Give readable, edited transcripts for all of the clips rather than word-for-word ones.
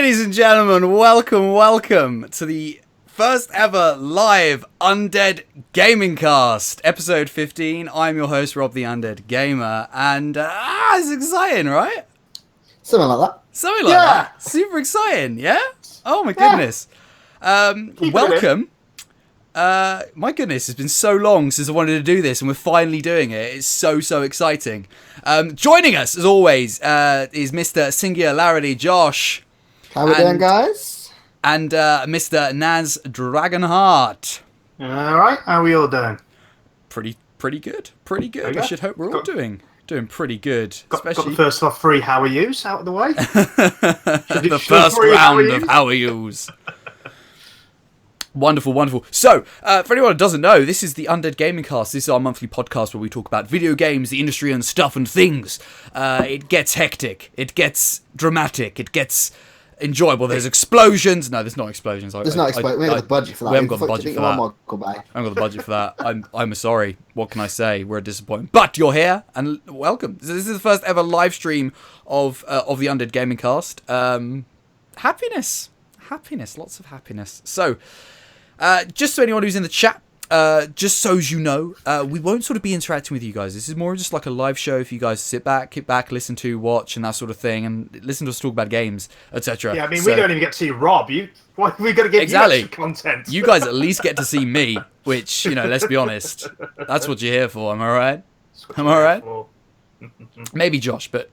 Ladies and gentlemen, welcome to the first ever live Undead Gaming Cast, episode 15. I'm your host, Rob the Undead Gamer, and it's exciting, right? Something like that. Something like that. Super exciting, yeah? Oh my goodness. Welcome. My goodness, it's been so long since I wanted to do this, and we're finally doing it. It's so exciting. Joining us, as always, is Mr. Singularity Josh. How we doing, guys? And Mr. Naz Dragonheart. Alright, how are we all doing? Pretty good. Pretty good. I should hope we're all doing pretty good. Got the first of 3 how are yous out of the way. The first round of how are yous. Wonderful. So, for anyone who doesn't know, this is the Undead Gaming Cast. This is our monthly podcast where we talk about video games, the industry, and stuff and things. It gets hectic. It gets dramatic. It gets enjoyable. There's explosions. No, there's not explosions. There's no explosions. We haven't got the budget for that. We haven't got the budget for that. I haven't got the budget for that. I'm sorry. What can I say? We're a disappointment. But you're here, and welcome. So this is the first ever live stream of the Undead Gaming Cast. Happiness. Lots of happiness. So, just so anyone who's in the chat, just so as you know, we won't sort of be interacting with you guys. This is more just like a live show for you guys to sit back, kick back, listen to, watch, and that sort of thing, and listen to us talk about games, etc. Yeah, I mean, we don't even get to see Rob. We've got to give you extra content. You guys at least get to see me, which, let's be honest, that's what you're here for. Am I right? Am I right? Maybe Josh, but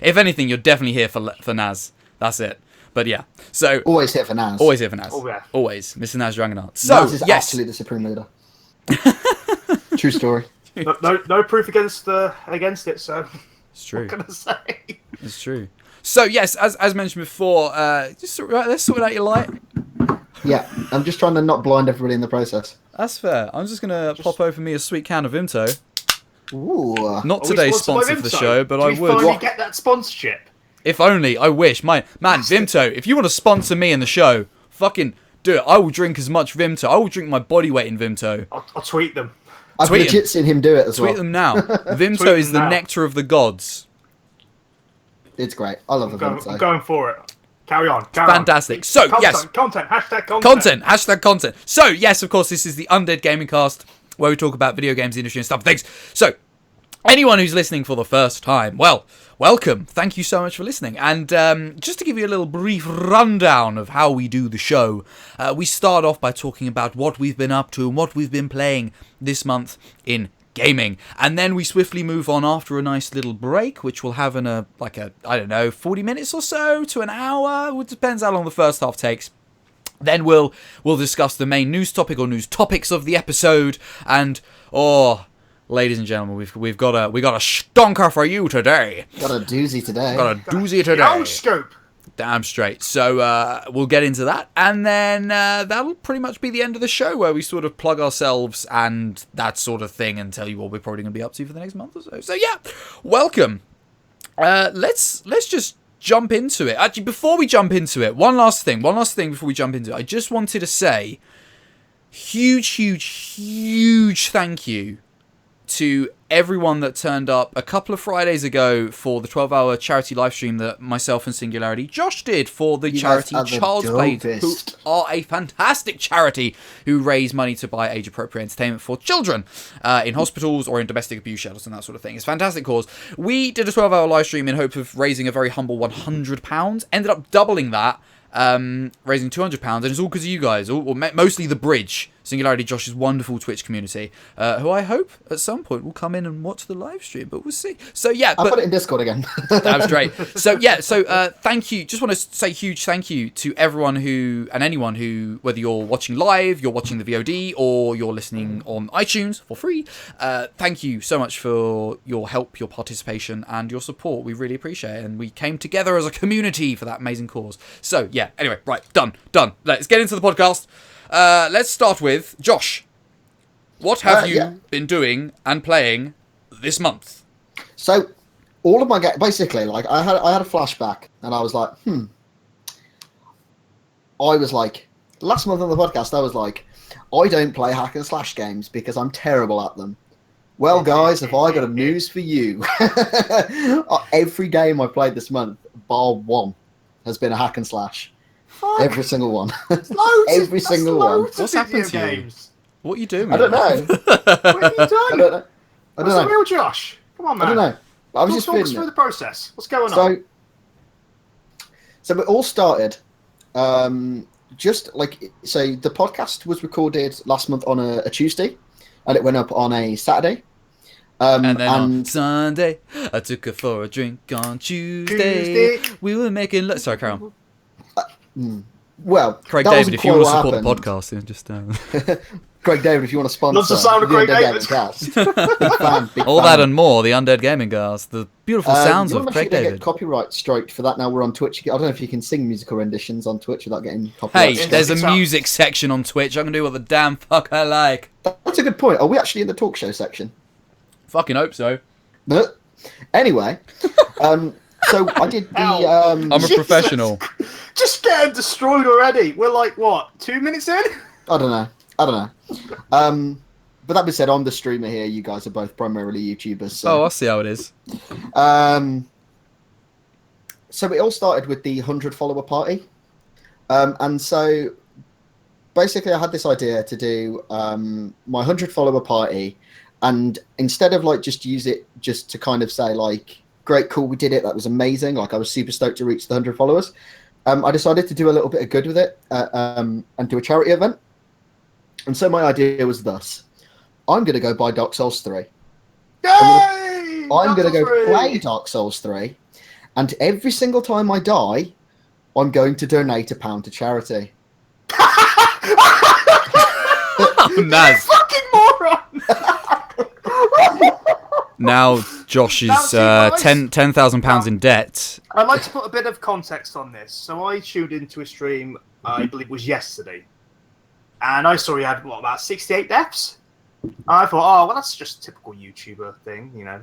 if anything, you're definitely here for Naz. That's it. But yeah, so always here for Naz. Always here for Naz. Oh, yeah. Always, Mr. Naz Dragonheart. So Naz is actually the supreme leader. True story. No proof against it. So it's true. What can I say? It's true. So yes, as mentioned before, let's sort out your light. Yeah, I'm just trying to not blind everybody in the process. That's fair. I'm just gonna pop over me a sweet can of Vimto. Ooh. Not today's sponsor for the show, but I would. Finally get that sponsorship. If only, I wish. Man, Vimto, if you want to sponsor me in the show, fucking do it. I will drink as much Vimto. I will drink my body weight in Vimto. I'll tweet them. I've legit seen him do it as well. Tweet them now. Vimto is the nectar of the gods. It's great. I love the Vimto. I'm going for it. Carry on. Fantastic. So, yes. Content. Hashtag content. Hashtag content. So, yes, of course, this is the Undead Gaming Cast, where we talk about video games, the industry, and stuff and things. So, anyone who's listening for the first time, well, welcome. Thank you so much for listening. And just to give you a little brief rundown of how we do the show, we start off by talking about what we've been up to and what we've been playing this month in gaming. And then we swiftly move on after a nice little break, which we'll have in I don't know, 40 minutes or so to an hour. It depends how long the first half takes. Then we'll discuss the main news topic or news topics of the episode. And, ladies and gentlemen, we've got a stonker for you today. Got a doozy today. Young scope. Damn straight. So we'll get into that, and then that'll pretty much be the end of the show, where we sort of plug ourselves and that sort of thing, and tell you what we're probably going to be up to for the next month or so. So yeah, welcome. Let's just jump into it. Actually, before we jump into it, one last thing before we jump into it. I just wanted to say huge thank you to everyone that turned up a couple of Fridays ago for the 12-hour charity live stream that myself and Singularity Josh did for the charity Child's Play, who are a fantastic charity who raise money to buy age-appropriate entertainment for children in hospitals or in domestic abuse shelters and that sort of thing. It's a fantastic cause. We did a 12-hour live stream in hope of raising a very humble £100. Ended up doubling that, raising £200, and it's all because of you guys, or mostly the Bridge, Singularity Josh's wonderful Twitch community, who I hope at some point will come in and watch the live stream, but we'll see. So yeah, I'll put it in Discord again. That was great. So yeah, thank you. Just want to say huge thank you to everyone anyone who, whether you're watching live, you're watching the VOD, or you're listening on iTunes for free. Thank you so much for your help, your participation, and your support. We really appreciate it, and we came together as a community for that amazing cause. So yeah, anyway, right, done. Let's get into the podcast. Let's start with Josh. What have you been doing and playing this month? So, all of my games, basically, like I had a flashback, and I was like, last month on the podcast, I was like, I don't play hack and slash games because I'm terrible at them. Well, guys, have I got a news for you? Every game I played this month, bar one, has been a hack and slash. Fuck. Every single one. Loads. Every That's single one. loads of What's happened video to you? games. What are you doing? I don't know. What have you I done? don't know. I What's don't the know. real Josh? Come on, man. I don't know. I was just Talk us feeling through it. the process. What's going on? So it all started. Just like so, the podcast was recorded last month on a Tuesday, and it went up on a Saturday. And then on Sunday, I took her for a drink on Tuesday. We were making... Sorry, carry on. Well, Craig that David, wasn't if you quite want to what support happened. the podcast, then just... Craig David, if you want to sponsor Loves the sound of the Craig Undead David. Gaming Cast. Big fan, big All fan. that and more, the Undead Gaming Cast, the beautiful sounds You're of actually Craig gonna David. get copyright striked for that now. We're on Twitch. I don't know if you can sing musical renditions on Twitch without getting copyright. Hey, striked. there's a music section on Twitch. I can do what the damn fuck I like. That's a good point. Are we actually in the talk show section? Fucking hope so. No. Anyway, so I did the. I'm a Jesus. professional. Just getting destroyed already. We're like, what, 2 minutes in? I don't know. But that being said, I'm the streamer here. You guys are both primarily YouTubers. So. Oh, I see how it is. So it all started with the 100 follower party, and so basically I had this idea to do my 100 follower party, and instead of like just use it just to kind of say like, great, cool, we did it, that was amazing, like I was super stoked to reach the 100 followers. I decided to do a little bit of good with it and do a charity event. And so my idea was thus: I'm going to go buy Dark Souls 3. Yay! I'm going to go That's play Dark Souls 3, and every single time I die, I'm going to donate £1 to charity. Oh, Naz. Fucking moron! Now Josh Now, is see, guys. £10,000 in debt. I'd like to put a bit of context on this. So I tuned into a stream, I believe it was yesterday, and I saw he had, what, about 68 deaths? And I thought, oh, well, that's just a typical YouTuber thing, you know.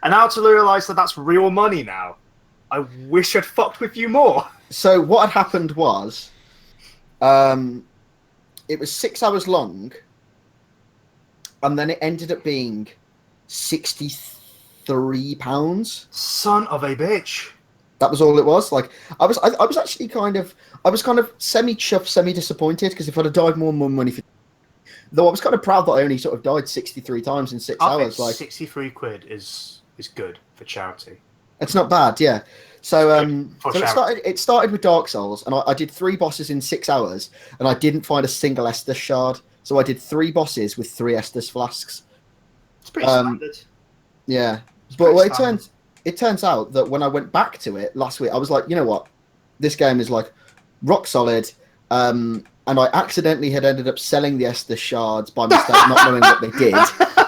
And now to realise that that's real money now, I wish I'd fucked with you more. So what had happened was, it was 6 hours long, and then it ended up being £63. Son of a bitch. That was all it was. Like I was actually kind of semi chuffed, semi disappointed, because if I'd have died more money for, though I was kind of proud that I only sort of died 63 times in 6 I hours. think Like 63 quid is good for charity. it's not bad, yeah. So For so charity. it started with Dark Souls, and I did 3 bosses in 6 hours, and I didn't find a single Estus shard. So I did 3 bosses with 3 Estus flasks. It's pretty standard. Yeah, It's but pretty well, standard. it turns out that when I went back to it last week, I was like, you know what, this game is like rock solid. And I accidentally had ended up selling the Estus shards by mistake, not knowing what they did.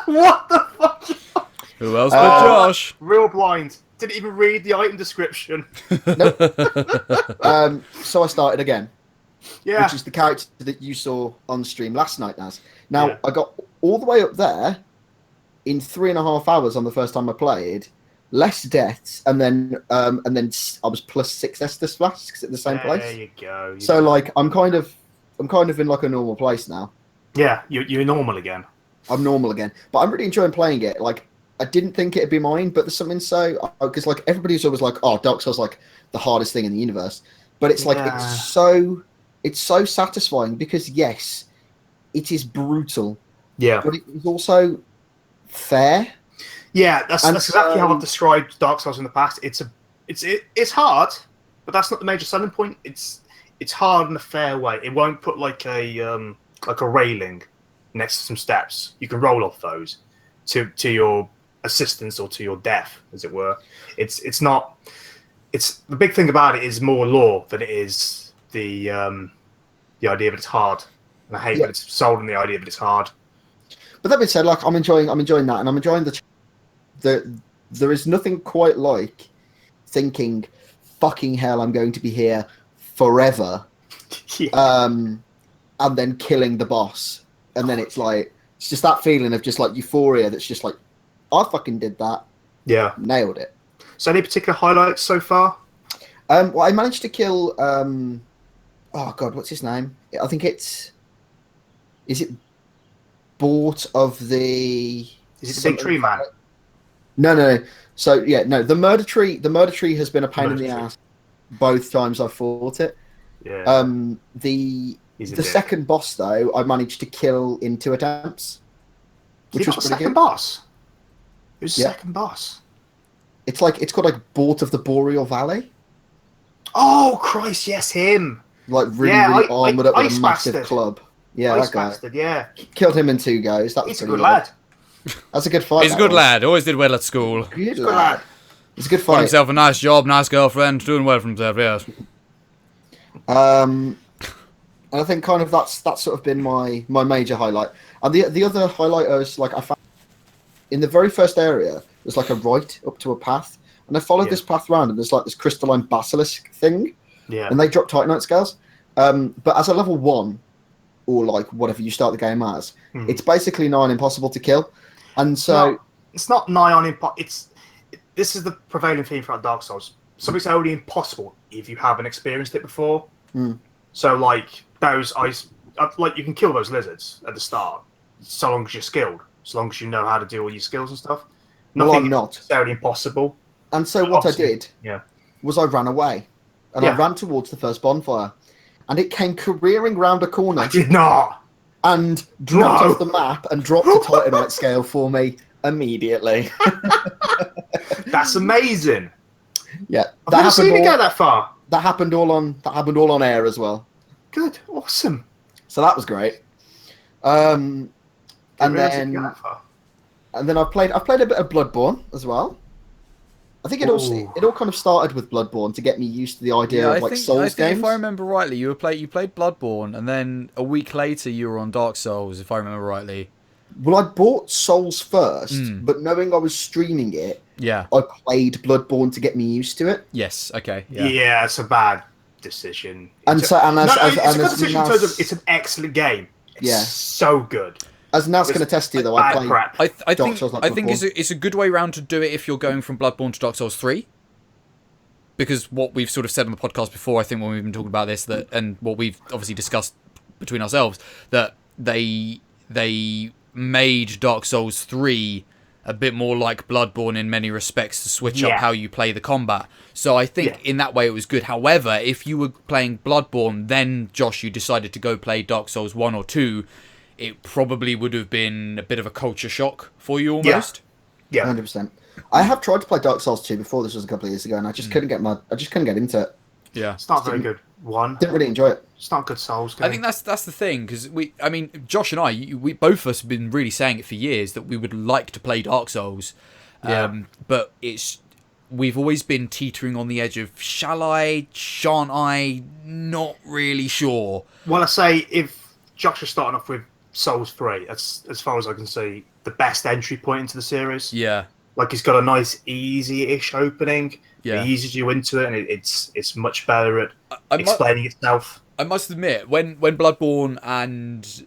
What the fuck? Who else but Josh? Real blind. Didn't even read the item description. So I started again, Yeah. which is the character that you saw on stream last night, Naz. Now, Yeah. I got all the way up there in 3.5 hours on the first time I played, less deaths, and then I was plus 6 Estus flasks at the same There place. you go. So like I'm kind of in like a normal place now. Yeah, you're normal again. I'm normal again, but I'm really enjoying playing it. Like I didn't think it'd be mine, but there's something so, because like everybody's always like, oh, Dark Souls like the hardest thing in the universe, but it's like Yeah. it's so satisfying, because yes, it is brutal, Yeah. but it is also fair. Yeah, that's And exactly how so- I've described Dark Souls in the past. It's hard, but that's not the major selling point. It's hard in a fair way. It won't put like a railing next to some steps. You can roll off those to your assistance or to your death, as it were. It's not. It's the big thing about it is more lore than it is the idea that it's hard. And I hate that it's sold on the idea that it's hard. But that being said, like I'm enjoying that, and I'm enjoying there is nothing quite like thinking, fucking hell, I'm going to be here forever, Yeah. and then killing the boss, and then it's just that feeling of just like euphoria. That's just like, I fucking did that, Yeah. nailed it. So any particular highlights so far? Well, I managed to kill. Oh God, what's his name? I think is it Bort of the? Is it the big tree man? No. So yeah, no. The murder tree has been a pain in the Murder tree. ass. both times I've fought it. Yeah. The He's a the dick. second boss though, I managed to kill in 2 attempts, which was the pretty second good. boss. Who's the Yeah. second boss? It's called like Bort of the Boreal Valley. Oh Christ, yes, him. Like really armored up with a massive club. Yeah, Ice that guy. Bastard, yeah. Killed him in 2 goes. That was He's a pretty good lad. That's a good fight. He's a that good was. lad. Always did well at school. Good Good lad. lad. It's a good Got fight. himself a nice job, nice girlfriend, doing well for himself. Yes. And I think kind of that's sort of been my major highlight. And the other highlight is like I found in the very first area there's like a right up to a path, and I followed this path round, and there's like this crystalline basilisk thing, Yeah. and they drop Titanite scales. But as a level 1, or like whatever you start the game as, it's basically nigh on impossible to kill, and so it's not nigh on impossible. This is the prevailing theme throughout Dark Souls. Something's only impossible if you haven't experienced it before. So like those ice, like you can kill those lizards at the start, so long as you're skilled, so long as you know how to do all your skills and stuff. Nothing I'm not necessarily impossible. And so what I did Yeah. was I ran away, and I ran towards the first bonfire, and it came careering round a corner. I did not. And dropped off the map and dropped a Titanite scale for me immediately. That's amazing. Yeah, I've never seen it go that far. That happened all on air as well. Good, awesome. So that was great. And then I've played a bit of Bloodborne as well. I think it all kind of started with Bloodborne to get me used to the idea of like Souls games. If I remember rightly, you played Bloodborne, and then a week later you were on Dark Souls. If I remember rightly. Well, I bought Souls first, but knowing I was streaming it, I played Bloodborne to get me used to it. Yes. Okay. Yeah, it's a bad decision. It's a good decision in terms of it's an excellent game. It's so good. As Naz can attest to, though, I think it's a good way round to do it if you're going from Bloodborne to Dark Souls 3. Because what we've sort of said on the podcast before, I think when we've been talking about this, and what we've obviously discussed between ourselves, that they made Dark Souls 3 a bit more like Bloodborne in many respects to switch up how you play the combat. So I think in that way it was good. However, if you were playing Bloodborne, then Josh, you decided to go play Dark Souls 1 or 2, it probably would have been a bit of a culture shock for you almost. Yeah, 100%. I have tried to play Dark Souls 2 before. This was a couple of years ago, and I just couldn't get into it. Yeah, it's not very good. Didn't really enjoy it. It's not a good Souls game. I think that's the thing, because Josh and we both of us have been really saying it for years that we would like to play Dark Souls, but we've always been teetering on the edge of shall I, shan't I, not really sure. Well, I say if Josh is starting off with Souls 3, that's, as far as I can see, the best entry point into the series. Yeah. Like, he's got a nice, easy-ish opening. Yeah. It eases you into it, and it's much better at explaining itself. I must admit, when Bloodborne and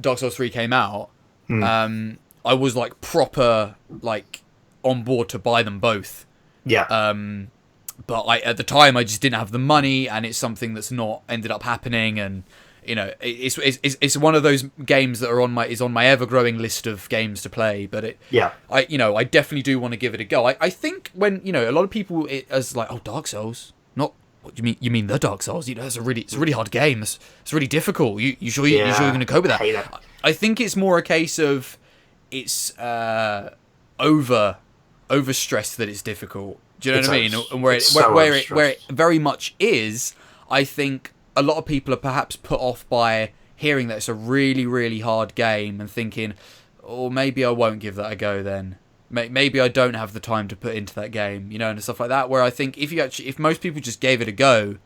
Dark Souls 3 came out, I was, like, proper, like, on board to buy them both. Yeah. But at the time, I just didn't have the money, and it's something that's not ended up happening, and... You know, it's one of those games that is on my ever-growing list of games to play. But I definitely do want to give it a go. I think when a lot of people as like, oh, Dark Souls, not what do you mean? You mean the Dark Souls? It's a really hard game. It's really difficult. You sure you're going to cope with that? I think it's more a case of it's overstressed that it's difficult. Do you know what I mean? And where it very much is, I think. A lot of people are perhaps put off by hearing that it's a really, really hard game and thinking, oh, maybe I won't give that a go then. Maybe I don't have the time to put into that game, and stuff like that. Where I think if most people just gave it a go,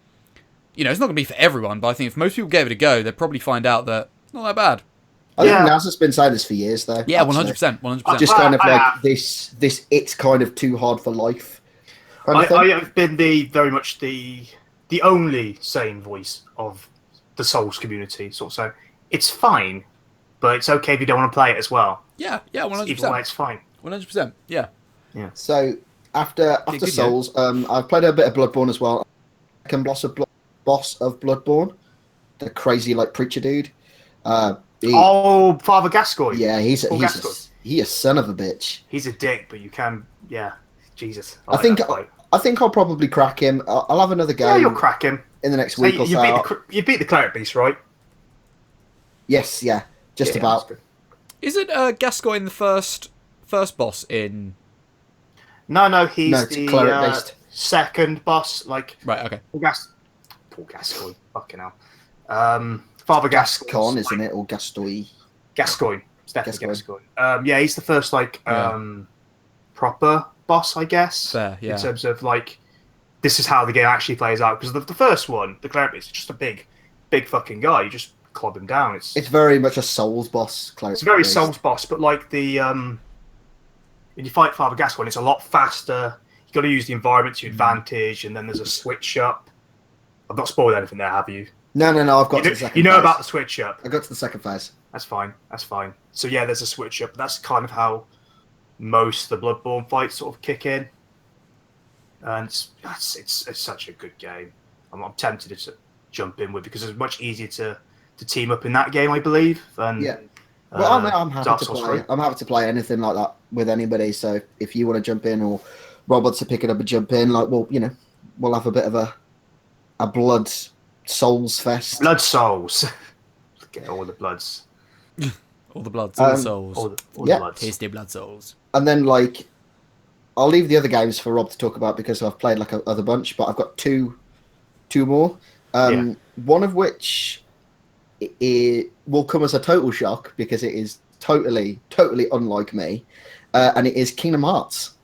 it's not going to be for everyone, but I think if most people gave it a go, they'd probably find out that it's not that bad. I think Naz has been saying this for years, though. Yeah, 100%. Just kind of like this, it's kind of too hard for life. I have been very much the only sane voice of the Souls community, sort of saying, it's fine, but it's okay if you don't want to play it as well. Yeah, 100%. Either way, it's fine. 100%, yeah. So, after Souls, I've played a bit of Bloodborne as well. Second boss of Bloodborne, the crazy, like, preacher dude. Father Gascoigne. Yeah, he's a son of a bitch. He's a dick, but you can, Jesus. I think I'll probably crack him. I'll have another Yeah, game you'll crack him. in the next week or so. You beat the cleric beast, right? Yes, yeah, just Yeah, about. that's good. Isn't Gascoigne the first boss in? No, he's it's the cleric beast. second boss. Like Right. Okay. Paul Gascoigne. Fucking hell. Father Gascoigne, Gascon, isn't it, or Gastoy? Gascoigne. It's definitely Gascoigne. Gascoigne. Yeah, he's the first proper boss, I guess. Fair, yeah. In terms of like, this is how the game actually plays out. Because the first one, the cleric beast, is just a big fucking guy. You just clod him down. It's very much a Souls boss. Cleric It's a very beast. Souls boss, but like when you fight Father Gascoigne, it's a lot faster. You got to use the environment to your advantage, and then there's a switch up. I've not spoiled anything there, have you? No. I've got to the second. You know phase. about the switch up. I got to the second phase. That's fine. So yeah, there's a switch up. That's kind of how most of the Bloodborne fights sort of kick in, and it's such a good game. I'm tempted to jump in with because it's much easier to team up in that game, I believe. Than, Yeah. Well, I'm happy Dark to Souls play. 3. I'm happy to play anything like that with anybody. So if you want to jump in, or Rob wants to pick it up and jump in, like, well, we'll have a bit of a blood souls fest. Blood Souls. Get all the bloods. All the bloods, all the souls. All the bloods. Tasty blood souls. And then like, I'll leave the other games for Rob to talk about because I've played like other bunch, but I've got two more. One of which it will come as a total shock because it is totally unlike me, and it is Kingdom Hearts.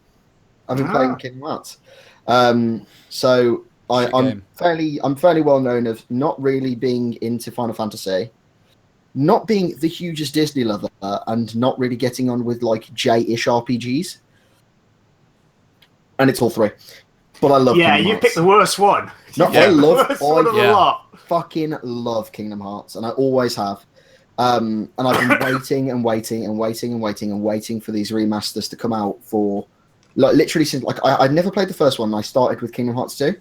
I've been playing Kingdom Hearts, so I'm fairly well known of not really being into Final Fantasy, not being the hugest Disney lover, and not really getting on with like J-ish RPGs, and it's all three. But I love. Yeah, Kingdom you Hearts. picked the worst one. No, I love. lot. Fucking love Kingdom Hearts, and I always have. And I've been waiting for these remasters to come out for, like, literally since I'd never played the first one. I started with Kingdom Hearts 2, and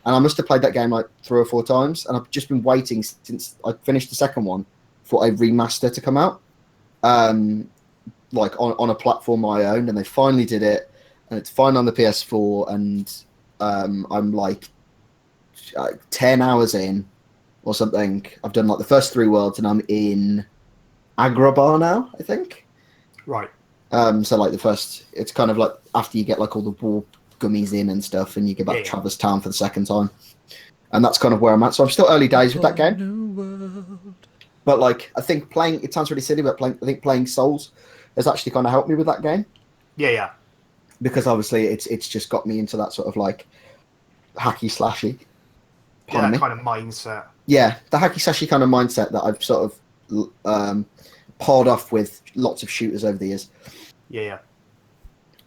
I must have played that game like 3 or 4 times, and I've just been waiting since I finished the second one for a remaster to come out, like on a platform I own, and they finally did it, and it's fine on the PS4, and I'm like 10 hours in or something. I've done like the first 3 worlds, and I'm in Agrabah now, I think. Right. So like the first, it's kind of like after you get like all the war gummies in and stuff, and you get back to Traverse Town for the second time, and that's kind of where I'm at. So I'm still early days with that game. But like, I think it sounds really silly, but I think playing Souls has actually kind of helped me with that game. Yeah. Because obviously it's just got me into that sort of like hacky slashy. Kind of mindset. Yeah, the hacky slashy kind of mindset that I've sort of pawed off with lots of shooters over the years. Yeah.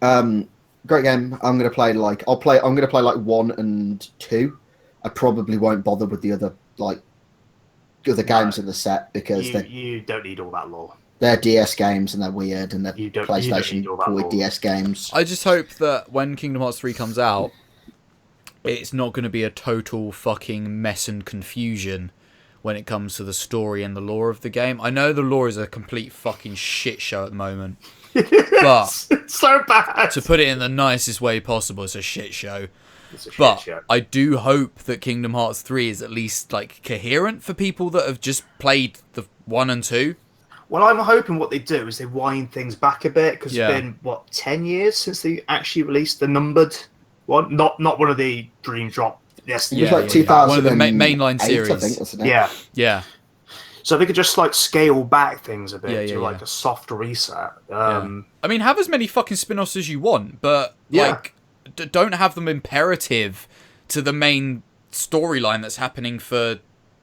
Great game. I'm gonna play like 1 and 2. I probably won't bother with the other games in the set because you don't need all that lore. They're DS games and they're weird, and they're PlayStation Boy DS games. I just hope that when Kingdom Hearts 3 comes out, it's not going to be a total fucking mess and confusion when it comes to the story and the lore of the game. I know the lore is a complete fucking shit show at the moment, but it's so bad. To put it in the nicest way possible, it's a shit show. But I do hope that Kingdom Hearts 3 is at least like coherent for people that have just played the 1 and 2. Well, I'm hoping what they do is they wind things back a bit because it's been 10 years since they actually released the numbered one, not one of the Dream Drop. Yes, it was like 2000. One of the mainline series. I think, wasn't it? Yeah. So they could just like scale back things a bit to like a soft reset. I mean, have as many fucking spin-offs as you want, but like, don't have them imperative to the main storyline that's happening for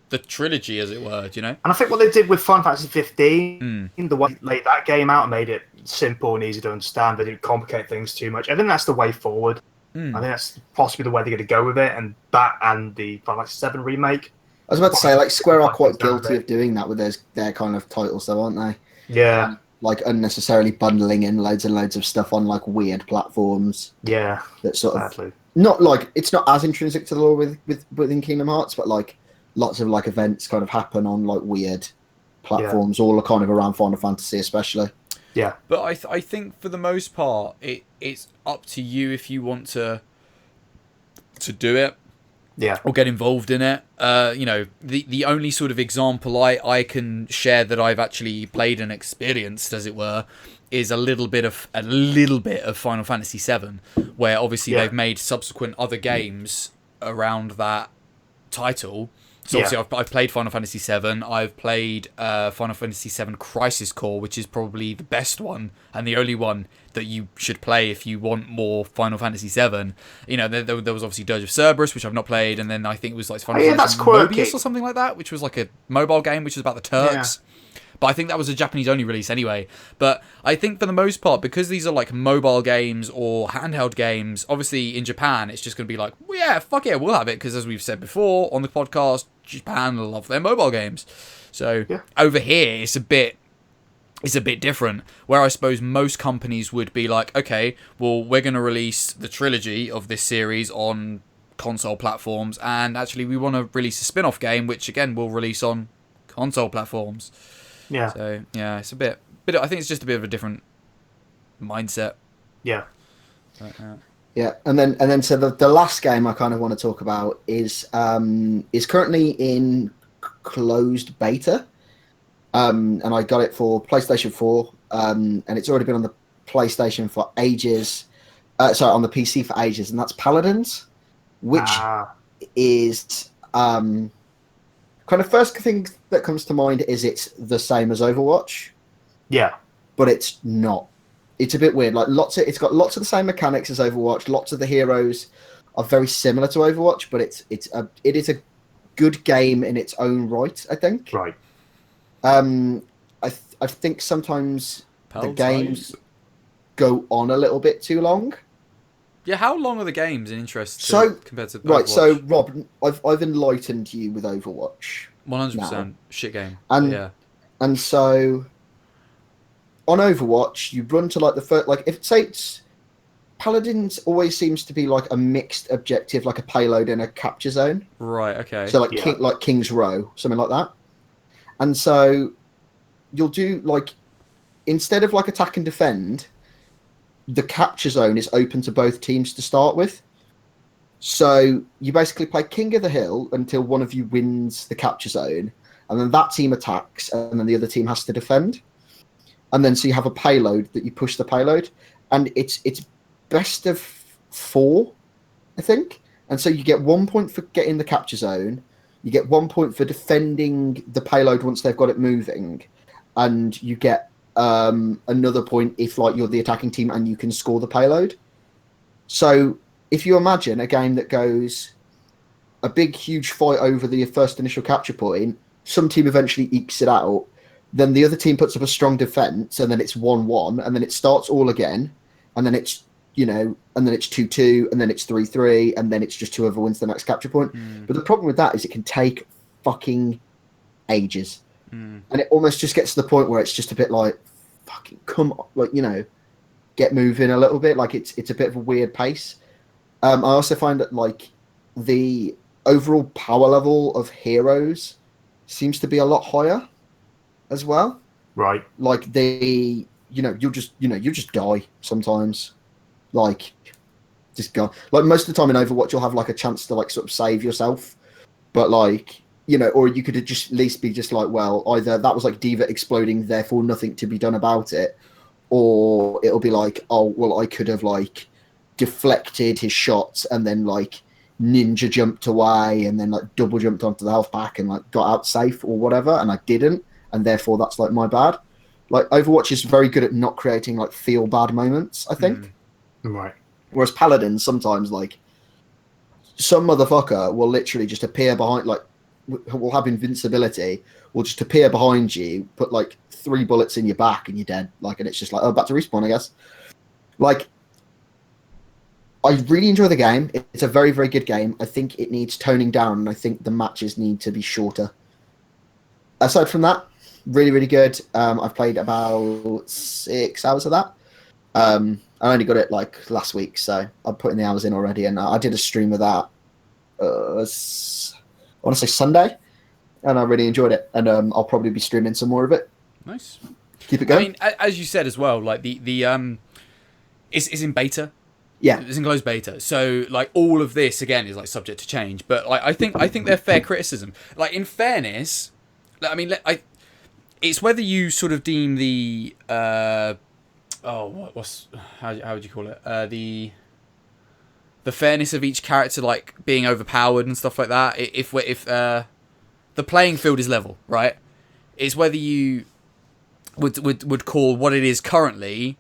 the trilogy, as it were, you know? And I think what they did with Final Fantasy 15, the way they laid that game out, made it simple and easy to understand. They didn't complicate things too much. I think that's the way forward. I think that's possibly the way they're going to go with it, and that and the Final Fantasy 7 remake. I was about to say, like, Square are quite guilty of doing that with their kind of titles, though, aren't they? Yeah. Like, unnecessarily bundling in loads and loads of stuff on, like, weird platforms. Yeah. That sort of... Not, like, it's not as intrinsic to the lore within Kingdom Hearts, but, like, lots of, like, events kind of happen on, like, weird platforms, all kind of around Final Fantasy, especially. Yeah. But I think for the most part, it's up to you if you want to do it. Yeah. Or get involved in it. The only sort of example I can share that I've actually played and experienced, as it were, is a little bit of Final Fantasy VII, where obviously they've made subsequent other games around that title. So obviously I've played Final Fantasy VII. I've played Final Fantasy VII Crisis Core, which is probably the best one and the only one that you should play if you want more Final Fantasy VII. There was obviously Dirge of Cerberus, which I've not played, and then I think it was like Final Fantasy Mobius or something like that, which was like a mobile game, which was about the Turks. Yeah. But I think that was a Japanese-only release anyway. But I think for the most part, because these are like mobile games or handheld games, obviously in Japan, it's just going to be like, well, yeah, fuck yeah, we'll have it. Because as we've said before on the podcast, Japan love their mobile games. So over here, it's a bit different. Where I suppose most companies would be like, okay, well, we're going to release the trilogy of this series on console platforms. And actually, we want to release a spin-off game, which again, we'll release on console platforms. Yeah. So yeah, it's a bit. I think it's just a bit of a different mindset. Yeah. Yeah, and then so the last game I kind of want to talk about is currently in closed beta, and I got it for PlayStation 4, and it's already been on the PlayStation for ages. Sorry, on the PC for ages, and that's Paladins, which is kind of first thing that comes to mind is it's the same as Overwatch. Yeah. But it's not. It's a bit weird. Like it's got lots of the same mechanics as Overwatch. Lots of the heroes are very similar to Overwatch, but it is a good game in its own right, I think. Right. I think sometimes the games go on a little bit too long. Yeah, how long are the games in interest compared to Overwatch? Right, so Rob, I've enlightened you with Overwatch. 100% shit game. And so on Overwatch, you run to like the first, like if it's Paladins always seems to be like a mixed objective, like a payload and a capture zone. Right. Okay. So like King's Row, something like that. And so you'll do like instead of like attack and defend, the capture zone is open to both teams to start with. So you basically play King of the Hill until one of you wins the capture zone, and then that team attacks, and then the other team has to defend. And then so you have a payload that you push the payload, and it's best of 4, I think. And so you get 1 point for getting the capture zone, you get 1 point for defending the payload once they've got it moving, and you get another point if like you're the attacking team and you can score the payload. So if you imagine a game that goes a big huge fight over the first initial capture point, some team eventually ekes it out, then the other team puts up a strong defense, and then it's 1-1, and then it starts all again, and then it's and then it's 2-2, and then it's 3-3, and then it's just whoever wins the next capture point. But the problem with that is it can take fucking ages. And it almost just gets to the point where it's just a bit like, fucking come on, like, get moving a little bit. Like it's a bit of a weird pace. I also find that like the overall power level of heroes seems to be a lot higher as well. Right. Like you'll just die sometimes. Like just go. Like most of the time in Overwatch, you'll have like a chance to like sort of save yourself, but like. Or you could just at least be just like, well, either that was like D.Va exploding, therefore nothing to be done about it, or it'll be like, oh, well, I could have like deflected his shots and then like ninja jumped away and then like double jumped onto the health pack and like got out safe or whatever, and I didn't, and therefore that's like my bad. Like Overwatch is very good at not creating like feel bad moments, I think. Right. Whereas Paladins sometimes like some motherfucker will literally just appear behind like. Will have invincibility, will just appear behind you, put like 3 bullets in your back and you're dead. Like, and it's just like, oh, back to respawn, I guess. Like, I really enjoy the game. It's a very, very good game. I think it needs toning down, and I think the matches need to be shorter. Aside from that, really, really good. I've played about 6 hours of that. I only got it like last week, so I'm putting the hours in already, and I did a stream of that. I want to say Sunday, and I really enjoyed it, and I'll probably be streaming some more of it. Nice. Keep it going. I mean, as you said as well, like the it's in beta. Yeah. It's in closed beta, so like all of this again is like subject to change. But like I think they're fair criticism. Like in fairness, I mean, it's whether you sort of deem the what's how would you call it the fairness of each character like being overpowered and stuff like that. If the playing field is level, right? It's whether you would call what it is currently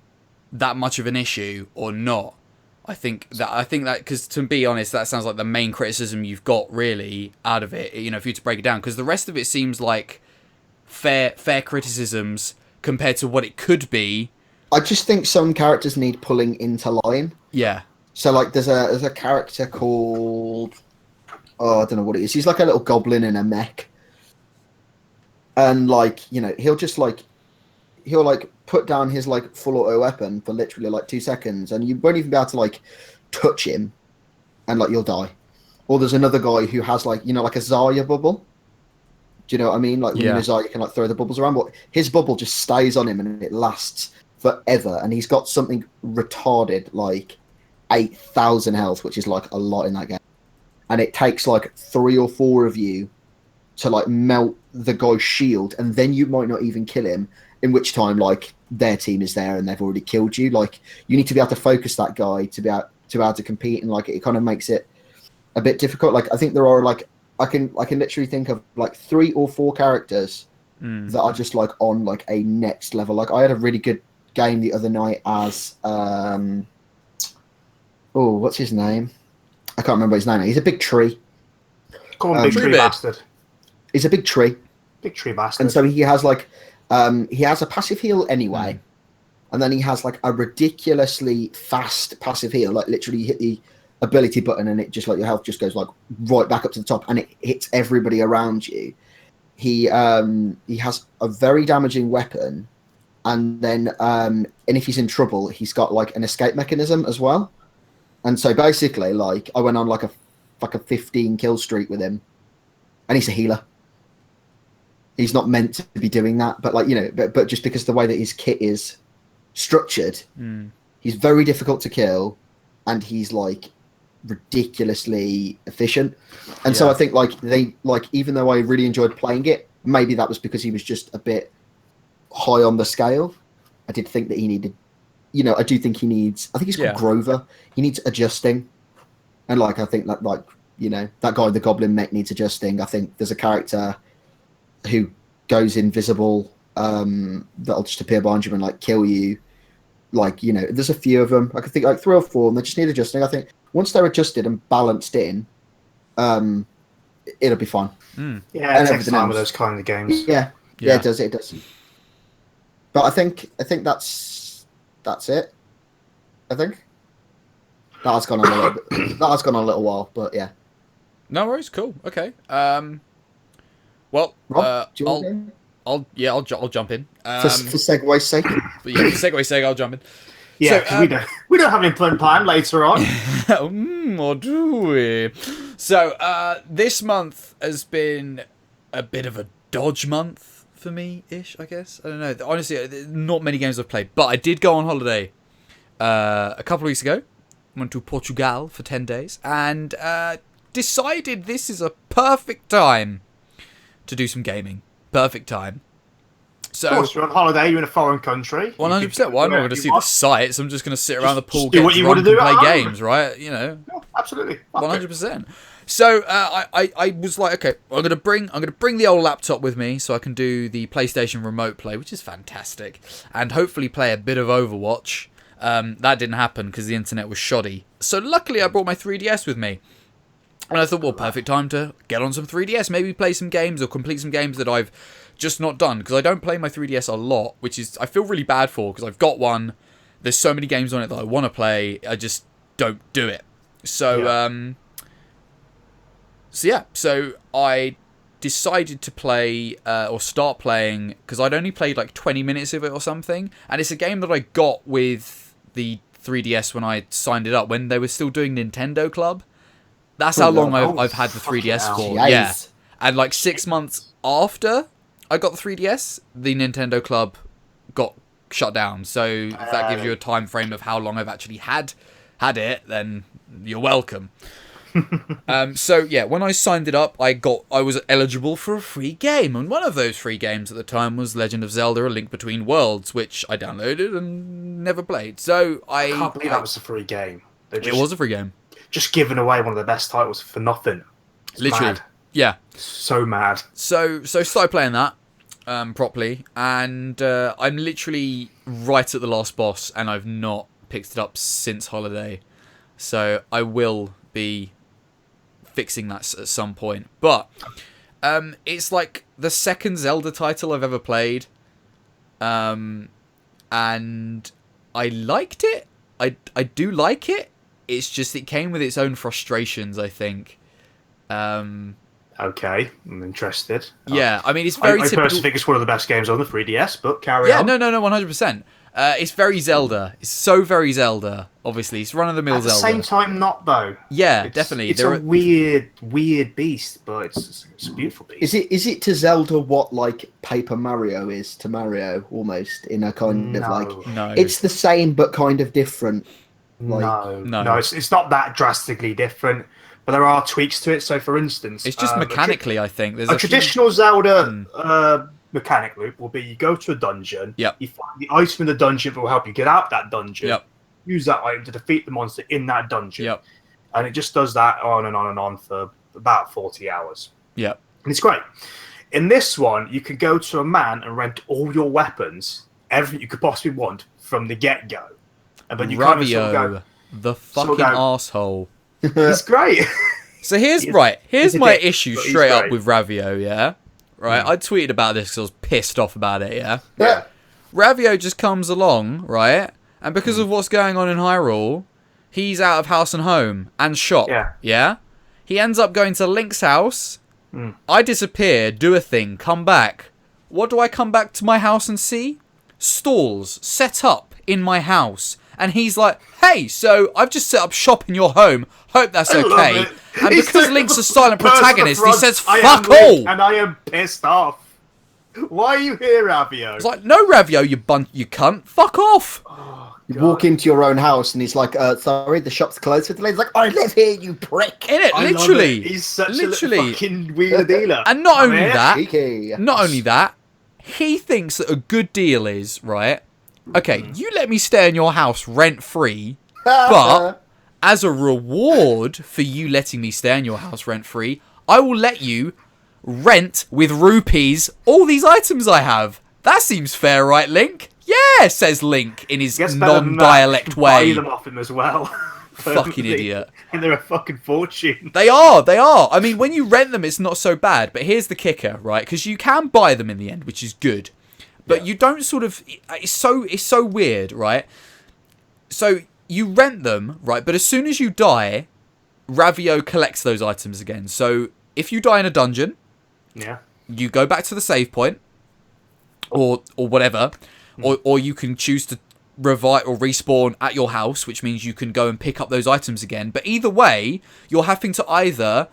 that much of an issue or not. I think that because to be honest, that sounds like the main criticism you've got really out of it. You know, if you were to break it down, because the rest of it seems like fair criticisms compared to what it could be. I just think some characters need pulling into line. Yeah. So like, there's a character called I don't know what it is. He's like a little goblin in a mech, and like he'll put down his like full auto weapon for literally like 2 seconds, and you won't even be able to like touch him, and like you'll die. Or there's another guy who has like like a Zarya bubble. Do you know what I mean? Like when you're Zarya, you can like throw the bubbles around, but his bubble just stays on him and it lasts forever. And he's got something retarded like 8,000 health, which is like a lot in that game. And it takes like 3 or 4 of you to like melt the guy's shield, and then you might not even kill him. In which time, like their team is there and they've already killed you. Like you need to be able to focus that guy to be able to compete, and like it kind of makes it a bit difficult. Like I think there are like I can literally think of like 3 or 4 characters that are just like on like a next level. Like I had a really good game the other night as what's his name? I can't remember his name. He's a big tree. Call him Big Tree Bastard. He's a big tree. Big Tree Bastard. And so he has like he has a passive heal anyway, and then he has like a ridiculously fast passive heal. Like literally, you hit the ability button and it just like your health just goes like right back up to the top, and it hits everybody around you. He has a very damaging weapon, and then and if he's in trouble, he's got like an escape mechanism as well. And so basically, like I went on like a 15 kill streak with him, and he's a healer. He's not meant to be doing that, but like but just because the way that his kit is structured, he's very difficult to kill, and he's like ridiculously efficient. And so I think like even though I really enjoyed playing it, maybe that was because he was just a bit high on the scale. I did think that he needed, I do think he needs. I think he's called Grover. He needs adjusting, and like I think that like that guy, the Goblin mech, needs adjusting. I think there's a character who goes invisible that'll just appear behind you and like kill you. Like there's a few of them. I could think like 3 or 4, and they just need adjusting. I think once they're adjusted and balanced in, it'll be fine. Yeah, it takes time with those kind of games. Yeah, it does. But I think that's it. I think that has gone on a little bit. That has gone on a little while, but yeah. No worries. Cool. Okay. Well, Rob, do you want to? I'll jump in. For segway's sake. But yeah, for segway's sake, I'll jump in. Yeah, so, we don't have any plan later on. Or do we? So this month has been a bit of a dodge month for me, ish. I guess I don't know. Honestly, not many games I've played, but I did go on holiday a couple of weeks ago. Went to Portugal for 10 days and decided this is a perfect time to do some gaming. Perfect time. So, of course, you're on holiday, you're in a foreign country. 100%. Well, I'm not going to see the sights. I'm just going to sit around the pool, get drunk, and play games, right? No, absolutely. 100%. So I was like, okay, I'm going to bring the old laptop with me so I can do the PlayStation Remote Play, which is fantastic, and hopefully play a bit of Overwatch. That didn't happen because the internet was shoddy. So luckily, I brought my 3DS with me. And I thought, well, perfect time to get on some 3DS, maybe play some games or complete some games that I've just not done. Because I don't play my 3DS a lot, which is I feel really bad for, because I've got one. There's so many games on it that I want to play. I just don't do it. So, so I decided to play or start playing, because I'd only played like 20 minutes of it or something. And it's a game that I got with the 3DS when I signed it up, when they were still doing Nintendo Club. That's how long I've had the 3DS for. Yeah. And like 6 months after I got the 3DS, the Nintendo Club got shut down. So if that gives you a time frame of how long I've actually had it, then you're welcome. So yeah, when I signed it up, I was eligible for a free game, and one of those free games at the time was Legend of Zelda: A Link Between Worlds, which I downloaded and never played. So I can't believe that was a free game. It was a free game. Just giving away one of the best titles for nothing. It's literally mad. Yeah, so mad. So started playing that properly, and I'm literally right at the last boss, and I've not picked it up since holiday. So I will be fixing that at some point. But it's like the second Zelda title I've ever played, and I liked it. I do like it. It's just it came with its own frustrations, I think. Okay, I'm interested. Yeah, I mean, it's very typical. I personally think it's one of the best games on the 3DS, but carry on. Yeah, no, 100%. It's very Zelda. It's so very Zelda, obviously. It's run-of-the-mill Zelda. At the same time, not, though. Yeah, definitely. It's a weird beast, but it's a beautiful beast. Is it to Zelda what, like, Paper Mario is to Mario, almost, in a kind of, like... No. It's the same, but kind of different. Like, no, it's not that drastically different, but there are tweaks to it. So, for instance... It's just mechanically, I think. There's a traditional Zelda mechanic loop will be you go to a dungeon, you find the item in the dungeon that will help you get out that dungeon, use that item to defeat the monster in that dungeon, and it just does that on and on and on for about 40 hours. And it's great. In this one, you can go to a man and rent all your weapons, everything you could possibly want from the get-go. And then you kind of sort of go, the fucking arsehole. It's great. So here's my issue straight up with Ravio, yeah? Right, I tweeted about this because I was pissed off about it, yeah? Ravio just comes along, right? And because of what's going on in Hyrule, he's out of house and home and shop, yeah? He ends up going to Link's house. I disappear, do a thing, come back. What do I come back to my house and see? Stalls set up in my house. And he's like, hey, so I've just set up shop in your home. Hope that's okay. And because Link's a silent protagonist, he says, fuck all. And I am pissed off. Why are you here, Ravio? It's like, no, Ravio, you cunt. Fuck off. Oh, you walk into your own house and he's like, sorry, the shop's closed for today. He's like, I live here, you prick. Innit? Literally. He's such a fucking wheeler dealer. And not only that, he thinks that a good deal is, right? Okay, you let me stay in your house rent-free, but as a reward for you letting me stay in your house rent-free, I will let you rent with rupees all these items I have. That seems fair, right, Link? Yeah, says Link in his non-dialect way. Buy them off him as well. Fucking idiot. And they're a fucking fortune. They are. I mean, when you rent them, it's not so bad, but here's the kicker, right? Because you can buy them in the end, which is good. But you don't sort of... It's so weird, right? So you rent them, right? But as soon as you die, Ravio collects those items again. So if you die in a dungeon, you go back to the save point, or whatever, or you can choose to revive or respawn at your house, which means you can go and pick up those items again. But either way, you're having to either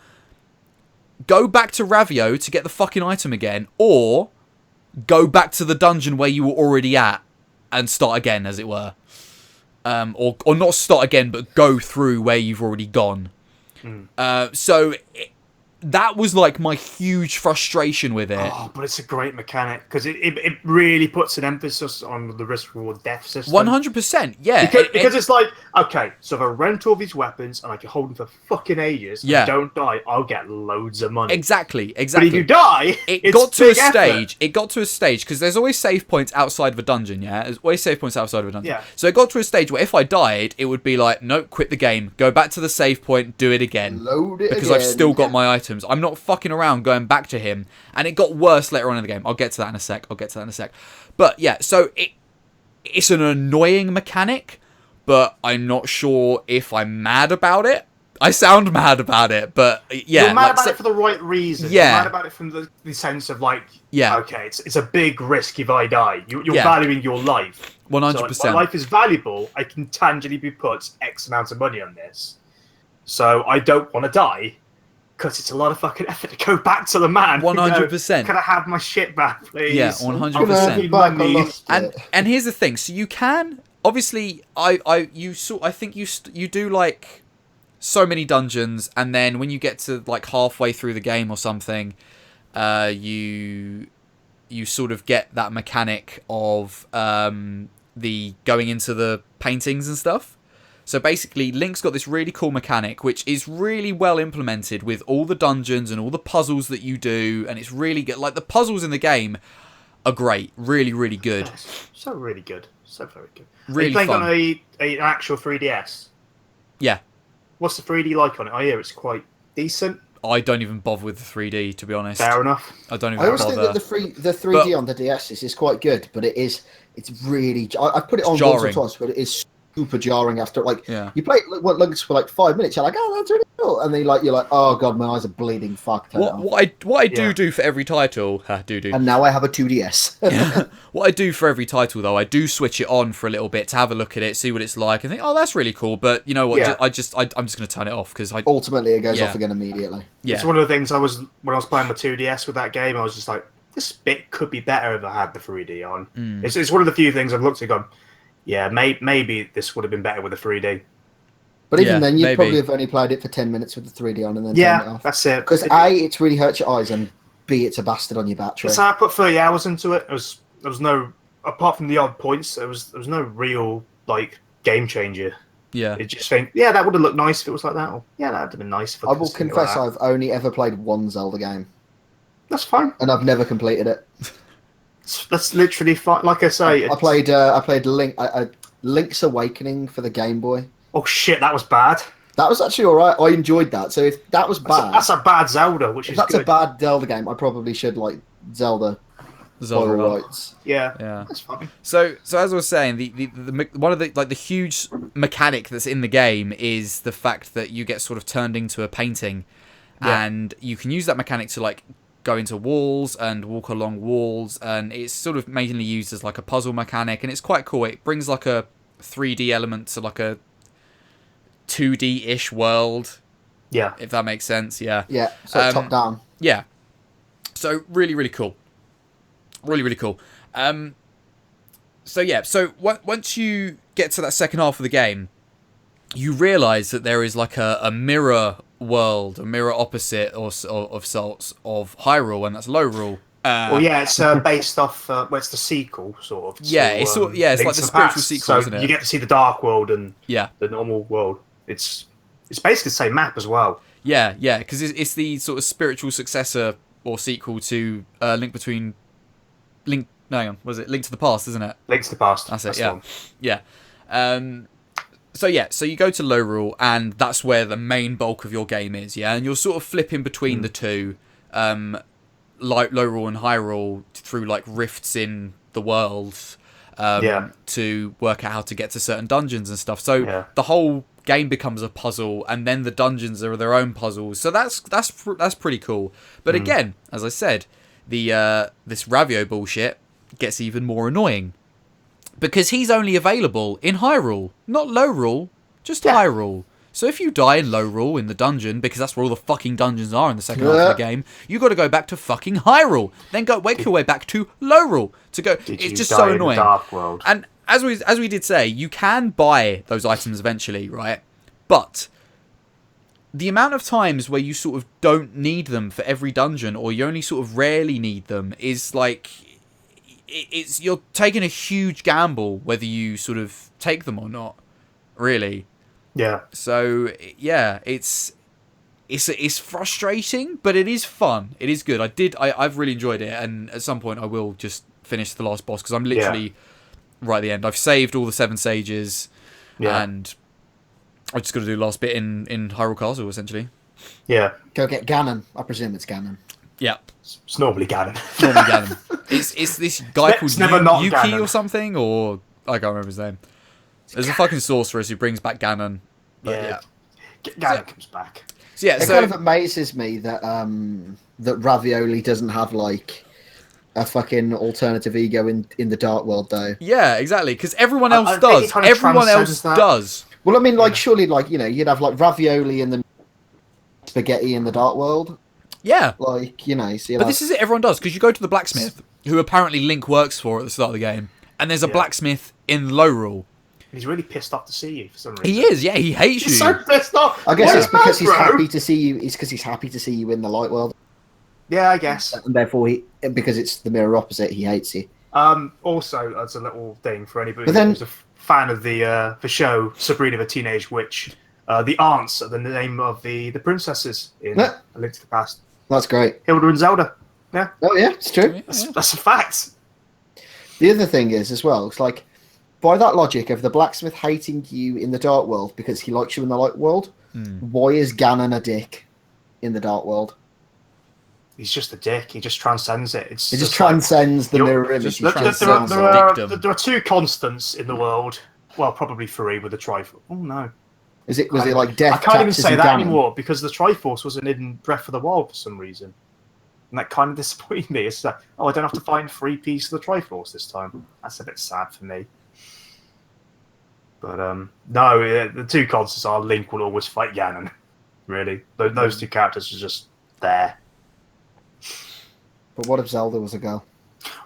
go back to Ravio to get the fucking item again, or go back to the dungeon where you were already at and start again, as it were. Or not start again, but go through where you've already gone. So that was like my huge frustration with it. Oh, but it's a great mechanic because it really puts an emphasis on the risk-reward death system. 100%, yeah. Because it's like, okay, so if I rent all these weapons and I can hold them for fucking ages and don't die, I'll get loads of money. Exactly. But if you die, it got to a stage because there's always save points outside of a dungeon, yeah? There's always save points outside of a dungeon. Yeah. So it got to a stage where if I died, it would be like, nope, quit the game, go back to the save point, do it again. Load it because again. I've still got my items. I'm not fucking around going back to him. And it got worse later on in the game. I'll get to that in a sec. But yeah, so it's an annoying mechanic, but I'm not sure if I'm mad about it. I sound mad about it, but yeah. You're mad about it for the right reason. Yeah. You're mad about it from the sense of like, okay, it's a big risk if I die. You're valuing your life. 100%. So, like, my life is valuable. I can tangibly put X amount of money on this. So I don't want to die. Because it's a lot of fucking effort to go back to the man. 100%. Can I have my shit back, please? Yeah, 100%. And here's the thing. So you can obviously, I think you do like so many dungeons, and then when you get to like halfway through the game or something, you sort of get that mechanic of the going into the paintings and stuff. So basically, Link's got this really cool mechanic, which is really well implemented with all the dungeons and all the puzzles that you do, and it's really good. Like, the puzzles in the game are great. Really, really good. So really good. So very good. Really Are you fun. playing on an actual 3DS? Yeah. What's the 3D like on it? I hear it's quite decent. I don't even bother with the 3D, to be honest. Fair enough. I don't even I always bother. think that the 3D on the DS is quite good, but it's really... I put it on once or twice, but it is super jarring after, like, you play it for like 5 minutes, you're like, oh, that's really cool, and then you're like, oh god, my eyes are bleeding, fuck. What I do for every title, and now I have a 2DS. What I do for every title, though, I do switch it on for a little bit to have a look at it, see what it's like, and think, oh, that's really cool. But you know what? I'm just going to turn it off because ultimately it goes off again immediately. Yeah, it's one of the things when I was playing my 2DS with that game, I was just like, this bit could be better if I had the 3D on. It's one of the few things I've looked at and gone, yeah, maybe this would have been better with the 3D. But even then, you'd probably have only played it for 10 minutes with the 3D on and then turned it off. That's it. Because A, it's really hurts your eyes, and B, it's a bastard on your battery. So I put 30 hours into it. There was no, apart from the odd points, there was no real like game changer. Yeah. You just think, that would have looked nice if it was like that. Or, that would have been nice. If I will confess, I've only ever played one Zelda game. That's fine. And I've never completed it. That's literally fine. Like I say, I played Link's Awakening for the Game Boy. Oh shit, that was bad. That was actually alright. I enjoyed that. So if that was bad, that's a bad Zelda. If that's a bad Zelda game, I probably should like Zelda rights. Yeah, that's fine. So as I was saying, the one of the huge mechanic that's in the game is the fact that you get sort of turned into a painting, and you can use that mechanic to like go into walls and walk along walls, and it's sort of mainly used as like a puzzle mechanic, and it's quite cool. It brings like a 3D element to like a 2D-ish world. Yeah. If that makes sense, yeah. Yeah, so top down. Yeah. So really, really cool. Really, really cool. So once you get to that second half of the game, you realise that there is like a mirror world, a mirror opposite of sorts of Hyrule, and that's Lorule. It's based off. It's the sequel, sort of. It's like the spiritual sequel, so isn't it? You get to see the Dark World and the normal world. It's basically the same map as well. Yeah, because it's the sort of spiritual successor or sequel to Link to the Past, isn't it? Link to the Past. That's it. Yeah. So you go to Lorule, and that's where the main bulk of your game is, and you're sort of flipping between the two, like Lorule and Hyrule, through like rifts in the worlds, to work out how to get to certain dungeons and stuff. So the whole game becomes a puzzle, and then the dungeons are their own puzzles. So that's pretty cool. But again, as I said, the this Ravio bullshit gets even more annoying. Because he's only available in Hyrule, not Lorule, just Hyrule. So if you die in Lorule in the dungeon, because that's where all the fucking dungeons are in the second half of the game, you got to go back to fucking Hyrule. Then make your way back to Lorule to go. It's just so annoying. Dark World? And as we did say, you can buy those items eventually, right? But the amount of times where you sort of don't need them for every dungeon, or you only sort of rarely need them, is like... you're taking a huge gamble whether you sort of take them or not, really. Yeah. So it's frustrating, but it is fun. It is good. I've really enjoyed it, and at some point I will just finish the last boss because I'm literally right at the end. I've saved all the 7 sages, and I just got to do the last bit in Hyrule Castle essentially. Yeah. Go get Ganon. I presume it's Ganon. Yeah. It's normally Ganon. It's this guy called Yuki Ganon. Or something, or I can't remember his name. There's a fucking sorceress who brings back Ganon. Ganon comes back. So it kind of amazes me that that Ravioli doesn't have like a fucking alternative ego in the Dark World, though. Yeah, exactly, because everyone else does. Everyone else does. Well, I mean, like surely, like you'd have like Ravioli in the spaghetti in the Dark World. Yeah. Like, you know, But this is it everyone does, because you go to the blacksmith, who apparently Link works for at the start of the game, and there's a blacksmith in Lorule. He's really pissed off to see you for some reason. He is, yeah, he hates He's you. so pissed off. I guess it's because he's bro? happy to see you. It's because he's happy to see you in the light world, Yeah, I guess. and therefore because it's the mirror opposite, he hates you. Also, as a little thing for anybody But then- who's a fan of the show Sabrina the Teenage Witch, the aunts are the name of the princesses in A Link to the Past. That's great. Hilda and Zelda. Yeah, Oh yeah, it's true. that's a fact. The other thing is as well. It's like by that logic of the blacksmith hating you in the Dark World because he likes you in the light world. Why is Ganon a dick in the Dark World? He's just a dick. He just transcends it. It just transcends the mirror image. He transcends it. There are two constants in the world. Well, probably three with the Triforce. Oh no. Was it like death? I can't even taxes, say and that Ganon? anymore because the Triforce wasn't in Breath of the Wild for some reason. And that kind of disappointed me. It's like, oh, I don't have to find 3 pieces of the Triforce this time. That's a bit sad for me. But no, the two constants are Link will always fight Ganon. Really, those two characters are just there. But what if Zelda was a girl?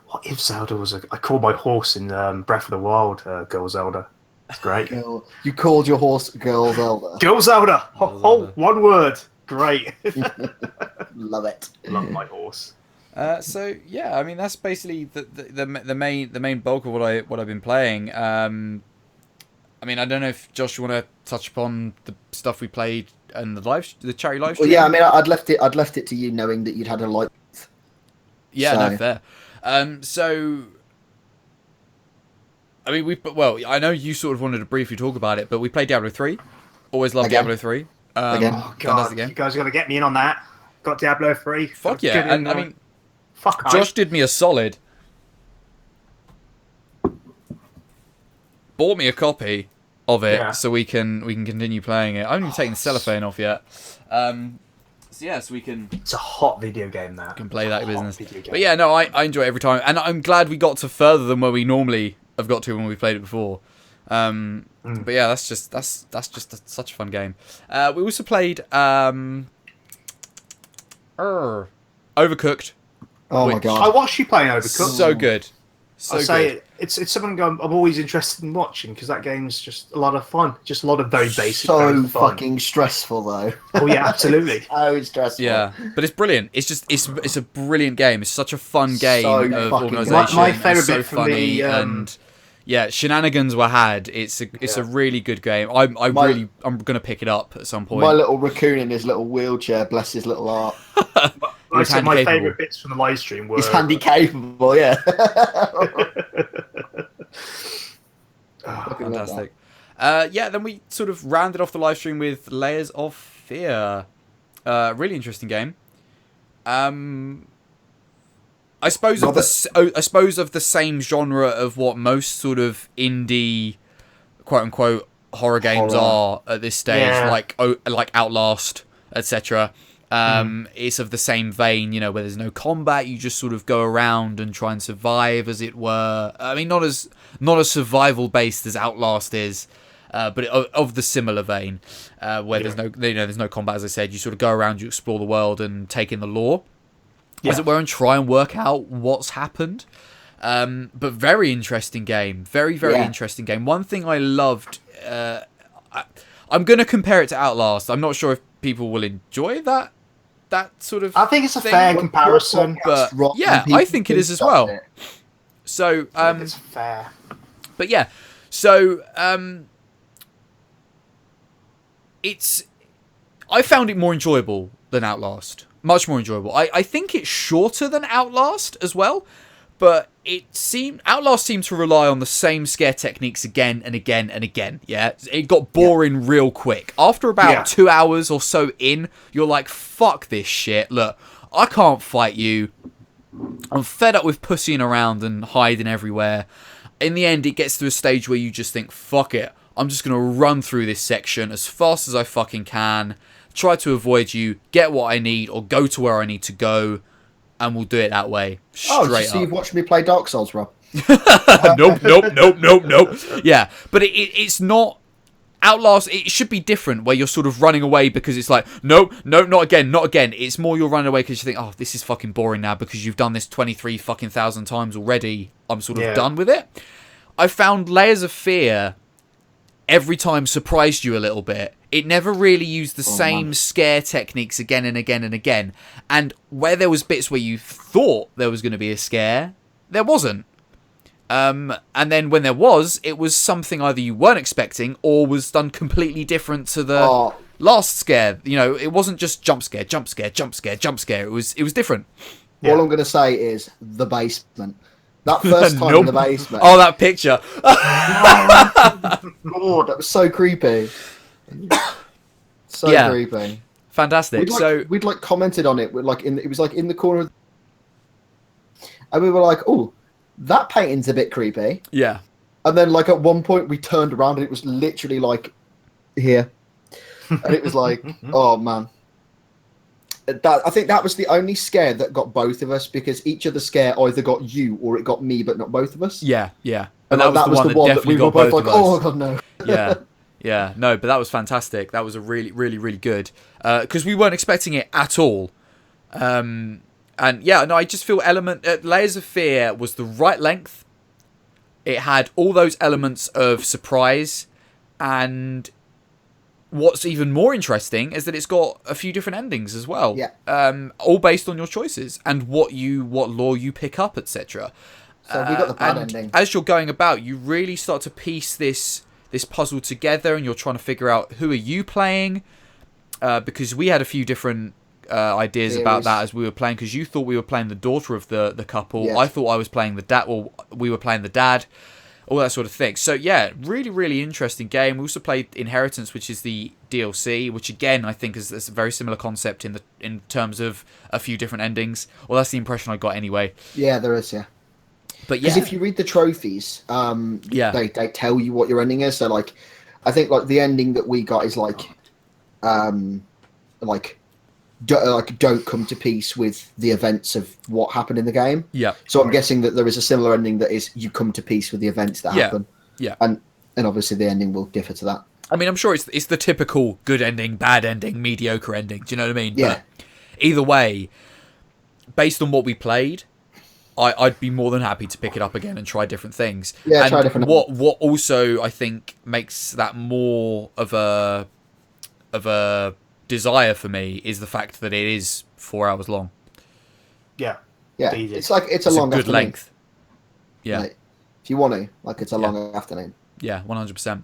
What if Zelda was a? I called my horse in Breath of the Wild, Girl Zelda. It's great. Girl, you called your horse Girl Zelda. Girl Zelda. Oh, one word. Great. Love it. Love my horse. So yeah, I mean that's basically the main bulk of what I've been playing. I mean, I don't know if Josh, you want to touch upon the stuff we played and the charity live stream. Well, yeah, I mean, I'd left it to you, knowing that you'd had a light. Yeah, So- no, fair. So, I mean, I know you sort of wanted to briefly talk about it, but we played Diablo 3. Always loved Again. Diablo 3. Again. Oh fantastic god, game. you guys are gonna get me in on that. Got Diablo 3. Fuck yeah, and I mean, fuck. Josh did me a solid. Bought me a copy of it so we can continue playing it. I haven't even taken the cellophane off yet. So we can It's a hot video game. That can play that Hot business. video game. But yeah, no, I enjoy it every time, and I'm glad we got to further than where we normally have got to when we played it before. But yeah, that's just such a fun game. We also played Overcooked. Oh my I god. watched you playing Overcooked. So good. So I say good. it's something I'm always interested in watching because that game's just a lot of fun. Just a lot of very basic. So very fun. fucking stressful though. Oh yeah, absolutely. So stressful. Yeah, but it's brilliant. It's a brilliant game. It's such a fun game So of fucking organisation. My and favourite so bit from funny the, and yeah, shenanigans were had. It's a really good game. I'm gonna pick it up at some point. My little raccoon in his little wheelchair, bless his little heart. I said my handy-capable. favourite bits from the live stream were He's handy capable, yeah. Fucking love Fantastic. Yeah, then we sort of rounded off the live stream with Layers of Fear. Really interesting game. I suppose of the same genre of what most sort of indie, quote unquote, horror games are at this stage, like Outlast, etc. It's of the same vein, you know, where there's no combat. You just sort of go around and try and survive, as it were. I mean, not as survival based as Outlast is, but of the similar vein, where there's no combat. As I said, you sort of go around, you explore the world and take in the lore, as it were, and try and work out what's happened. But very interesting game, very interesting game. One thing I loved, I'm going to compare it to Outlast. I'm not sure if people will enjoy that sort of. I think it's a thing, fair comparison. but yeah, I think it is as well. So it's fair. But yeah, so I found it more enjoyable than Outlast. Much more enjoyable. I think it's shorter than Outlast as well, but Outlast seemed to rely on the same scare techniques again and again and again. Yeah, it got boring real quick. After about 2 hours or so in, you're like, fuck this shit. Look, I can't fight you. I'm fed up with pussying around and hiding everywhere. In the end, it gets to a stage where you just think, fuck it. I'm just going to run through this section as fast as I fucking can, try to avoid you, get what I need, or go to where I need to go, and we'll do it that way. Straight so you've watched me play Dark Souls, Rob? nope. Yeah, but it's not Outlast, it should be different, where you're sort of running away because it's like, no, not again, not again. It's more you're running away because you think, oh, this is fucking boring now because you've done this 23 fucking thousand times already. I'm sort of done with it. I found Layers of Fear every time surprised you a little bit. It never really used the same scare techniques again and again and again. And where there was bits where you thought there was going to be a scare, there wasn't. And then when there was, it was something either you weren't expecting or was done completely different to the last scare. You know, it wasn't just jump scare, jump scare, jump scare, jump scare. It was different. Yeah. All I'm going to say is the basement. That first time in the basement. Oh, that picture. God, that was so creepy. So creepy. Fantastic. We'd like commented on it. It was like in the corner of... And we were like, oh, that painting's a bit creepy. Yeah. And then like at one point we turned around and it was literally like here. And it was like, oh man. I think that was the only scare that got both of us, because each other scare either got you or it got me, but not both of us. Yeah. And that was the one that we were both like, oh god, no. Yeah, no, but that was fantastic. That was a really, really, really good, because we weren't expecting it at all. And yeah, no, I just feel Layers of Fear was the right length. It had all those elements of surprise, and what's even more interesting is that it's got a few different endings as well. Yeah. All based on your choices and what lore you pick up, etc. So we got the bad ending. As you're going about, you really start to piece this puzzle together, and you're trying to figure out who are you playing, because we had a few different ideas about that as we were playing, because you thought we were playing the daughter of the couple. Yeah. I thought I was playing the dad, or we were playing the dad, all that sort of thing. So yeah, really, really interesting game. We also played Inheritance, which is the DLC, which again I think is a very similar concept in terms of a few different endings. Well, that's the impression I got anyway. Yeah, there is, yeah. But yeah, because if you read the trophies, they tell you what your ending is. So like, I think like the ending that we got is like don't come to peace with the events of what happened in the game. Yeah. So I'm guessing that there is a similar ending that is you come to peace with the events that happen. Yeah. And obviously the ending will differ to that. I mean, I'm sure it's the typical good ending, bad ending, mediocre ending. Do you know what I mean? Yeah. But either way, based on what we played, I'd be more than happy to pick it up again and try different things. Yeah, and try different. What also I think makes that more of a desire for me is the fact that it is 4 hours long. Yeah. It's like it's a long good afternoon. length. Yeah. Like, if you want to, like, it's a long afternoon. Yeah, 100%.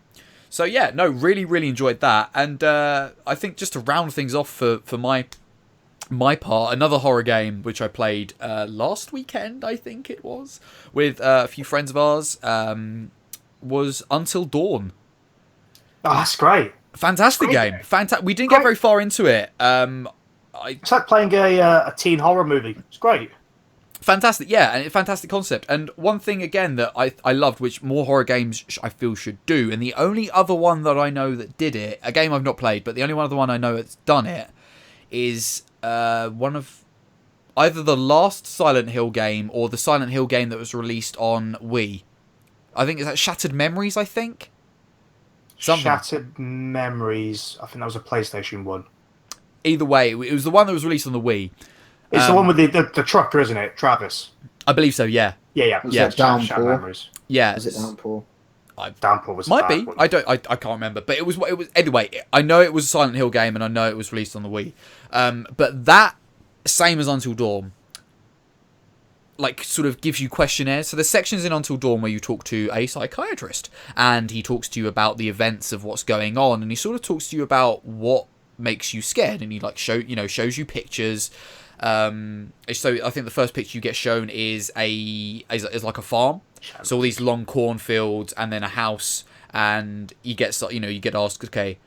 So yeah, no, really, really enjoyed that, and I think just to round things off for my part, another horror game which I played last weekend, I think it was, with a few friends of ours, was Until Dawn. Oh, that's great. Fantastic game. We didn't get very far into it. It's like playing a teen horror movie. It's great. Fantastic, yeah, and a fantastic concept. And one thing, again, that I loved, which more horror games I feel should do, and the only other one that I know that did it, a game I've not played, but the only other one I know that's done it, is one of either the last Silent Hill game or the Silent Hill game that was released on Wii. I think it's that Shattered Memories, I think? Shattered Memories. I think that was a PlayStation one. Either way, it was the one that was released on the Wii. It's the one with the trucker, isn't it? Travis. I believe so, yeah. Yeah. Shattered Memories. Yeah. Was it Downpour? Downpour was might be. one. I can't remember. But it was anyway. I know it was a Silent Hill game, and I know it was released on the Wii. But that, same as Until Dawn, like, sort of gives you questionnaires. So there's sections in Until Dawn where you talk to a psychiatrist, and he talks to you about the events of what's going on, and he sort of talks to you about what makes you scared, and he like shows you pictures. So I think the first picture you get shown is like a farm. So all these long cornfields and then a house, and you get asked, okay,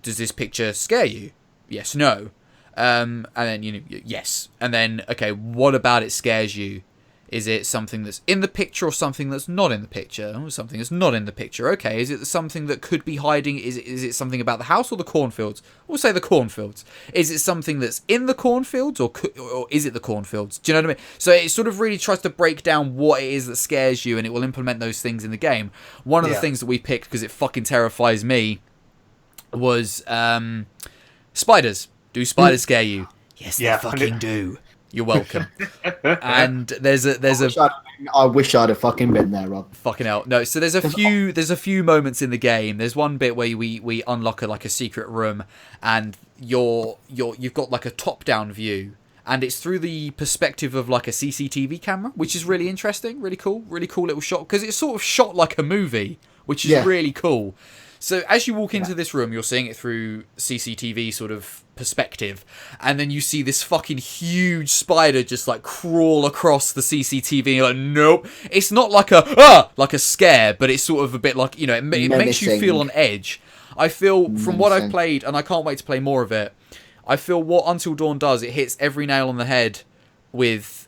does this picture scare you? Yes, no. And then yes, and then okay, what about it scares you? Is it something that's in the picture or something that's not in the picture? Oh, something that's not in the picture. Okay, is it something that could be hiding? Is it something about the house or the cornfields? We'll say the cornfields. Is it something that's in the cornfields or is it the cornfields? Do you know what I mean? So it sort of really tries to break down what it is that scares you, and it will implement those things in the game. One of the things that we picked, because it fucking terrifies me, was spiders. Do spiders scare you? Yes, they Yeah. fucking do. You're welcome. And there's a I wish I'd have fucking been there, Rob. fucking hell. No, so there's a few moments in the game. There's one bit where we unlock a secret room, and you've got like a top-down view, and it's through the perspective of like a CCTV camera, which is really interesting, really cool little shot, because it's sort of shot like a movie, which is really cool. So as you walk into this room, you're seeing it through CCTV sort of perspective, and then you see this fucking huge spider just like crawl across the CCTV, and you're like, nope. It's not like a scare, but it's sort of a bit like, it makes you feel on edge. I feel, from what I've played, and I can't wait to play more of it, I feel what Until Dawn does, it hits every nail on the head with,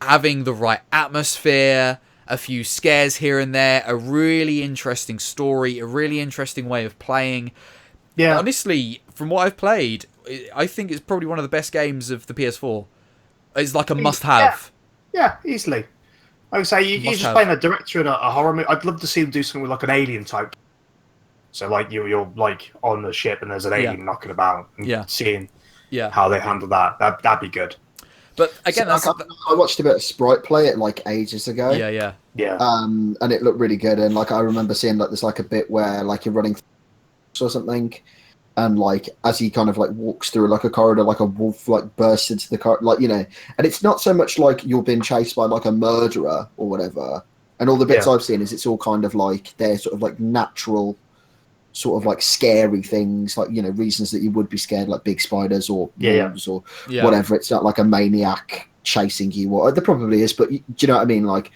having the right atmosphere, a few scares here and there, a really interesting story, a really interesting way of playing. Yeah. Honestly, from what I've played, I think it's probably one of the best games of the PS4. It's like a must-have. Yeah, easily. I would say you're just playing a director in a horror movie. I'd love to see them do something with like an alien type. So like you're like on the ship and there's an alien knocking about and seeing how they handle that. That'd be good. But again, I watched a bit of Sprite play it like ages ago. Yeah. And it looked really good. And like I remember seeing like there's like a bit where like you're running or something, and like as he kind of like walks through like a corridor, like a wolf like bursts into the corridor, like and it's not so much like you're being chased by like a murderer or whatever. And all the bits I've seen is it's all kind of like they're sort of like natural, sort of like scary things, like reasons that you would be scared, like big spiders or wolves or whatever. It's not like a maniac chasing you, or there probably is, but do you know what I mean? Like,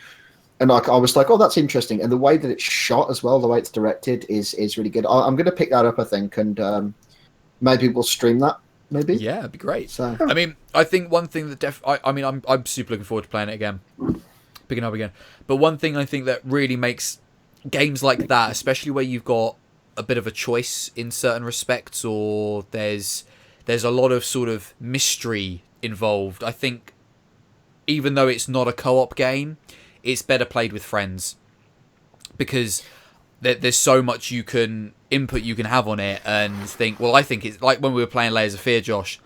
and like I was like, oh, that's interesting, and the way that it's shot as well, the way it's directed is really good. I'm going to pick that up, I think, and maybe we'll stream that. Maybe it'd be great. So I mean, I think one thing that I'm super looking forward to playing it again, picking up again. But one thing I think that really makes games like that, especially where you've got a bit of a choice in certain respects, or there's a lot of sort of mystery involved. I think even though it's not a co-op game, it's better played with friends, because there's so much input you can have on it and think. Well, I think it's like when we were playing Layers of Fear, Josh.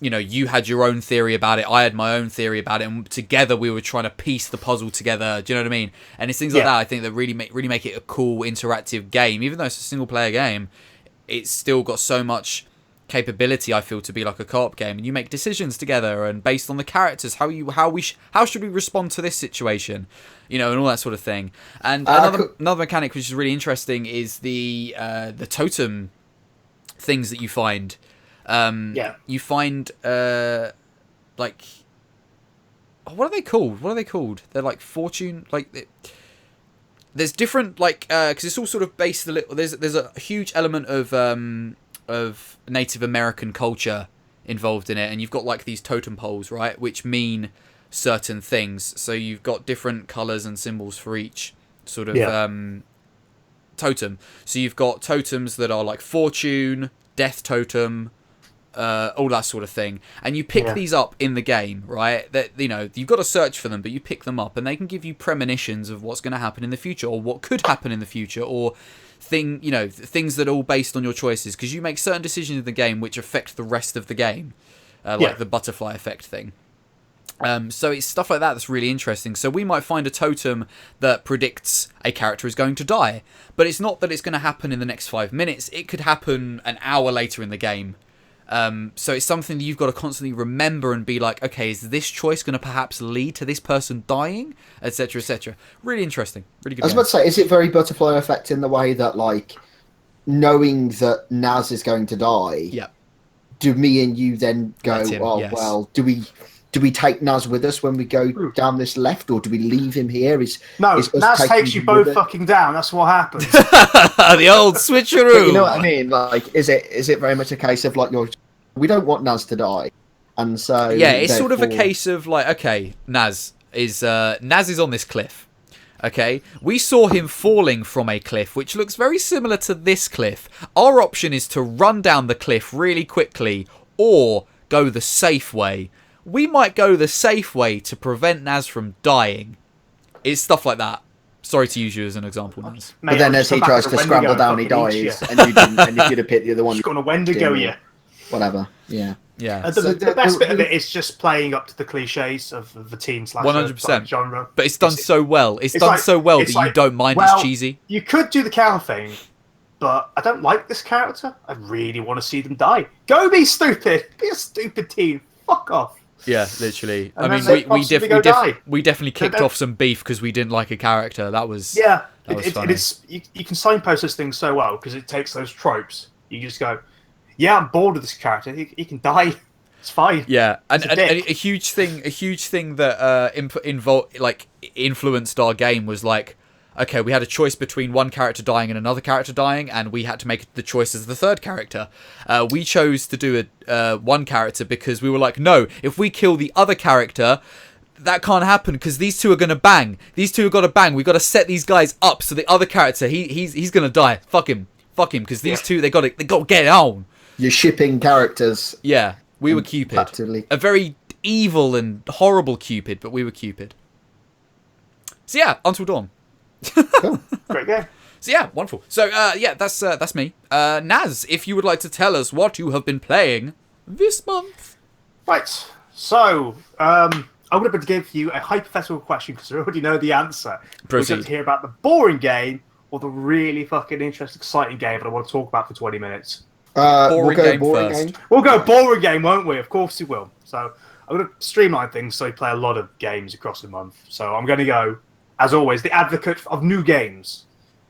You had your own theory about it, I had my own theory about it, and together we were trying to piece the puzzle together. Do you know what I mean? And it's things like that, I think, that really make it a cool interactive game. Even though it's a single player game, it's still got so much capability, I feel, to be like a co-op game. And you make decisions together, and based on the characters, how should we respond to this situation, and all that sort of thing. And another mechanic which is really interesting is the totem things that you find. You find like, what are they called? They're like fortune, like there's different, like, because it's all sort of based a little. There's a huge element of Native American culture involved in it, and you've got like these totem poles, right, which mean certain things. So you've got different colors and symbols for each sort of totem. So you've got totems that are like fortune, death totem, all that sort of thing, and you pick these up in the game, right? That you've got to search for them, but you pick them up, and they can give you premonitions of what's going to happen in the future, or what could happen in the future, or things that are all based on your choices, because you make certain decisions in the game which affect the rest of the game, like the butterfly effect thing. So it's stuff like that that's really interesting. So we might find a totem that predicts a character is going to die, but it's not that it's going to happen in the next 5 minutes. It could happen an hour later in the game. So it's something that you've got to constantly remember and be like, okay, is this choice going to perhaps lead to this person dying, etc., etc. Really interesting, really good. I was about to say, is it very butterfly effect in the way that, like, knowing that Naz is going to die? Yeah. Do me and you then go, well, do we take Naz with us when we go down this left, or do we leave him here? Is Naz takes you both fucking down. That's what happens. The old switcheroo. But you know what I mean? Like, is it very much a case of like, we don't want Naz to die, and so it's sort of a case of like, okay, Naz is on this cliff. Okay, we saw him falling from a cliff, which looks very similar to this cliff. Our option is to run down the cliff really quickly, or go the safe way. We might go the safe way to prevent Naz from dying. It's stuff like that. Sorry to use you as an example, Naz. But then as he tries to scramble down, he dies, and if you'd have picked the other one, just gonna Wendigo you. Whatever. Yeah. Yeah. The best bit of it is just playing up to the cliches of the teen slasher 100%. genre. But it's done so well. It's done like- so well it's that you like, don't mind well, it's cheesy. You could do the cow thing, but I don't like this character. I really want to see them die. Go be stupid. Be a stupid teen. Fuck off. Yeah, literally. And I then they mean, possibly go die. we definitely kicked don't- off some beef because we didn't like a character. That was Yeah, that was funny. you can signpost this thing so well because it takes those tropes. You just go, yeah, I'm bored of this character. He can die. It's fine. Yeah, and It's a dick. a huge thing that influenced our game was like, okay, we had a choice between one character dying and another character dying, and we had to make the choice as the third character. We chose to do one character because we were like, no, if we kill the other character, that can't happen because these two are gonna bang. These two have got to bang. We got to set these guys up so the other character he's gonna die. Fuck him, because these two they got to get it on. You're shipping characters. Yeah, we were Cupid. Practically. A very evil and horrible Cupid, but we were Cupid. So yeah, Until Dawn. Cool. Great game. So yeah, wonderful. So yeah, that's me. Naz, if you would like to tell us what you have been playing this month. Right. So, I'm going to give you a hypothetical question because I already know the answer. Proceed. We're going to hear about the boring game or the really fucking interesting, exciting game that I want to talk about for 20 minutes. Boring game boring first. game. We'll go boring game, won't we? Of course we will. So, I'm going to streamline things so we play a lot of games across the month. So, I'm going to go, as always, the advocate of new games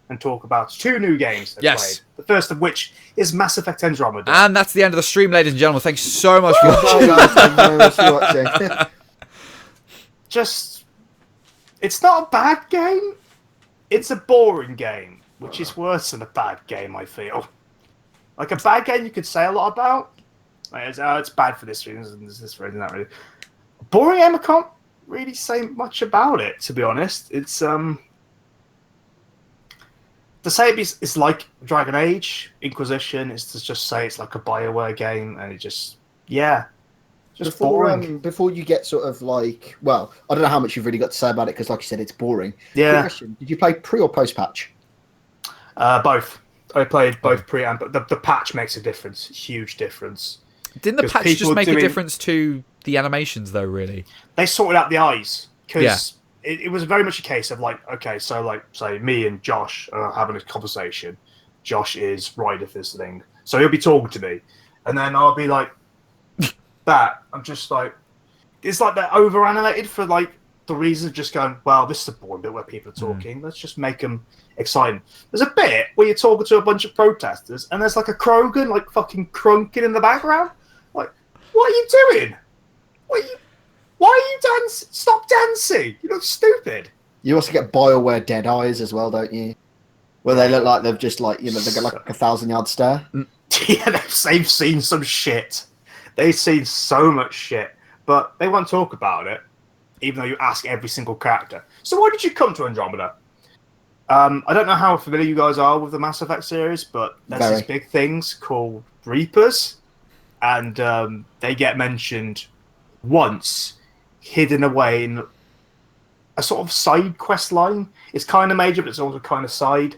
and talk about 2 new games I've played. The first of which is Mass Effect Andromeda. And that's the end of the stream, ladies and gentlemen. Thanks so much for watching. Bye, guys. Thank you very much for watching. Just, it's not a bad game. It's a boring game, which is worse than a bad game, I feel. Like a bad game you could say a lot about. Like, it's bad for this reason, this reason, that reason. Boring game, I can't really say much about it, to be honest. It's, to say it's like Dragon Age, Inquisition, is to just say it's like a BioWare game, and it just, yeah. Just boring. Before you get sort of like, well, I don't know how much you've really got to say about it because, like you said, it's boring. Yeah. Quick question, did you play pre or post patch? Both. I played both pre and but the patch makes a difference, huge difference. Didn't the 'Cause patch just people make a doing- difference to the animations, though, really? They sorted out the eyes because Yeah. it was very much a case of like, okay, so like, say me and Josh are having a conversation. Josh is writing this thing, so he'll be talking to me, and then I'll be like, that. I'm just like, it's like they're over animated for like the reason of just going, well, this is a boring bit where people are talking. Let's just make them exciting. There's a bit where you're talking to a bunch of protesters, and there's like a Krogan like fucking crunking in the background. Like, what are you doing? Why are you dancing? Stop dancing! You look stupid. You also get BioWare Dead Eyes as well, don't you? Where they look like they've just like, you know, they got like a 1,000-yard stare. Yeah, they've seen some shit. They've seen so much shit, but they won't talk about it, even though you ask every single character. So why did you come to Andromeda? I don't know how familiar you guys are with the Mass Effect series, but there's these big things called Reapers, and they get mentioned once, hidden away in a sort of side quest line. It's kind of major, but it's also kind of side.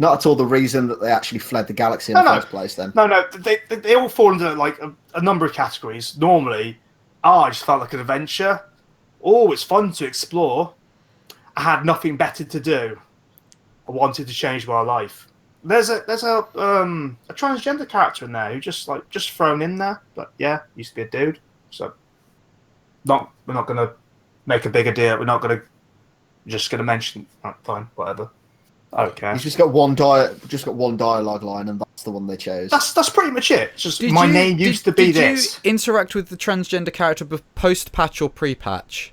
Not at all the reason that they actually fled the galaxy in the first place, then. No, they all fall into like a number of categories. Normally, I just felt like an adventure. Oh, it's fun to explore. I had nothing better to do. I wanted to change my life. There's a transgender character in there who just thrown in there. But yeah, used to be a dude. So we're not gonna make a bigger deal. We're not gonna just gonna mention. Oh, fine, whatever. Okay. He's just got one dialogue line, and that's the one they chose. That's pretty much it. It's just my name used to be this. Did you interact with the transgender character post patch or pre patch?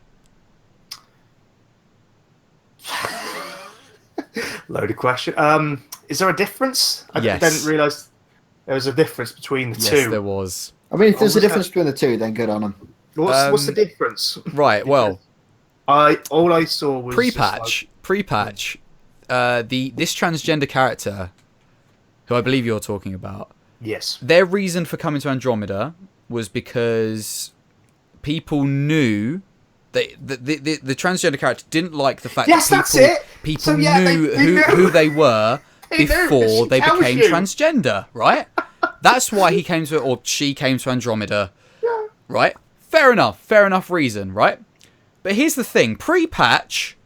Loaded question. Is there a difference? Yes. I didn't realise there was a difference between the two. Yes, there was. I mean, if there's a difference between the two, then good on them. What's the difference? Right. Well, all I saw was pre-patch. This transgender character, who I believe you're talking about. Yes. Their reason for coming to Andromeda was because people knew that the transgender character didn't like the fact Yes, that that's it. people So, yeah, knew they knew. who they were They knew, before she they tells became you. transgender, right? That's why he came to, or she came to Andromeda, Yeah. right? Fair enough reason, right? But here's the thing: pre-patch,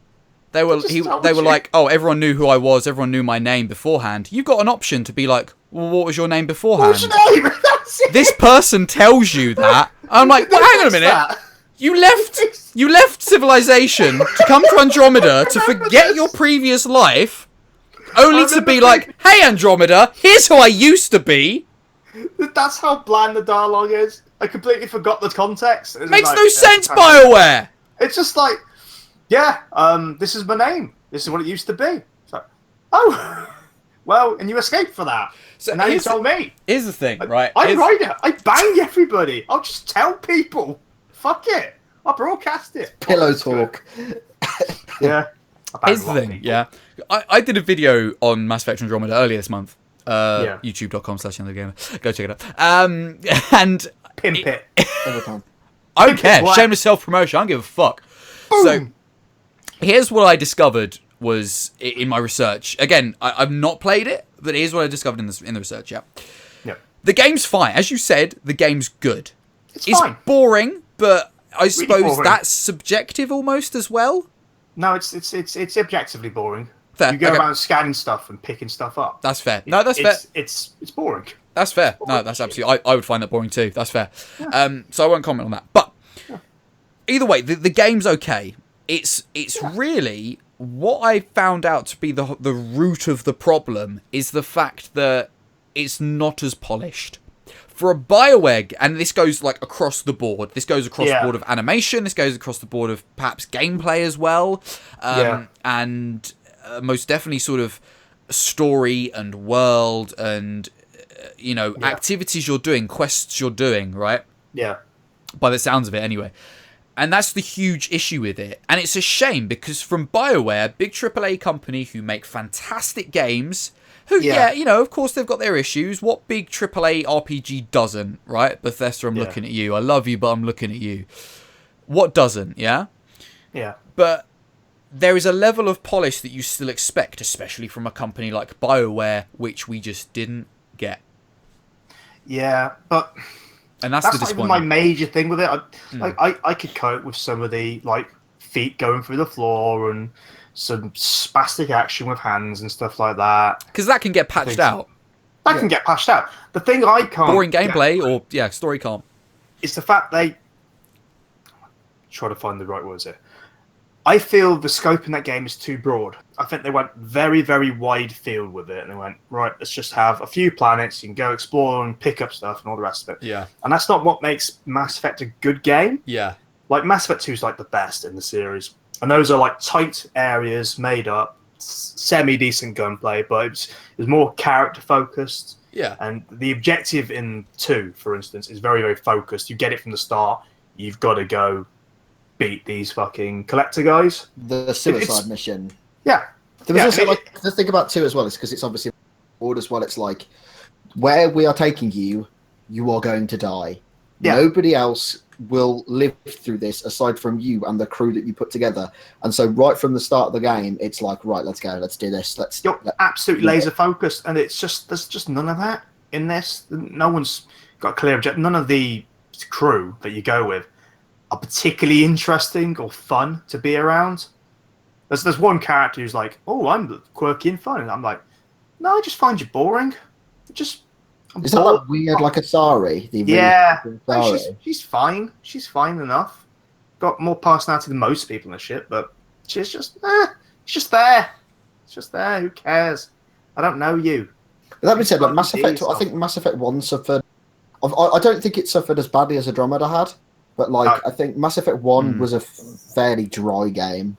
they were like, oh, everyone knew who I was, everyone knew my name beforehand. You got an option to be like, well, what was your name beforehand? What's your name? That's it. This person tells you that. I'm like, well, hang on a minute. That. You left civilization to come to Andromeda to forget your previous life, only to be like, hey Andromeda, here's who I used to be. That's how bland the dialogue is. I completely forgot the context. It's Makes like, no sense, BioWare. It's just like, yeah, this is my name. This is what it used to be. It's like, oh, well, and you escaped for that. So and now you told me. Here's the thing, right? I write it. I bang everybody. I'll just tell people. Fuck it. I'll broadcast it. Pillow talk. Yeah. Here's the thing, yeah. I did a video on Mass Effect Andromeda earlier this month. YouTube.com/UndeadGamer. Go check it out. And Pimp it. Every time. I don't care. What? Shameless self-promotion. I don't give a fuck. Boom. So, here's what I discovered was in my research. Again, I've not played it, but here's what I discovered in the research, yeah. The game's fine. As you said, the game's good. It's fine. Boring, but I Really suppose boring. that's subjective almost as well. No, it's objectively boring. Fair. You go Okay. around scanning stuff and picking stuff up. That's fair. No, that's fair. It's boring. That's fair. No, that's absolutely. I would find that boring too. That's fair. Yeah. So I won't comment on that. But either way, the game's okay. It's really what I found out to be the root of the problem is the fact that it's not as polished. For a BioWare, and this goes like across the board. This goes across the board of animation. This goes across the board of perhaps gameplay as well. And most definitely sort of story and world and activities you're doing, quests you're doing, right? Yeah. By the sounds of it, anyway. And that's the huge issue with it. And it's a shame because from BioWare, big AAA company who make fantastic games, who, of course they've got their issues. What big AAA RPG doesn't, right? Bethesda, I'm looking at you. I love you, but I'm looking at you. What doesn't, yeah? Yeah. But there is a level of polish that you still expect, especially from a company like BioWare, which we just didn't get. Yeah, but and that's the not even disappointment. my major thing with it. I could cope with some of the feet going through the floor and some spastic action with hands and stuff like that. Because that can get patched out. That can get patched out. The thing I can't boring gameplay or story can't. It's the fact they try to find the right words here. I feel the scope in that game is too broad. I think they went very, very wide field with it, and they went, right, let's just have a few planets, you can go explore and pick up stuff and all the rest of it. Yeah. And that's not what makes Mass Effect a good game. Yeah. Like, Mass Effect 2 is like the best in the series. And those are like tight areas made up, semi-decent gunplay, but it was more character-focused. Yeah. And the objective in 2, for instance, is very, very focused. You get it from the start. You've got to go beat these fucking collector guys. The suicide mission. Yeah. There was also the thing about 2 as well is because it's obviously board as well. It's like where we are taking you, you are going to die. Yeah. Nobody else will live through this aside from you and the crew that you put together. And so right from the start of the game, it's like, right, let's go, let's do this. You're absolutely laser focused, and it's just there's just none of that in this. No one's got a clear objective. None of the crew that you go with are particularly interesting or fun to be around. There's one character who's like, oh, I'm quirky and fun, and I'm like, no, I just find you boring. Is that like weird, like Asari? She's fine. She's fine enough. Got more personality than most people in the ship, but she's just there. It's just there. Who cares? I don't know you. That being said, like Mass Effect, I think Mass Effect 1 suffered. I don't think it suffered as badly as Andromeda had, but I think Mass Effect 1 was a fairly dry game.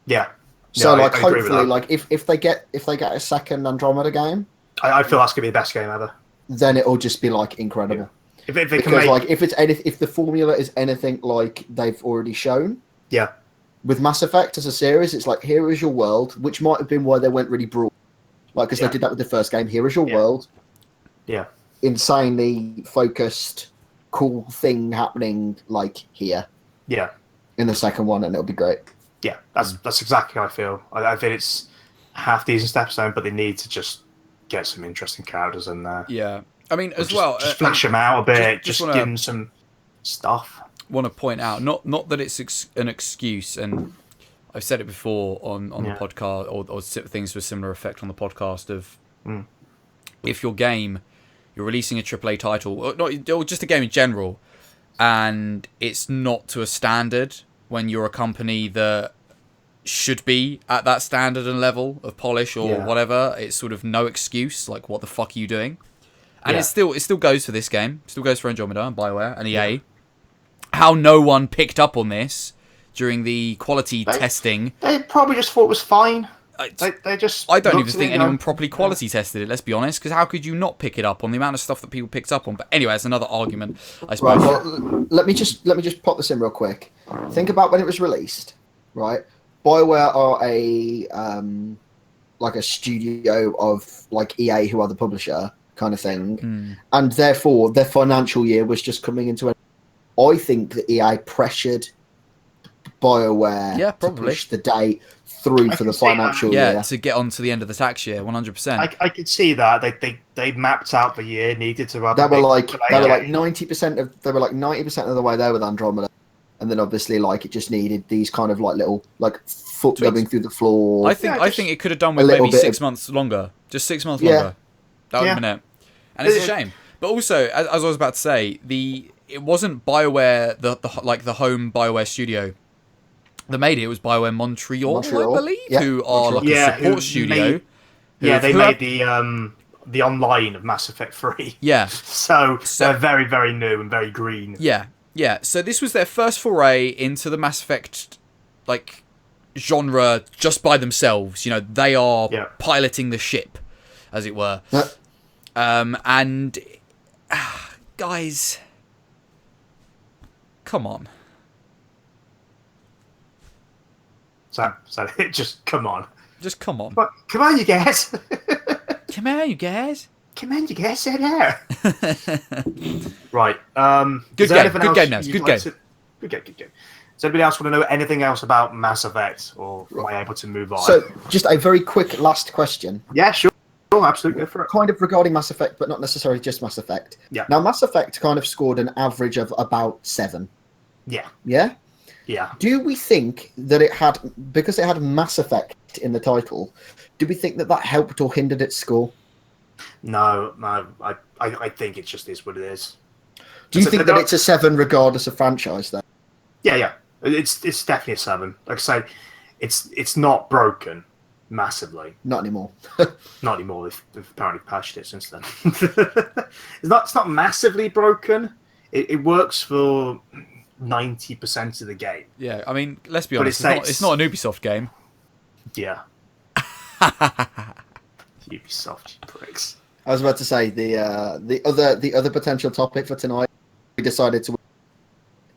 Yeah. So I hopefully, if they get a second Andromeda game, I feel that's gonna be the best game ever. Then it'll just be incredible. Yeah. If they because can make... if the formula is anything like they've already shown, yeah. With Mass Effect as a series, it's like here is your world, which might have been why they went really broad, because they did that with the first game. Here is your world. Yeah. Insanely focused, cool thing happening here. Yeah. In the second one, and it'll be great. Yeah, that's exactly how I feel. I think it's half decent stepping stone, but they need to just get some interesting characters in there. Yeah, I mean, as Just, well, just flesh them out a bit. Just wanna, give them some stuff. Want to point out, not that it's an excuse, and I've said it before on the podcast, or things with similar effect on the podcast of if your game, you're releasing a AAA title, or just a game in general, and it's not to a standard when you're a company that should be at that standard and level of polish or whatever, it's sort of no excuse. Like, what the fuck are you doing? And it still goes for this game. It still goes for Andromeda and BioWare and EA. Yeah. How no one picked up on this during the quality testing. They probably just thought it was fine. They just. I don't even think anyone properly quality tested it. Let's be honest, because how could you not pick it up on the amount of stuff that people picked up on? But anyway, it's another argument, I suppose. Right, well, let me just pop this in real quick. Think about when it was released, right? BioWare are like a studio of like EA, who are the publisher kind of thing, and therefore their financial year was just coming into an. I think that EA pressured BioWare to push the date through for the financial year. Yeah, to get on to the end of the tax year, 100%. I could see that they mapped out the year needed to run. They were like 90% of the way there with Andromeda, and then obviously like it just needed these kind of like little like foot rubbing through the floor. I think it could have done with maybe 6 months longer, just 6 months longer. That would have been it. And it's a shame. But also, as I was about to say, it wasn't BioWare the home BioWare studio that made it. It was BioWare Montreal, I believe, who are like a support studio. They made the online of Mass Effect 3. Yeah. So they're very, very new and very green. Yeah. Yeah. So this was their first foray into the Mass Effect like genre just by themselves. You know, they are piloting the ship, as it were. And guys, come on. So just come on. Just come on. But, come on, you guys. Come on, you guys. Come on, you guys. Sit there. Right. Good game. Good game, Naz. Good game. Good game. Does anybody else want to know anything else about Mass Effect, or am I able to move on? So, just a very quick last question. Yeah, sure. Oh, absolutely, go for it. Kind of regarding Mass Effect, but not necessarily just Mass Effect. Yeah. Now, Mass Effect kind of scored an average of about 7. Yeah. Yeah? Yeah. Do we think that it had, because it had Mass Effect in the title, do we think that helped or hindered its score? No, I think it just is what it is. Do you think that it's a 7 regardless of franchise, though? Yeah. It's definitely a 7. Like I say, it's not broken. Massively. Not anymore. Not anymore. They've apparently patched it since then. It's not massively broken. It works for 90% of the game. Yeah, I mean, let's be honest. It's not an Ubisoft game. Yeah. Ubisoft, you pricks. I was about to say the other potential topic for tonight. We decided to.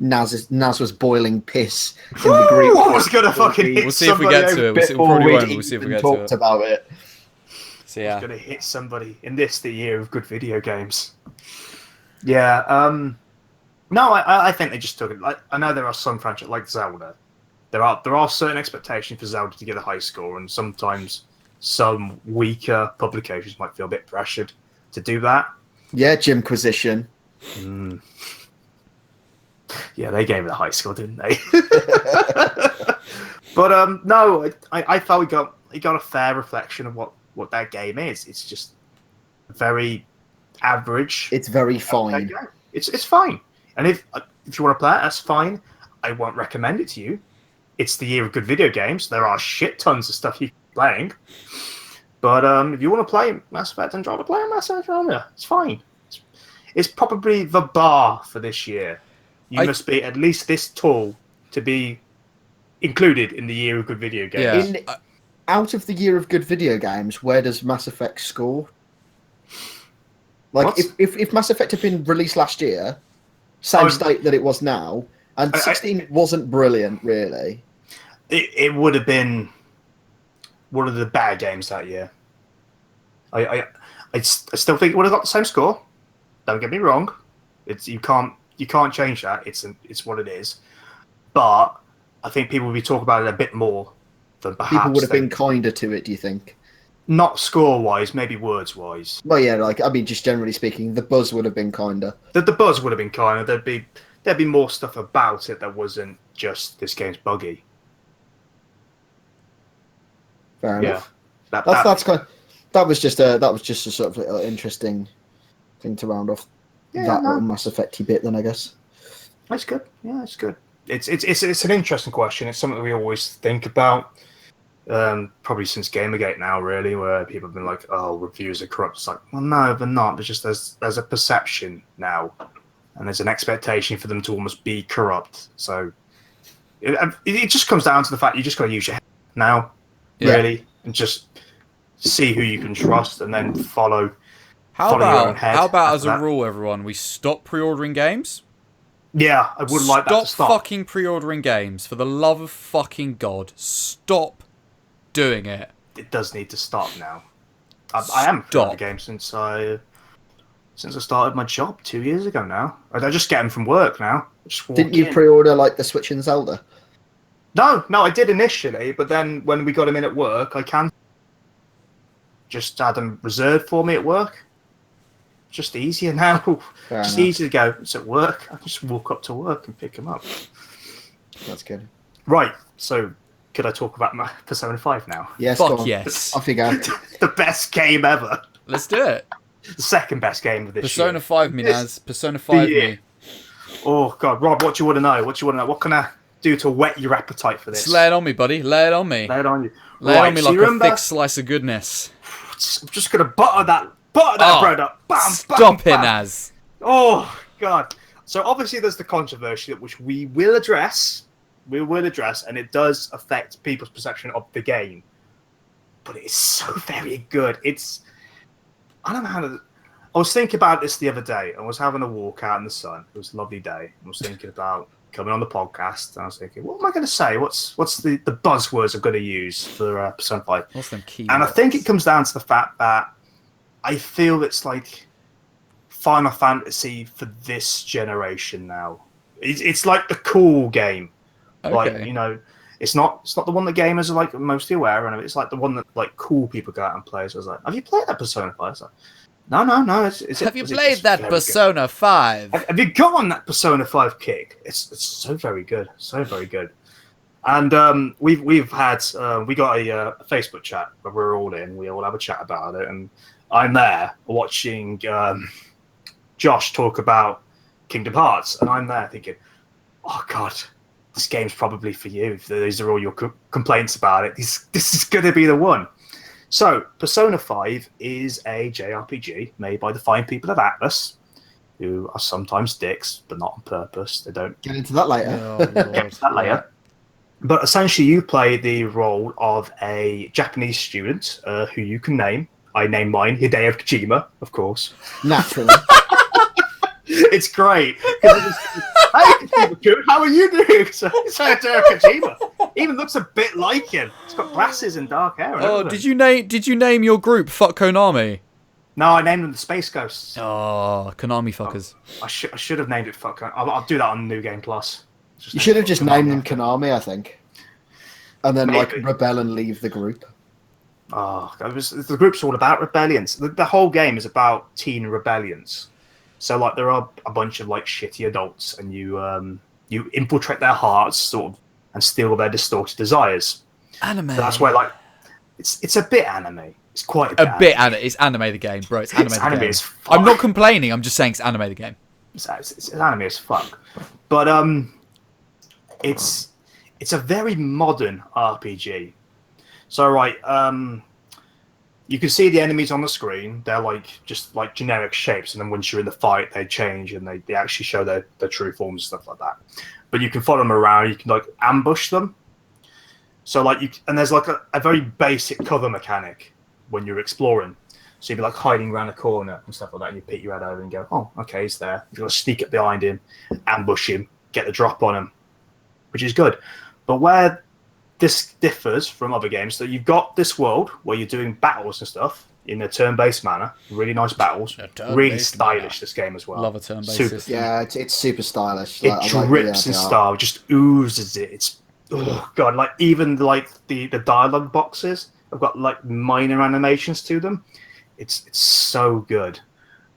Naz was boiling piss in the Greek. I was gonna fucking hit. We'll see if we get to it. We probably won't. We'll see if we get to it. Talked about it. So yeah, I was gonna hit somebody in the year of good video games. Yeah. No, I think they just took it. Like, I know there are some franchises like Zelda. There are certain expectations for Zelda to get a high score, and sometimes some weaker publications might feel a bit pressured to do that. Yeah, Jimquisition. Yeah, they gave it a high score, didn't they? But no, I felt he got a fair reflection of what that game is. It's just very average. It's very fine. It's fine. And if you want to play it, that's fine. I won't recommend it to you. It's the year of good video games. There are shit tons of stuff you can be playing. But if you want to play Mass Effect Andromeda, play Mass Effect Andromeda. It's fine. It's probably the bar for this year. You must be at least this tall to be included in the year of good video games. Yeah. Out of the year of good video games, where does Mass Effect score? Like, if Mass Effect had been released last year, same state that it was now, and 16 wasn't brilliant, really. It would have been one of the bad games that year. I still think it would have got the same score. Don't get me wrong. You can't change that. It's what it is. But I think people would be talking about it a bit more than perhaps People would have been kinder to it, do you think? not score-wise, maybe words-wise. Well, yeah, like, I mean, just generally speaking, the buzz would have been kinder. The buzz would have been kinder. There'd be more stuff about it that wasn't just this game's buggy. Fair Yeah. enough. That was just a sort of interesting thing to round off that little Mass Effect-y bit. Then I guess It's good. Yeah, it's good. It's an interesting question. It's something we always think about. Probably since Gamergate now, really, where people have been like, "Oh, reviews are corrupt." It's like, well, no, they're not. There's just there's a perception now, and there's an expectation for them to almost be corrupt. So it just comes down to the fact you just got to use your head now, really, and just see who you can trust, and then follow. How your own head about as after a that. rule, everyone, we stop pre-ordering games? Yeah, I would like that to Stop stop. fucking pre-ordering games. For the love of fucking God. Stop doing it. It does need to stop now. I am Stop. the game since I started my job 2 years ago now. I just get them from work now. I just walk didn't you in. pre-order like the Switch and Zelda? No, I did initially, but then when we got them in at work, I just had them reserved for me at work. Just easier now. Fair Just enough. easy to go. It's at work. I just walk up to work and pick them up. That's good. Right. So, could I talk about my Persona 5 now? Yes, go Fuck on. yes. Off you go. The best game ever. Let's do it. The second best game of this Persona year. 5 me, Naz. Persona 5 year. me. Oh God, Rob, what do you want to know? What can I do to whet your appetite for this? Just lay it on me, buddy. Lay it on me. Lay it on you. Lay it on me so like you a remember, thick slice of goodness. I'm just gonna butter that bread up. Bam, bam, Stop it, bam. Naz. Oh God. So obviously there's the controversy which we will address. We will address, and it does affect people's perception of the game. But it's so very good. I don't know how to. I was thinking about this the other day. I was having a walk out in the sun. It was a lovely day. I was thinking about coming on the podcast. And I was thinking, what am I going to say? What's the buzzwords I'm going to use for Persona 5? What's them key And I words? think it comes down to the fact that I feel it's like Final Fantasy for this generation now. It's like the cool game. Okay. Like, you know, it's not the one that gamers are like mostly aware of. It's like the one that like cool people go out and play. So I was like, have you played that Persona 5? I was like, no. Have you played that Persona 5? Have you got on that Persona 5 kick? It's so very good, so very good. And we've had we got a Facebook chat where we're all in. We all have a chat about it, and I'm there watching Josh talk about Kingdom Hearts, and I'm there thinking, oh God, this game's probably for you. If these are all your complaints about it, this is going to be the one. So, Persona 5 is a JRPG made by the fine people of Atlus, who are sometimes dicks, but not on purpose. They don't Get into that later. Oh, Lord. get to that later. But essentially, you play the role of a Japanese student who you can name. I name mine Hideo Kojima, of course. Naturally. It's great. Hey, Kojima, how are you doing? So Hideo Kojima even looks a bit like him. He's got glasses and dark hair. And Oh, everything. did you name your group Fuck Konami? No, I named them the Space Ghosts. Oh, Konami fuckers. I should have named it Fuck. I'll do that on New Game Plus. You should have just named them Konami, I think. And then, like, Maybe. rebel and leave the group. Oh, the group's all about rebellions. The whole game is about teen rebellions. So, like, there are a bunch of like shitty adults, and you infiltrate their hearts, sort of, and steal their distorted desires. Anime. So that's where, like, it's a bit anime. It's quite A bit anime. It's anime the game, bro. It's anime It's the anime game. as fuck. I'm not complaining. I'm just saying it's anime the game. It's anime as fuck. But it's a very modern RPG. So right, you can see the enemies on the screen. They're like just like generic shapes, and then once you're in the fight, they change and they actually show their true forms and stuff like that. But you can follow them around. You can like ambush them. So like and there's like a very basic cover mechanic when you're exploring. So you'd be like hiding around a corner and stuff like that, and you peek your head over and go, "Oh, okay, he's there." You're gonna sneak up behind him, ambush him, get the drop on him, which is good. But where this differs from other games, that you've got this world where you're doing battles and stuff in a turn-based manner, really nice battles, really stylish. manner. This game as well. Love a turn-based Super. system. Yeah, it's super stylish. It Like, I like drips the in art. style, just oozes it. It's oh god, like even like the dialogue boxes have got like minor animations to them. It's so good.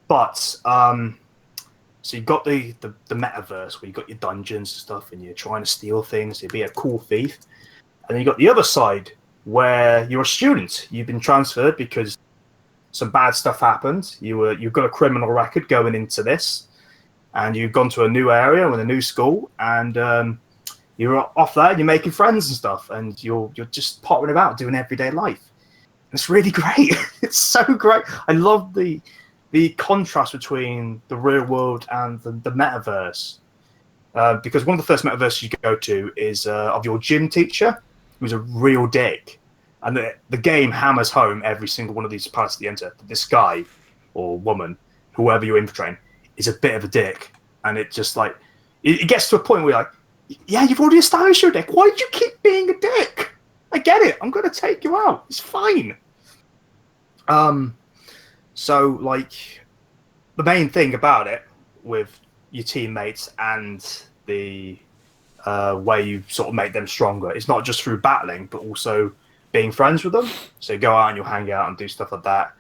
But so you've got the metaverse where you've got your dungeons and stuff, and you're trying to steal things. You'd be a cool thief. And then you've got the other side where you're a student. You've been transferred because some bad stuff happened. You've got a criminal record going into this, and you've gone to a new area with a new school, and you're off there. You're making friends and stuff, and you're just pottering about doing everyday life. It's really great. It's so great. I love the contrast between the real world and the metaverse. Because one of the first metaverses you go to is of your gym teacher, who's a real dick. And the game hammers home every single one of these parts that you enter. This guy or woman, whoever you infiltrate, is a bit of a dick. And it just like, it gets to a point where you're like, yeah, you've already established your dick. Why do you keep being a dick? I get it. I'm going to take you out. It's fine. So, like, the main thing about it with your teammates and the way you sort of make them stronger, it's not just through battling, but also being friends with them. So you go out and you'll hang out and do stuff like that.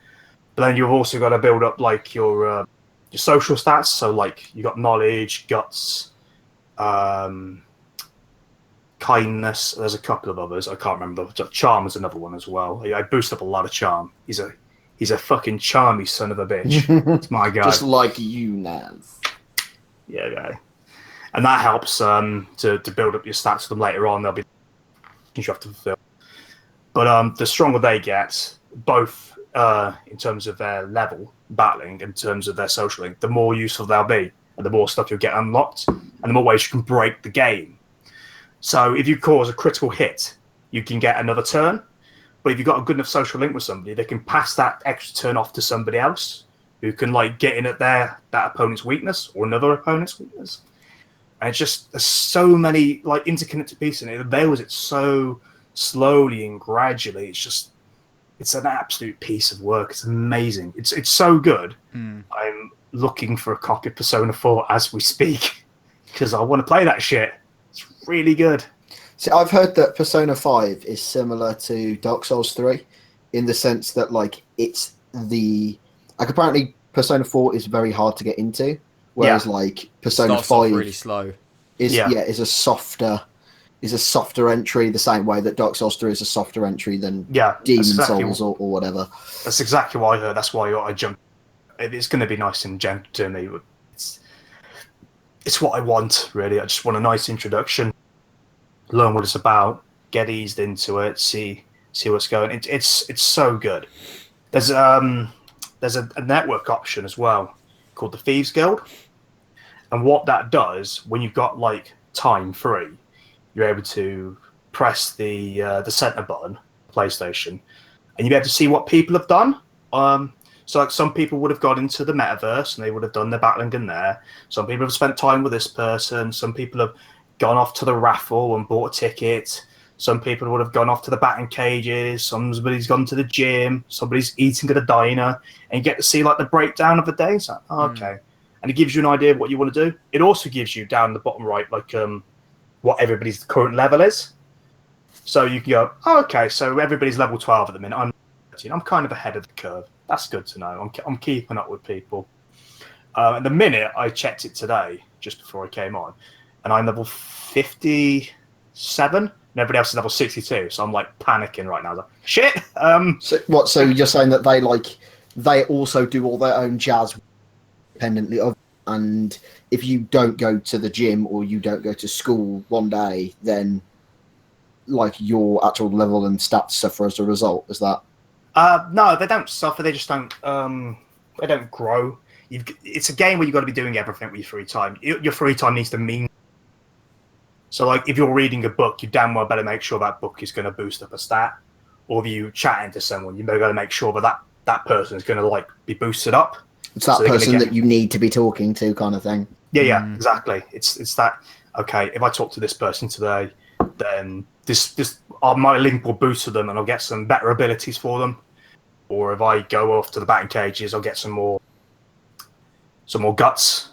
But then you've also got to build up, like, your social stats. So, like, you got knowledge, guts, kindness. There's a couple of others. I can't remember. Charm is another one as well. I boost up a lot of charm. He's a fucking charmy son of a bitch. It's my guy. Just like you, Naz. Yeah. And that helps to build up your stats for them later on. They'll be you have to fulfill. But the stronger they get, both in terms of their level battling, in terms of their social link, the more useful they'll be, and the more stuff you'll get unlocked, and the more ways you can break the game. So if you cause a critical hit, you can get another turn. But if you've got a good enough social link with somebody, they can pass that extra turn off to somebody else who can like get in at that opponent's weakness or another opponent's weakness. And it's just there's so many like interconnected pieces, and it avails it so slowly and gradually. It's an absolute piece of work. It's amazing. It's so good. I'm looking for a copy of Persona 4 as we speak because I want to play that shit. It's really good. See, I've heard that Persona 5 is similar to Dark Souls 3 in the sense that, like, it's apparently Persona 4 is very hard to get into, whereas, like, Persona 5 really slow. is a softer entry, the same way that Dark Souls 3 is a softer entry than Demon Souls or whatever. That's exactly what I heard. That's why I jumped. It's going to be nice and gentle to me. It's what I want, really. I just want a nice introduction. Learn what it's about, get eased into it, see what's going. It's so good. There's a network option as well called the Thieves Guild, and what that does when you've got like time free, you're able to press the center button, PlayStation, and you'll be able to see what people have done. So like some people would have got into the metaverse and they would have done their battling in there. Some people have spent time with this person. Some people have gone off to the raffle and bought a ticket. Some people would have gone off to the batting cages. Somebody's gone to the gym. Somebody's eating at a diner, and you get to see like the breakdown of the day. It's like, okay, and it gives you an idea of what you want to do. It also gives you down the bottom right, like what everybody's current level is. So you can go, okay, so everybody's level 12 at the minute. I'm kind of ahead of the curve. That's good to know. I'm keeping up with people. At the minute, I checked it today just before I came on, and I'm level 57, and everybody else is level 62. So I'm like panicking right now. Like, shit. So what? So you're saying that they also do all their own jazz independently of, and if you don't go to the gym or you don't go to school one day, then like your actual level and stats suffer as a result. Is that? No, they don't suffer. They just don't. They don't grow. It's a game where you've got to be doing everything with your free time. Your free time needs to mean. So, like, if you're reading a book, you damn well better make sure that book is going to boost up a stat. Or if you chatting to someone, you better make sure that person is going to like be boosted up. It's that person that you need to be talking to, kind of thing. Yeah, exactly. It's that. Okay, if I talk to this person today, then this my link will boost to them, and I'll get some better abilities for them. Or if I go off to the batting cages, I'll get some more guts.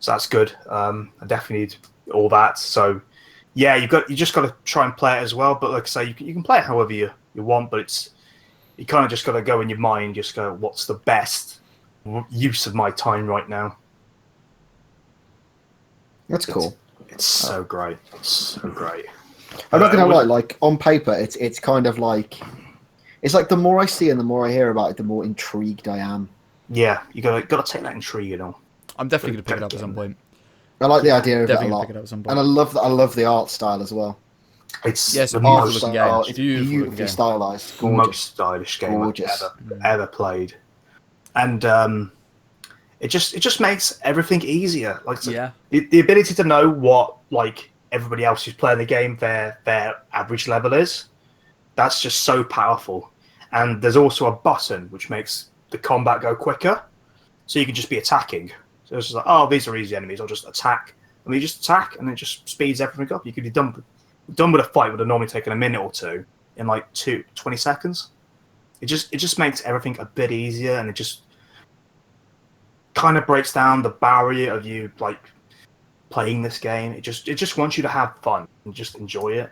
So that's good. I definitely need all that. So Yeah, you just got to try and play it as well. But like I say, you can play it however you want, but you kind of just got to go in your mind, just go, what's the best use of my time right now? That's cool. It's so great. It's so great. I'm not gonna lie. Like on paper, it's kind of like it's like the more I see and the more I hear about it, the more intrigued I am. Yeah, you gotta take that intrigue and all. I'm definitely going to pick it up at some point. I like the idea of it a Definitely lot, pick it up at some point. and I love that. I love the art style as well. It's Yes, the beautiful most, looking game. It's Beautiful looking beautifully game. stylized, most gorgeous. stylish game Gorgeous. I've ever played, and it just makes everything easier. Like Yeah. the ability to know what like everybody else who's playing the game their average level is. That's just so powerful. And there's also a button which makes the combat go quicker, so you can just be attacking. So it's just like, oh, these are easy enemies. I'll just attack, and you just attack, and it just speeds everything up. You could be done with a fight would have normally taken a minute or two in like 20 seconds. It just makes everything a bit easier, and it just kind of breaks down the barrier of you like playing this game. It just wants you to have fun and just enjoy it.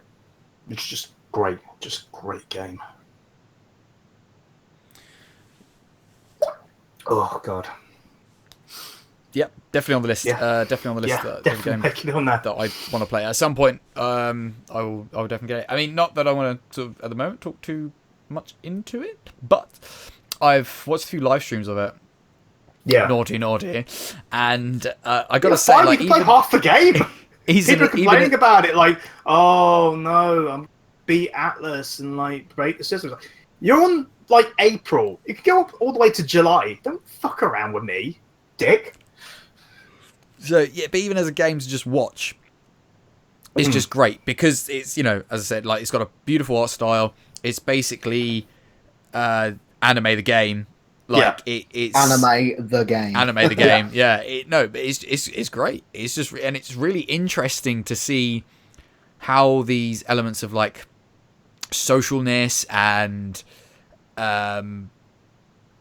It's just great game. Oh god. Yep, definitely on the list. Yeah. Definitely on the list. Yeah, Of definitely game make it on that. that I want to play at some point. I will definitely get it. I mean, not that I want to sort of, at the moment talk too much into it, but I've watched a few live streams of it. Yeah. Naughty, and I got to Yeah, say, fine, like, we can play half the game. People are complaining about it, like, oh no, I'm beat Atlus and like break the systems. You're on like April. You can go up all the way to July. Don't fuck around with me, dick. So yeah, but even as a game to just watch, it's just great because it's, you know, as I said, like it's got a beautiful art style. It's basically anime the game. Like it's Anime the game. Anime the game. Yeah. But it's great. It's just, and it's really interesting to see how these elements of like socialness and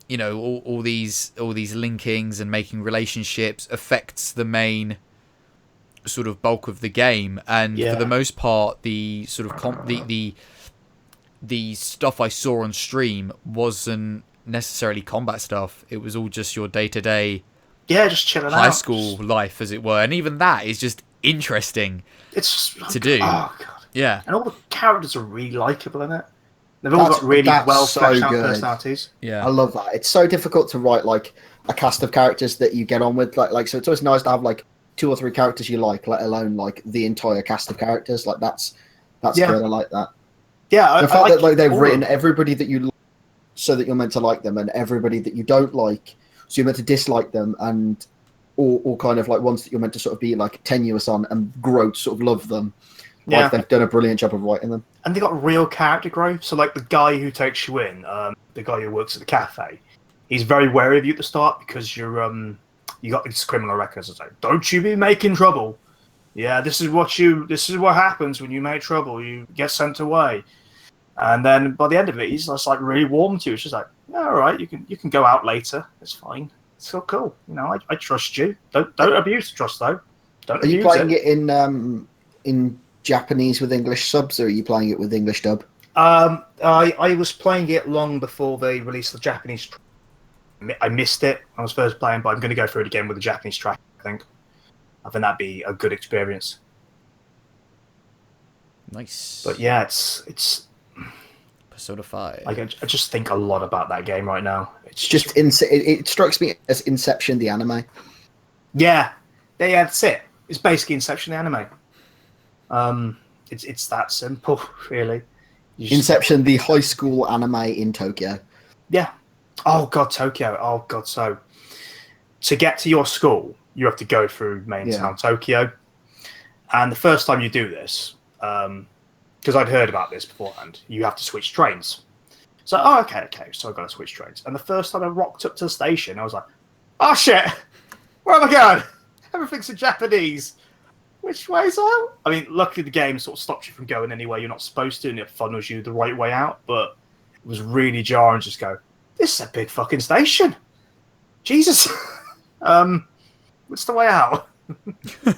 you know, all these linkings and making relationships affects the main sort of bulk of the game. And for the most part, the sort of the stuff I saw on stream wasn't necessarily combat stuff. It was all just your day-to-day just chilling high out. school life, as it were. And even that is just interesting to do. Oh god. Yeah. And all the characters are really likable in it. They've all got really well fleshed out personalities. Yeah. I love that. It's so difficult to write like a cast of characters that you get on with. Like so it's always nice to have like 2 or 3 characters you like, let alone like the entire cast of characters. Like that's good. I like that. Yeah, The fact that like they've all written of them. everybody that you like so that you're meant to like them, and everybody that you don't like so you're meant to dislike them, and or kind of like ones that you're meant to sort of be like tenuous on and grow to sort of love them. Yeah. Like they've done a brilliant job of writing them. And they got real character growth. So, like the guy who takes you in, the guy who works at the cafe, he's very wary of you at the start because you got these criminal records. It's like, don't you be making trouble. Yeah, this is what happens when you make trouble. You get sent away. And then by the end of it, he's just like really warm to you. It's just like, yeah, all right, you can go out later. It's fine. It's so cool. You know, I trust you. Don't abuse trust though. Don't Are you abuse playing it in Japanese with English subs, or are you playing it with English dub? I was playing it long before they released the Japanese. I missed it. I was first playing, but I'm going to go through it again with the Japanese track. I think that'd be a good experience. Nice. But yeah, it's Persona 5. like I just think a lot about that game right now. It's Just it strikes me as Inception the anime. yeah, that's it. It's basically Inception the anime. It's that simple, really. You just- Inception the high school anime in Tokyo. Yeah. Oh god, Tokyo. Oh god, so to get to your school, you have to go through main town Tokyo. And the first time you do this, because I'd heard about this beforehand, you have to switch trains. So, okay, so I've got to switch trains. And the first time I rocked up to the station, I was like, oh shit, where am I going? Everything's in Japanese. Which way's out? I mean, luckily the game sort of stops you from going anywhere you're not supposed to, and it funnels you the right way out, but it was really jarring to just go, this is a big fucking station. Jesus. What's the way out?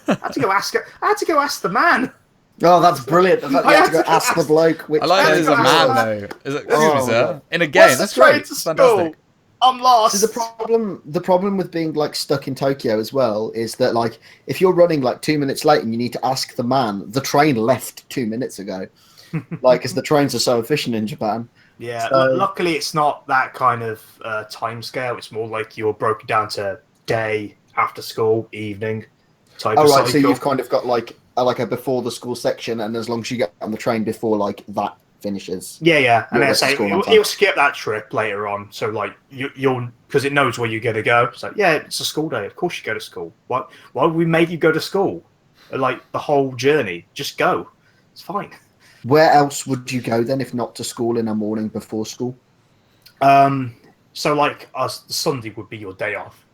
I had to go ask the man. Oh, that's brilliant. The fact you have to go ask the bloke which I like that train he's a to man, go. though. Is it, Oh, excuse me, sir? God. In a game, What's that's the train great. to It's school? fantastic. I'm lost. So the problem with being like stuck in Tokyo as well is that like if you're running like 2 minutes late and you need to ask the man, the train left 2 minutes ago. Like, because the trains are so efficient in Japan. Yeah, So- luckily it's not that kind of time scale. It's more like you're broken down to day, after school, evening type Oh of right, cycle. so you've kind of got like a before the school section, and as long as you get on the train before like that finishes. Yeah, and You'll then I get to say school on time. it'll skip that trip later on. So like you'll because it knows where you're gonna go. So yeah, it's a school day. Of course you go to school. Why would we make you go to school? Like the whole journey, just go. It's fine. Where else would you go then if not to school in a morning before school? So like Sunday would be your day off.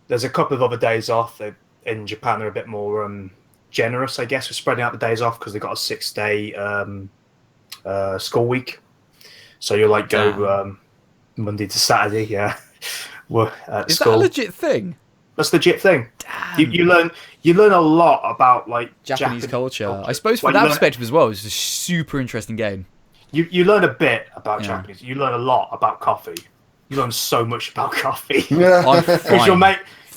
There's a couple of other days off. In Japan, they're a bit more generous, I guess, with spreading out the days off because they've got a 6-day school week. So you'll like go Monday to Saturday, yeah. At Is school. that a legit thing? That's a legit thing. Damn. You learn a lot about like Japanese culture. I culture. suppose Well, from you that learn- perspective as well, it's a super interesting game. You learn a bit about Yeah. Japanese. You learn a lot about coffee. You learn so much about coffee. I'm Because fine.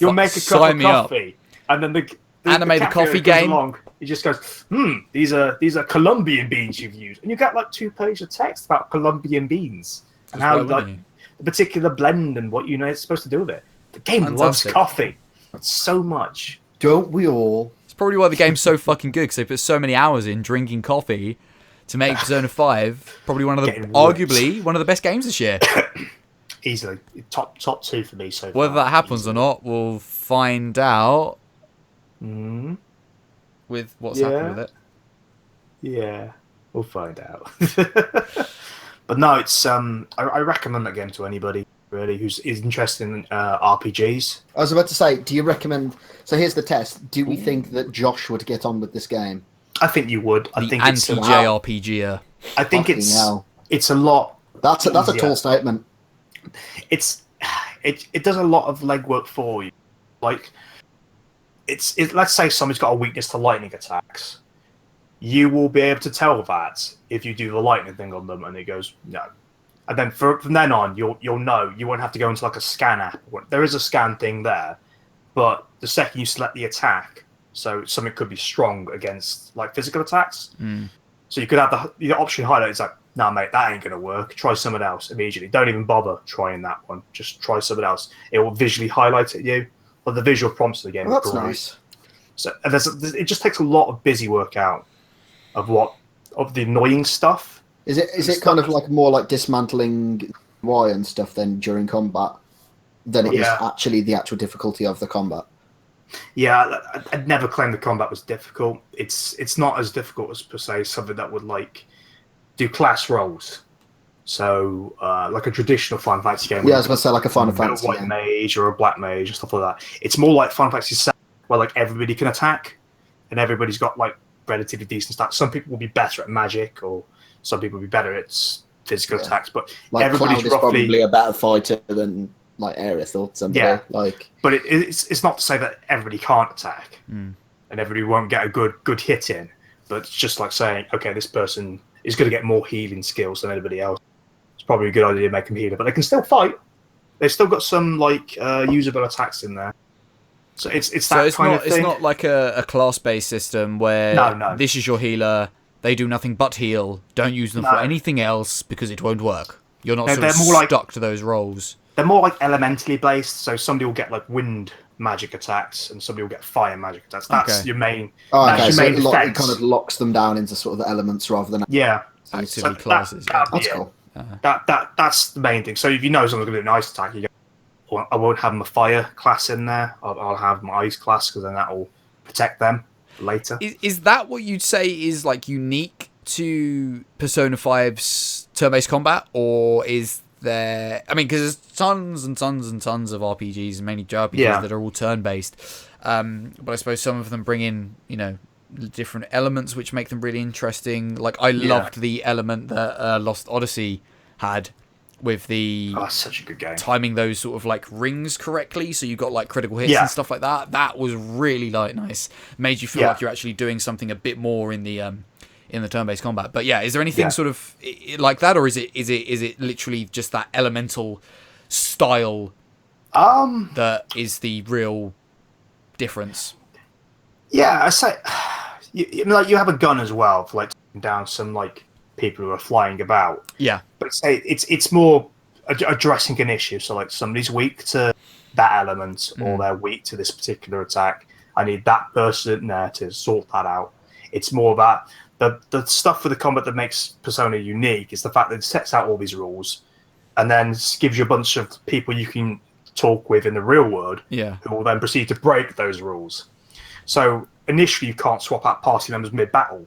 you'll make a cup Sign of me up. coffee, and then the Anime the cafe coffee that comes game. Along, he just goes, these are Colombian beans you've used, and you get like 2 pages of text about Colombian beans and Just how why wouldn't like you? the particular blend and what it's supposed to do with it. The game loves Fantastic. coffee so much. Don't we all? It's probably why the game's so fucking good, because they put so many hours in drinking coffee to make Persona 5 probably Getting arguably one of the best games this year. Easily top 2 for me so far. Whether that happens Easily. or not, we'll find out Mm, with what's Yeah. happening with it. yeah, we'll find out. But no, it's I recommend that game to anybody really who's interested in RPGs. I was about to say, do you recommend? So here's the test. Do we think that Josh would get on with this game? I think you would. I The think it's anti-JRPGer. I think Fucking hell. it's a lot. That's a easier. tall statement. It does a lot of legwork for you. Like let's say somebody's got a weakness to lightning attacks. You will be able to tell that if you do the lightning thing on them, and it goes no. And then from then on, you'll know. You won't have to go into like a scan app. There is a scan thing there, but the second you select the attack, so something could be strong against like physical attacks. So you could have the option highlighted. It's like, nah, mate, that ain't gonna work. Try someone else immediately. Don't even bother trying that one. Just try someone else. It will visually highlight it at you. But the visual prompts of the game. Well, are that's great. nice. So and it just takes a lot of busy work out of the annoying stuff. Is it kind of like more like dismantling Y and stuff then during combat than it is actually the actual difficulty of the combat? Yeah, I'd never claim the combat was difficult. It's not as difficult as per se something that would like do class roles. So like a traditional Final Fantasy game. Yeah, I was going to say like a Final a Fantasy white game. mage or a black mage and stuff like that. It's more like Final Fantasy 7, where like everybody can attack and everybody's got like relatively decent stats. Some people will be better at magic, or some people will be better at physical attacks. But Like everybody's Cloud is roughly. probably a better fighter than like Aerith or somebody. Yeah. Like But it's not to say that everybody can't attack and everybody won't get a good hit in. But it's just like saying, okay, this person is going to get more healing skills than anybody else. It's probably a good idea to make them healer, but they can still fight. They've still got some like usable attacks in there. So it's that So it's kind not of thing. it's not like a class-based system where No. this is your healer, they do nothing but heal. Don't use them for No. anything else because it won't work. You're not No, sort of they're more like- stuck to those roles. They're more like elementally based. So somebody will get like wind magic attacks, and somebody will get fire magic attacks. That's Okay. your main. oh, That's okay, your so main it defense. kind of locks them down into sort of the elements rather than Yeah. Activity So classes. that'd be that's it. cool. That's the main thing. So if you know someone's going to do an ice attack, you go, well, I won't have my fire class in there. I'll have my ice class because then that will protect them later. Is that what you'd say is like unique to Persona 5's turn-based combat, or is there? I mean, because there's tons and tons and tons of RPGs, mainly JRPGs, Yeah. that are all turn-based. But I suppose some of them bring in, different elements which make them really interesting. Like I loved the element that Lost Odyssey had, with the Oh, it's such a good game. timing those sort of like rings correctly, so you got like critical hits and stuff like that. That was really like nice. Made you feel like you're actually doing something a bit more in the turn-based combat. But yeah, is there anything sort of like that, or is it literally just that elemental style that is the real difference? Yeah, I say like you have a gun as well for like taking down some like people who are flying about. Yeah, but say it's more addressing an issue. So like somebody's weak to that element, or they're weak to this particular attack. I need that person in there to sort that out. It's more about the stuff for the combat that makes Persona unique is the fact that it sets out all these rules, and then gives you a bunch of people you can talk with in the real world. Yeah. Who will then proceed to break those rules. So initially you can't swap out party members mid-battle,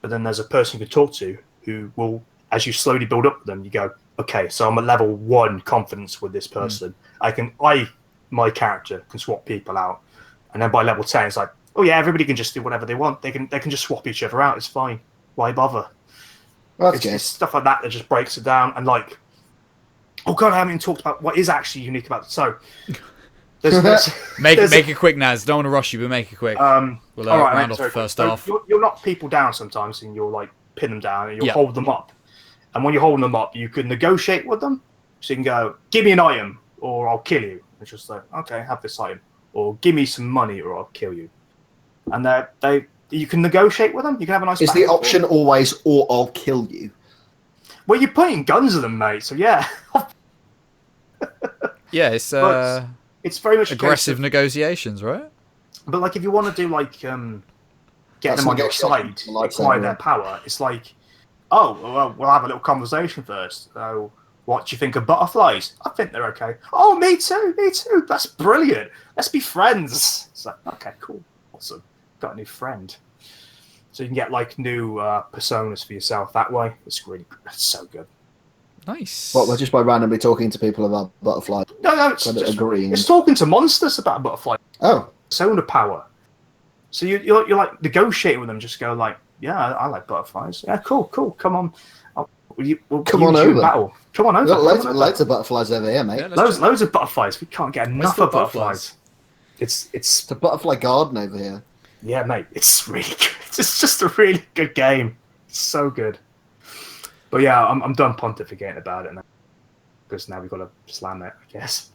but then there's a person you can talk to who will, as you slowly build up with them, you go, okay, so I'm at level 1 confidence with this person. My character can swap people out, and then by level 10, it's like, oh yeah, everybody can just do whatever they want. They can just swap each other out. It's fine. Why bother? It's stuff like that just breaks it down. And like, oh god, I haven't even talked about what is actually unique about it. So. Make it quick, Naz. Don't want to rush you, but make it quick. We'll round off the first half. You'll knock people down sometimes, and you'll like pin them down, and you'll hold them up. And when you're holding them up, you can negotiate with them. So you can go, "Give me an item, or I'll kill you." It's just like, okay, have this item, or give me some money, or I'll kill you. And you can negotiate with them. You can have a nice. Is the option always, or I'll kill you? Well, you're putting guns at them, mate. So yeah. Yeah, it's very much aggressive negotiations, right? But like, if you want to do like get them on your side, acquire their power, it's like, oh, well, we'll have a little conversation first. So, what do you think of butterflies? I think they're okay. Oh, me too. That's brilliant. Let's be friends. It's like, okay, cool, awesome. Got a new friend. So you can get like new personas for yourself that way. It's so good. Nice. What, just by randomly talking to people about butterflies? No, it's talking to monsters about butterflies. Oh. Persona power. So you're like negotiating with them. Just go like, yeah, I like butterflies. Yeah, cool. Come on. We'll come on over. Battle. Come on over. We've got loads of butterflies over here, mate. Yeah, loads of butterflies. We can't get enough of butterflies. It's a butterfly garden over here. Yeah, mate. It's really good. It's just a really good game. It's so good. But yeah, I'm done pontificating about it now, because now we've got to slam it, I guess.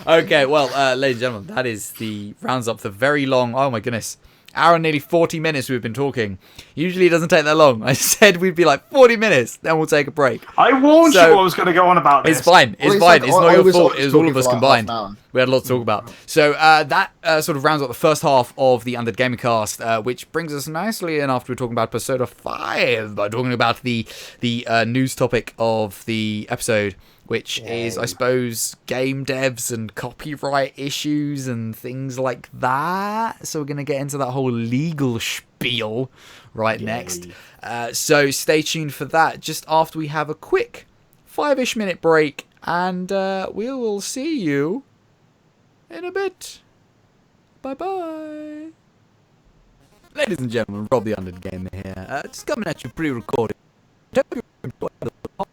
Okay, well, ladies and gentlemen, that is rounds up the very long, oh my goodness, hour and nearly 40 minutes we've been talking. Usually it doesn't take that long. I said we'd be like 40 minutes, then we'll take a break. I warned you I was going to go on about this. It's fine. It's fine. It's not your fault. It was all of us combined. We had a lot to talk about. So that sort of rounds up the first half of the UndeadGamingCast, which brings us nicely in after we're talking about Persona 5, by talking about the news topic of the episode, which is, I suppose, game devs and copyright issues and things like that. So we're going to get into that whole legal spiel next. So stay tuned for that just after we have a quick 5-ish minute break, and we will see you in a bit. Bye-bye. Ladies and gentlemen, Rob the Undead Gamer here. Just coming at you pre-recorded. Hope you enjoyed the podcast.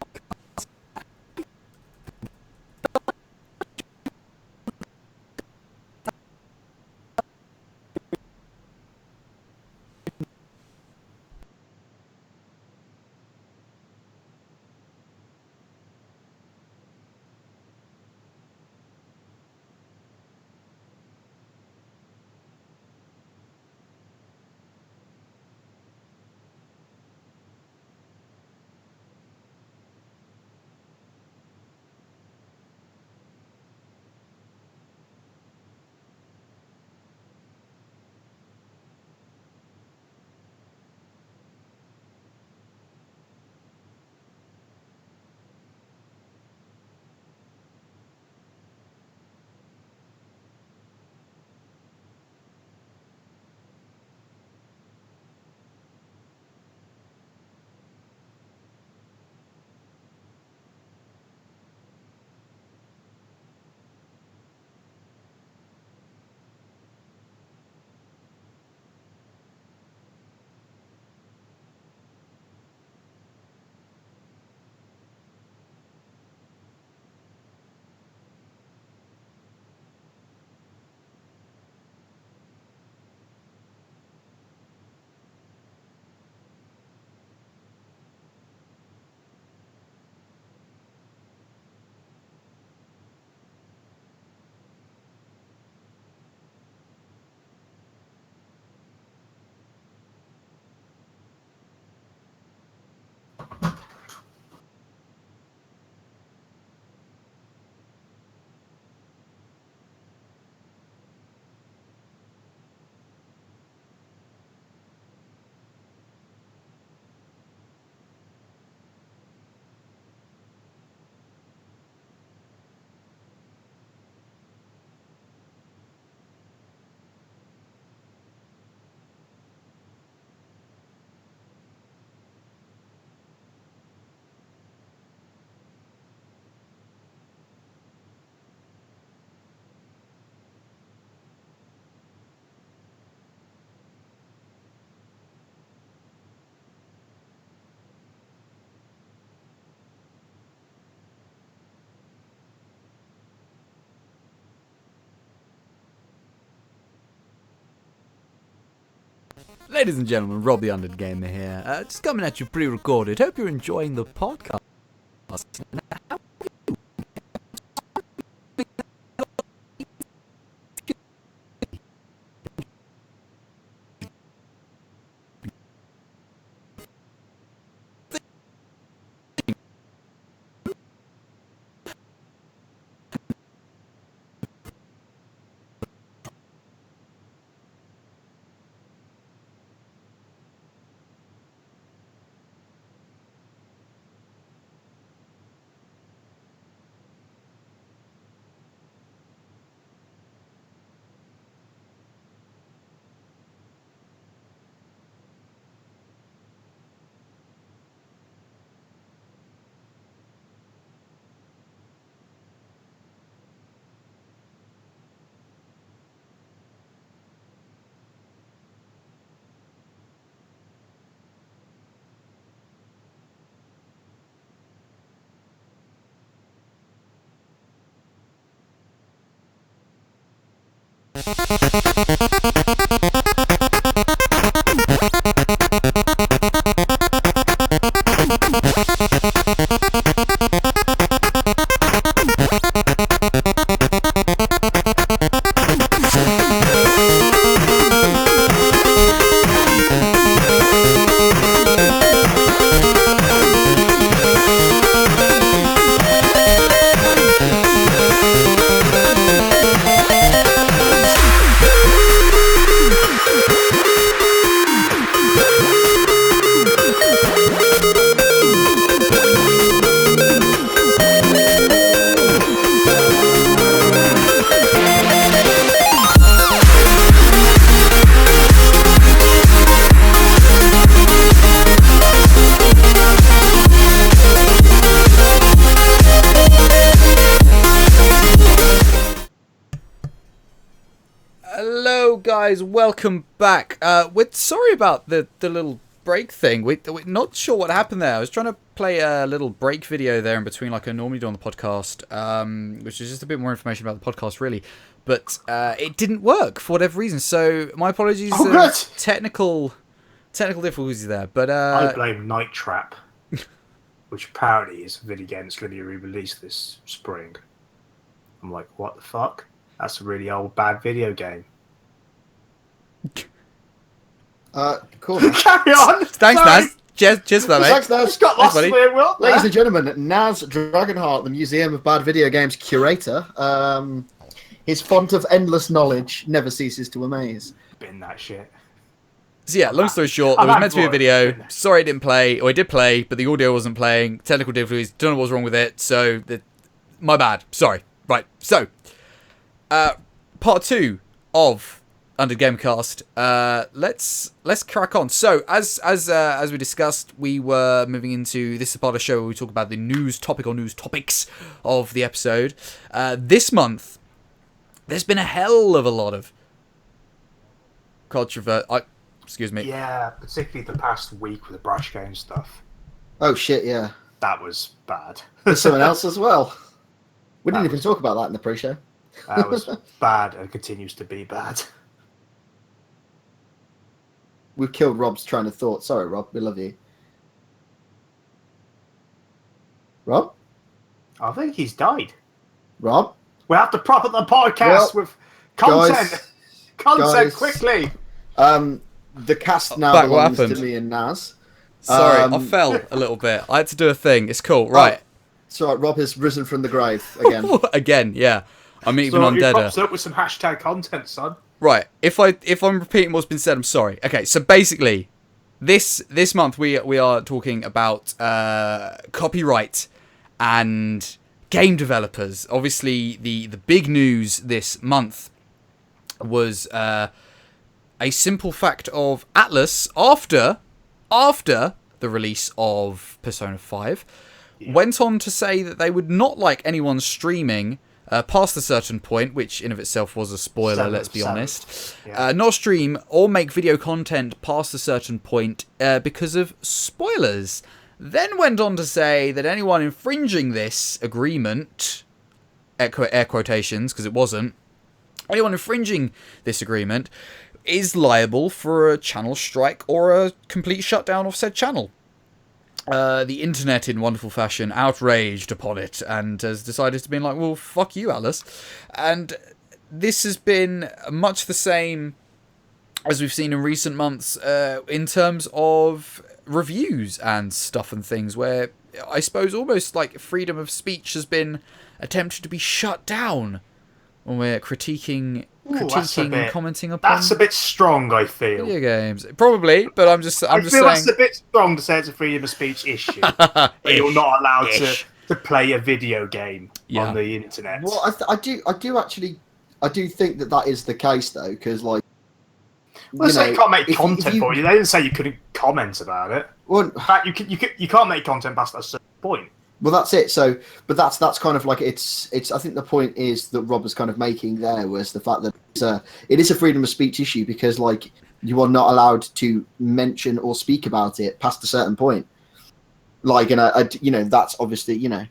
Ladies and gentlemen, Rob the Undead Gamer here. Just coming at you pre-recorded. Hope you're enjoying the podcast. Hello guys, welcome back. We're sorry about the little break thing. We're not sure what happened there. I was trying to play a little break video there in between like I normally do on the podcast, which is just a bit more information about the podcast really. But it didn't work for whatever reason, so my apologies. Technical difficulties there, but I blame Night Trap, which apparently is a video game that's going to be re-released this spring. I'm like, what the fuck? That's a really old, bad video game. Cool. Carry on! Thanks, Sorry. Naz. Cheers for that, mate. Thanks, Naz. Just got lost buddy. in the world there. Ladies and gentlemen, Naz Dragonheart, the Museum of Bad Video Games curator. His font of endless knowledge never ceases to amaze. Bin that shit. So yeah, long story short, there was meant to be a video. Sorry it didn't play, or it did play, but the audio wasn't playing. Technical difficulties, don't know what was wrong with it, so my bad. Sorry. Right, so part 2 of UndeadGamingCast. Let's crack on. So as we discussed, we were moving into this part of the show where we talk about the news topics of the episode. This month, there's been a hell of a lot of controversy. Excuse me. Yeah, particularly the past week with the Brash game stuff. Oh shit, yeah. That was bad. There's someone else as well. We didn't even talk about that in the pre-show. That was bad and continues to be bad. We've killed Rob's train of thought. Sorry, Rob. We love you. Rob? I think he's died. Rob? We have to prop up the podcast with content. Guys, Quickly. The cast now Back, what belongs to happened? me and Naz. Sorry, I fell a little bit. I had to do a thing. It's cool. Right. So Rob has risen from the grave again. Again, yeah. I'm even So on you deader. props up with some hashtag content, son. Right. If I'm repeating what's been said, I'm sorry. Okay. So basically, this month we are talking about copyright and game developers. Obviously, the big news this month was a simple fact of Atlus after the release of Persona 5 went on to say that they would not like anyone streaming past a certain point, which in of itself was a spoiler, let's be honest. Yeah. Not stream or make video content past a certain point because of spoilers. Then went on to say that anyone infringing this agreement, air quotations, because it wasn't, anyone infringing this agreement is liable for a channel strike or a complete shutdown of said channel. The internet, in wonderful fashion, outraged upon it and has decided to be like, well, fuck you, Atlus. And this has been much the same as we've seen in recent months in terms of reviews and stuff and things, where I suppose almost like freedom of speech has been attempted to be shut down when we're critiquing and commenting upon. That's a bit strong, I feel. Video games, probably, but I'm just saying. That's a bit strong to say it's a freedom of speech issue. That you're not allowed to play a video game on the internet. Well, I do think that is the case though, because like. Well, you can't make content for you. They didn't say you couldn't comment about it. Well, in fact, you can't make content past a certain point. Well, that's it. So, but that's kind of like it's. I think the point is that Rob was kind of making there was the fact that it is a freedom of speech issue because like you are not allowed to mention or speak about it past a certain point. Like, and that's obviously, I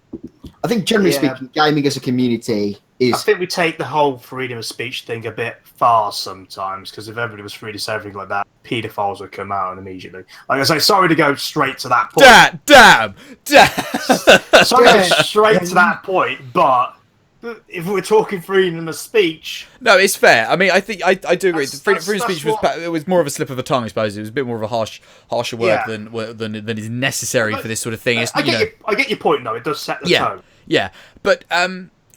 think generally speaking, gaming as a community is. I think we take the whole freedom of speech thing a bit far sometimes, because if everybody was free to say everything like that, paedophiles would come out immediately. Like I say, sorry to go straight to that point. Damn. Sorry to go straight to that point, but if we're talking freedom of speech, no, it's fair. I mean, I think I do agree. Freedom of speech was more of a slip of the tongue, I suppose. It was a bit more of a harsher word than is necessary for this sort of thing. I get your point, though. It does set the tone. Yeah, but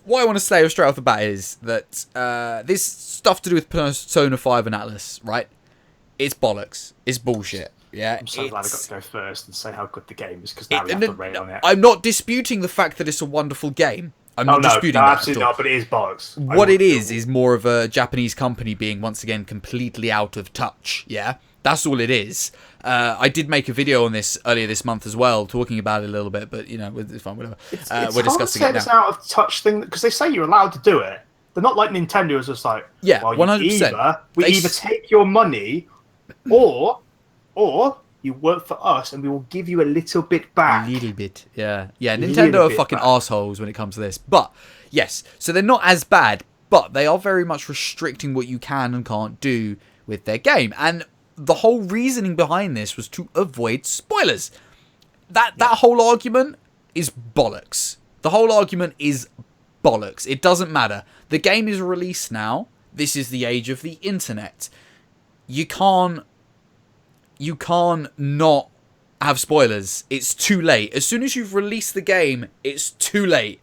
what I want to say straight off the bat is that this stuff to do with Persona 5 and Atlus, right? It's bollocks. It's bullshit. Yeah, I'm so glad I got to go first and say how good the game is, because now we have to rail on it. I'm not disputing the fact that it's a wonderful game. I'm not disputing that. Absolutely not, but it is bollocks. What it is more of a Japanese company being, once again, completely out of touch. Yeah? That's all it is. I did make a video on this earlier this month as well, talking about it a little bit, but, it's fine, whatever. We're discussing it now. It's out of touch thing, because they say you're allowed to do it. They're not like Nintendo is just like, yeah, well, 100%. We either take your money, or you work for us and we will give you a little bit back. A little bit, yeah. Yeah, Nintendo are fucking assholes when it comes to this. But, yes, so they're not as bad, but they are very much restricting what you can and can't do with their game. And the whole reasoning behind this was to avoid spoilers. That whole argument is bollocks. The whole argument is bollocks. It doesn't matter. The game is released now. This is the age of the internet. You can't not have spoilers. It's too late. As soon as you've released the game, it's too late.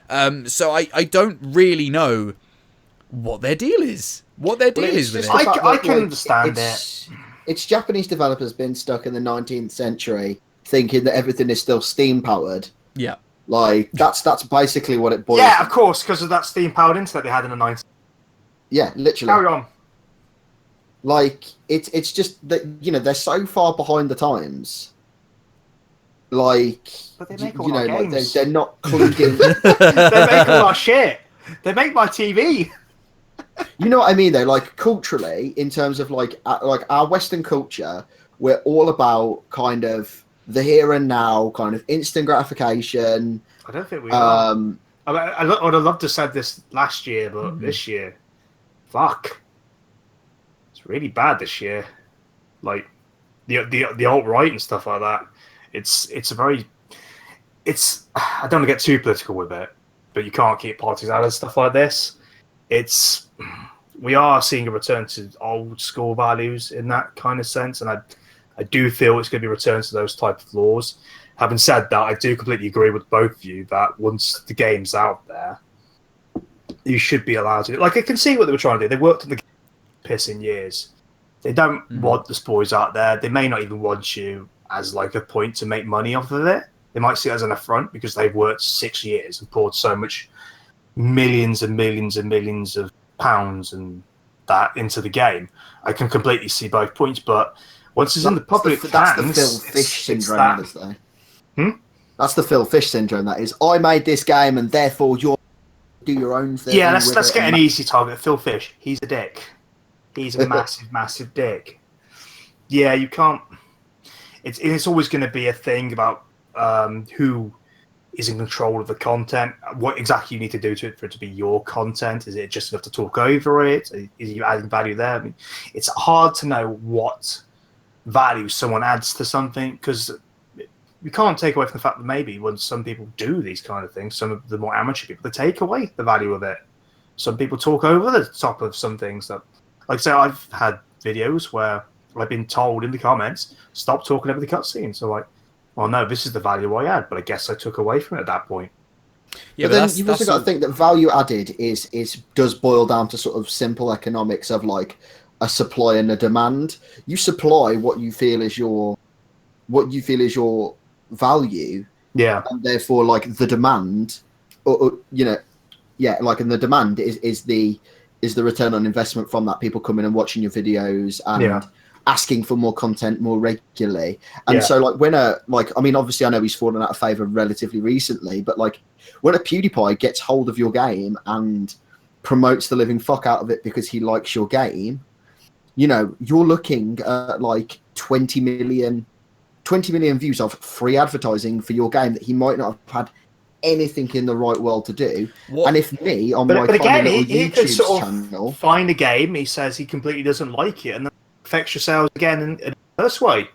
So I don't really know what their deal is. What their deal is with it. I can understand it. It's Japanese developers been stuck in the 19th century thinking that everything is still steam powered. Yeah. Like that's basically what it boils down. Yeah, of course, because of that steam powered internet they had in the 90s. Yeah, literally. Carry on. Like it's just that they're so far behind the times. Like, but they make all our games. Like they're not clinking. They make all our shit. They make my TV. You know what I mean, though? Like culturally, in terms of like our Western culture, we're all about kind of the here and now, kind of instant gratification. I don't think we are. I would have loved to have said this last year, but this year, fuck. It's really bad this year. Like the alt-right and stuff like that. It's I don't want to get too political with it, but you can't keep politics out of stuff like this. We are seeing a return to old school values in that kind of sense, and I do feel it's going to be a return to those type of laws. Having said that, I do completely agree with both of you that once the game's out there, you should be allowed to. Like, I can see what they were trying to do. They worked on the game piss in years. They don't want the spoils out there. They may not even want you as like a point to make money off of it. They might see it as an affront because they've worked 6 years and poured so much millions and millions and millions of pounds and that into the game. I can completely see both points, but once it's in the public hands, that's the Phil Fish syndrome. That's the Phil Fish syndrome. That is, I made this game and therefore you do your own thing. Yeah, let's get an easy target. Phil Fish, he's a dick. He's a massive, massive dick. Yeah, you can't. It's always going to be a thing about who is in control of the content. What exactly you need to do to it for it to be your content? Is it just enough to talk over it? Is you adding value there? I mean, it's hard to know what value someone adds to something, because we can't take away from the fact that maybe when some people do these kind of things, some of the more amateur people, they take away the value of it. Some people talk over the top of some things that, like I say, I've had videos where I've been told in the comments, stop talking over the cutscene. So like, well, no, this is the value I add, but I guess I took away from it at that point. Yeah, but then you've also got to think that value added does boil down to sort of simple economics of like a supply and a demand. You supply what you feel is your value, Yeah, and therefore like the demand, or and the demand is the return on investment from that, people coming and watching your videos and asking for more content more regularly. And so like when obviously I know he's fallen out of favor relatively recently, but like when a PewDiePie gets hold of your game and promotes the living fuck out of it because he likes your game, you're looking at like 20 million views of free advertising for your game that he might not have had anything in the right world to do. And if me on my he could sort channel of find a game, he says he completely doesn't like it, and then affects your sales again in the first way.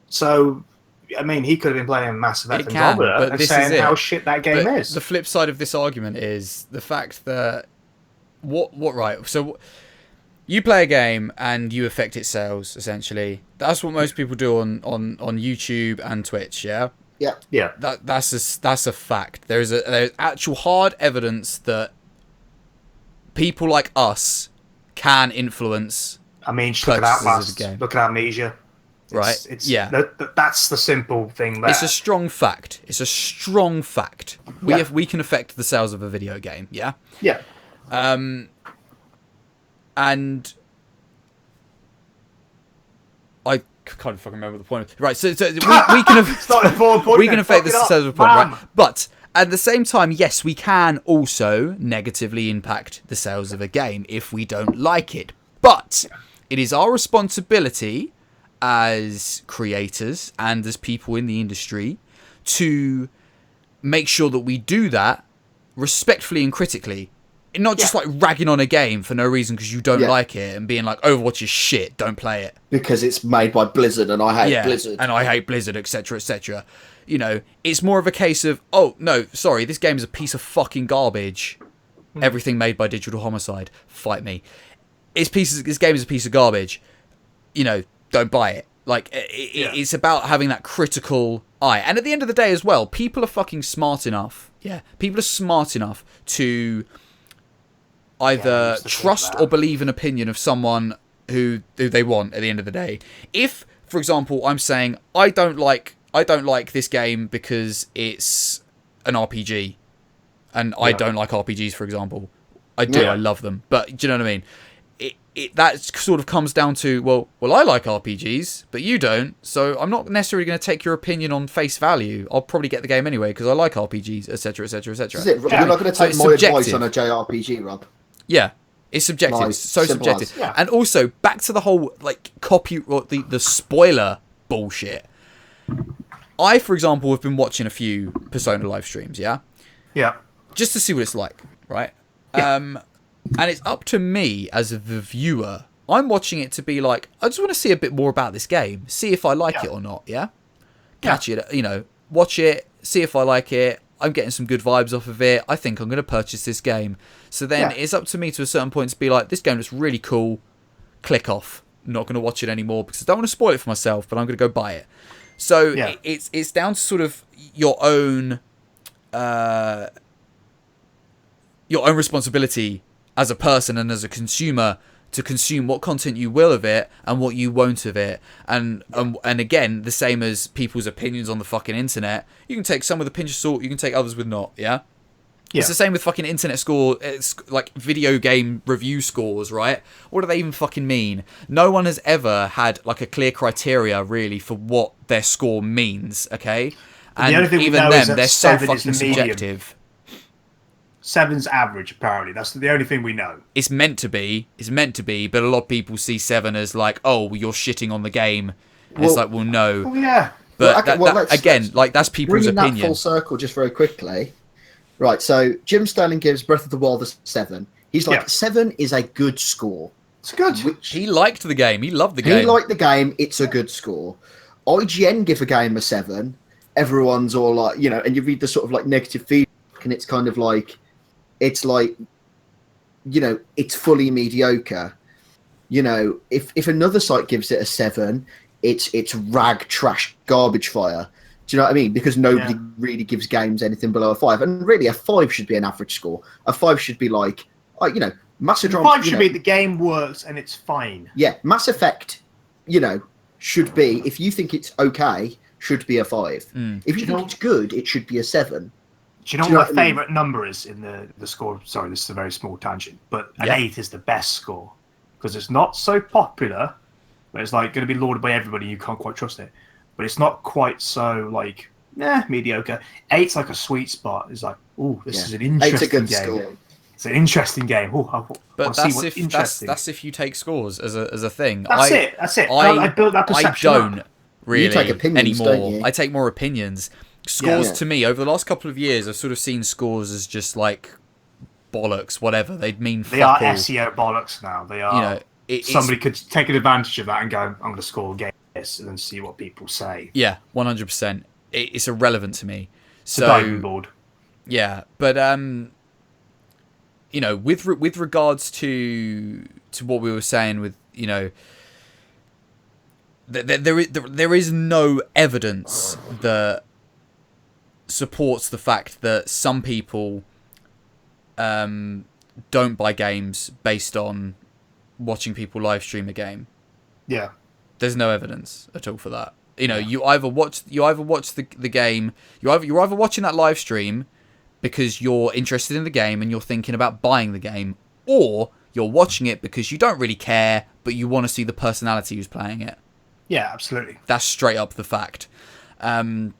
So, I mean, he could have been playing Mass Effect Andromeda and saying how shit that game is. The flip side of this argument is the fact that so you play a game and you affect its sales, essentially. That's what most people do on YouTube and Twitch, yeah? Yeah. That's a fact. There's actual hard evidence that people like us can influence. I mean, look at Outlast, look at Amnesia. That's the simple thing there. It's a strong fact. We can affect the sales of a video game, yeah? Yeah. And I can't fucking remember the point. Right, so we can affect the sales of a point, right? But at the same time, yes, we can also negatively impact the sales of a game if we don't like it. But it is our responsibility as creators and as people in the industry to make sure that we do that respectfully and critically. Not just like ragging on a game for no reason because you don't like it and being like, Overwatch is shit, don't play it. Because it's made by Blizzard and I hate Blizzard. And I hate Blizzard, etc., etc. It's more of a case of, oh, no, sorry, this game is a piece of fucking garbage. Everything made by Digital Homicide. Fight me. This game is a piece of garbage. Don't buy it. Like, it's about having that critical eye. And at the end of the day as well, people are fucking smart enough. Yeah. People are smart enough to either trust or believe an opinion of someone who they want at the end of the day. If, for example, I'm saying I don't like this game because it's an RPG, and I don't like RPGs, for example. I love them, but do you know what I mean? That sort of comes down to, well, I like RPGs, but you don't, so I'm not necessarily going to take your opinion on face value. I'll probably get the game anyway because I like RPGs, etc., etc., etc. You're not going to take my advice on a JRPG, Rob. Yeah, it's subjective. Nice. It's so subjective. Yeah. And also, back to the whole the spoiler bullshit. I, for example, have been watching a few Persona live streams, yeah? Yeah. Just to see what it's like, right? Yeah. And it's up to me as the viewer. I'm watching it to be like, I just want to see a bit more about this game. See if I like it or not, yeah? Catch it, watch it, see if I like it. I'm getting some good vibes off of it. I think I'm going to purchase this game. So then it's up to me to a certain point to be like, this game looks really cool. Click off. I'm not going to watch it anymore because I don't want to spoil it for myself, but I'm going to go buy it. So it's down to sort of your own responsibility as a person and as a consumer to consume what content you will of it and what you won't of it. And again, the same as people's opinions on the fucking internet. You can take some with a pinch of salt, you can take others with not, yeah? It's the same with fucking internet score, it's like video game review scores, right? What do they even fucking mean? No one has ever had like a clear criteria really for what their score means, okay? And even then, they're so fucking subjective. 7's average, apparently. That's the only thing we know. It's meant to be, but a lot of people see 7 as like, oh, well, you're shitting on the game. And it's like, well, no. Oh, yeah. But Well, again, like that's people's bringing that opinion. full circle just very quickly. Right, so Jim Sterling gives Breath of the Wild a 7. He's like, 7 is a good score. It's good. He liked the game. He loved the game. He liked the game. It's a good score. IGN give a game a 7. Everyone's all like, and you read the sort of like negative feedback, and it's kind of like, it's fully mediocre. If another site gives it a 7, it's rag, trash, garbage fire. Do you know what I mean? Because nobody really gives games anything below a 5, and really a 5 should be an average score. A 5 should be like Mass Andromeda. 5 should be the game works and it's fine. Yeah, Mass Effect, should be, if you think it's okay, should be a 5. If you think it's good, it should be a 7. Do you know what my favourite number is in the score? Sorry, this is a very small tangent, but an 8 is the best score because it's not so popular, but it's like going to be lauded by everybody. You can't quite trust it, but it's not quite so like mediocre. 8's like a sweet spot. It's like, oh, this is an interesting game. Score. It's an interesting game. But that's if you take scores as a thing. That's it. I built that perception. I don't really you take opinions, anymore. don't you? I take more opinions. Scores to me over the last couple of years, I've sort of seen scores as just like bollocks, whatever they mean. They are SEO bollocks now. They are. Somebody could take advantage of that and go, "I'm going to score a game this," and then see what people say. Yeah, 100%. It's irrelevant to me. It's a diving board. Yeah, but with regards to what we were saying, with there is no evidence that supports the fact that some people don't buy games based on watching people live stream a game. Yeah, there's no evidence at all for that. You either watch the game, you're either watching that live stream because you're interested in the game and you're thinking about buying the game, or you're watching it because you don't really care but you want to see the personality who's playing it. Yeah, absolutely. That's straight up the fact. And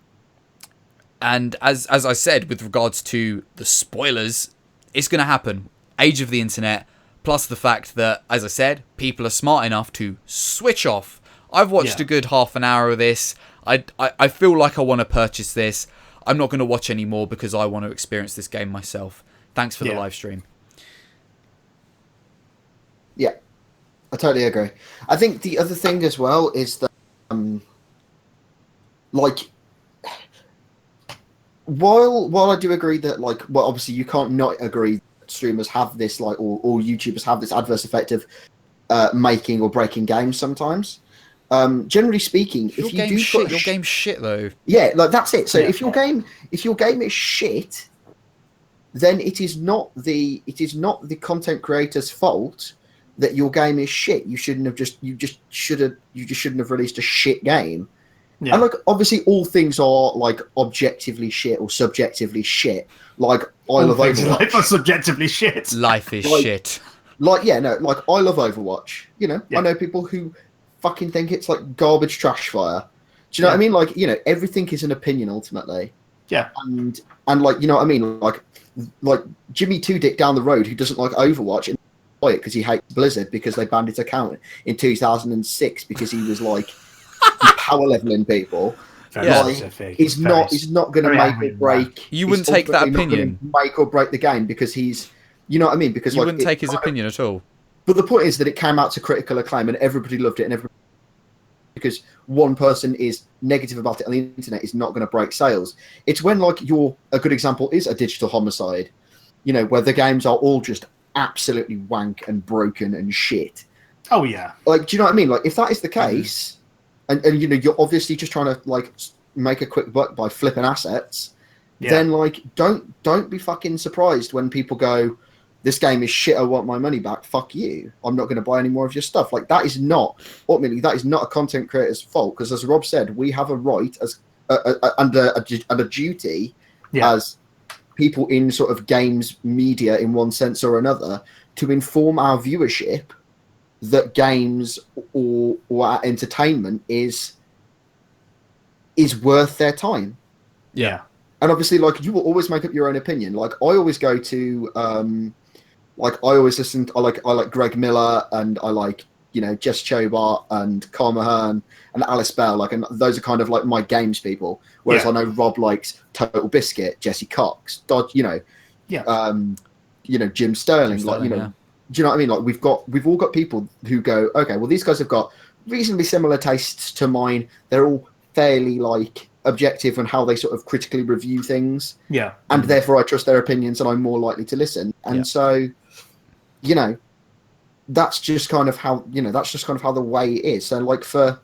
as I said, with regards to the spoilers, it's going to happen. Age of the internet, plus the fact that, as I said, people are smart enough to switch off. I've watched a good half an hour of this. I feel like I want to purchase this. I'm not going to watch any more because I want to experience this game myself. Thanks for the live stream. Yeah, I totally agree. I think the other thing as well is that, while I do agree that, obviously you can't not agree that streamers have this, or YouTubers have this adverse effect of making or breaking games sometimes. Generally speaking, if you do your game's shit though. Yeah, that's it. So if your game is shit, then it is not the content creator's fault that your game is shit. You shouldn't have released a shit game. Yeah. And obviously all things are objectively shit or subjectively shit. I love Overwatch. Life are subjectively shit. Life is shit. I love Overwatch. I know people who fucking think it's garbage trash fire. Do you know what I mean? Everything is an opinion ultimately. Yeah. And you know what I mean? Like Jimmy Two Dick down the road who doesn't like Overwatch and buy it because he hates Blizzard because they banned his account in 2006 because he was power leveling people. He's not going to make or break. You wouldn't take that opinion. Make or break the game because he's, you know what I mean? Because you wouldn't take his opinion at all. But the point is that it came out to critical acclaim and everybody loved it, and everybody, because one person is negative about it on the internet is not going to break sales. It's when a good example is a Digital Homicide, where the games are all just absolutely wank and broken and shit. Oh yeah. Do you know what I mean? If that is the case, and you're obviously just trying to make a quick buck by flipping assets, then don't be fucking surprised when people go, this game is shit, I want my money back, fuck you, I'm not going to buy any more of your stuff. That is not a content creator's fault, because as Rob said, we have a right as and a duty as people in sort of games media in one sense or another to inform our viewership that games or our entertainment is worth their time. Yeah. And obviously, you will always make up your own opinion. I always go to I always listen to, I like Greg Miller, and I like, Jess Chobart and Carl Mahern and Alice Bell, like, and those are kind of like my games people. Whereas I know Rob likes Total Biscuit, Jesse Cox, Jim Sterling, like, do you know what I mean? Like, we've all got people who go, okay, well, these guys have got reasonably similar tastes to mine. They're all fairly like objective on how they sort of critically review things. Yeah. And therefore I trust their opinions and I'm more likely to listen. And so, that's just kind of how the way it is. So like I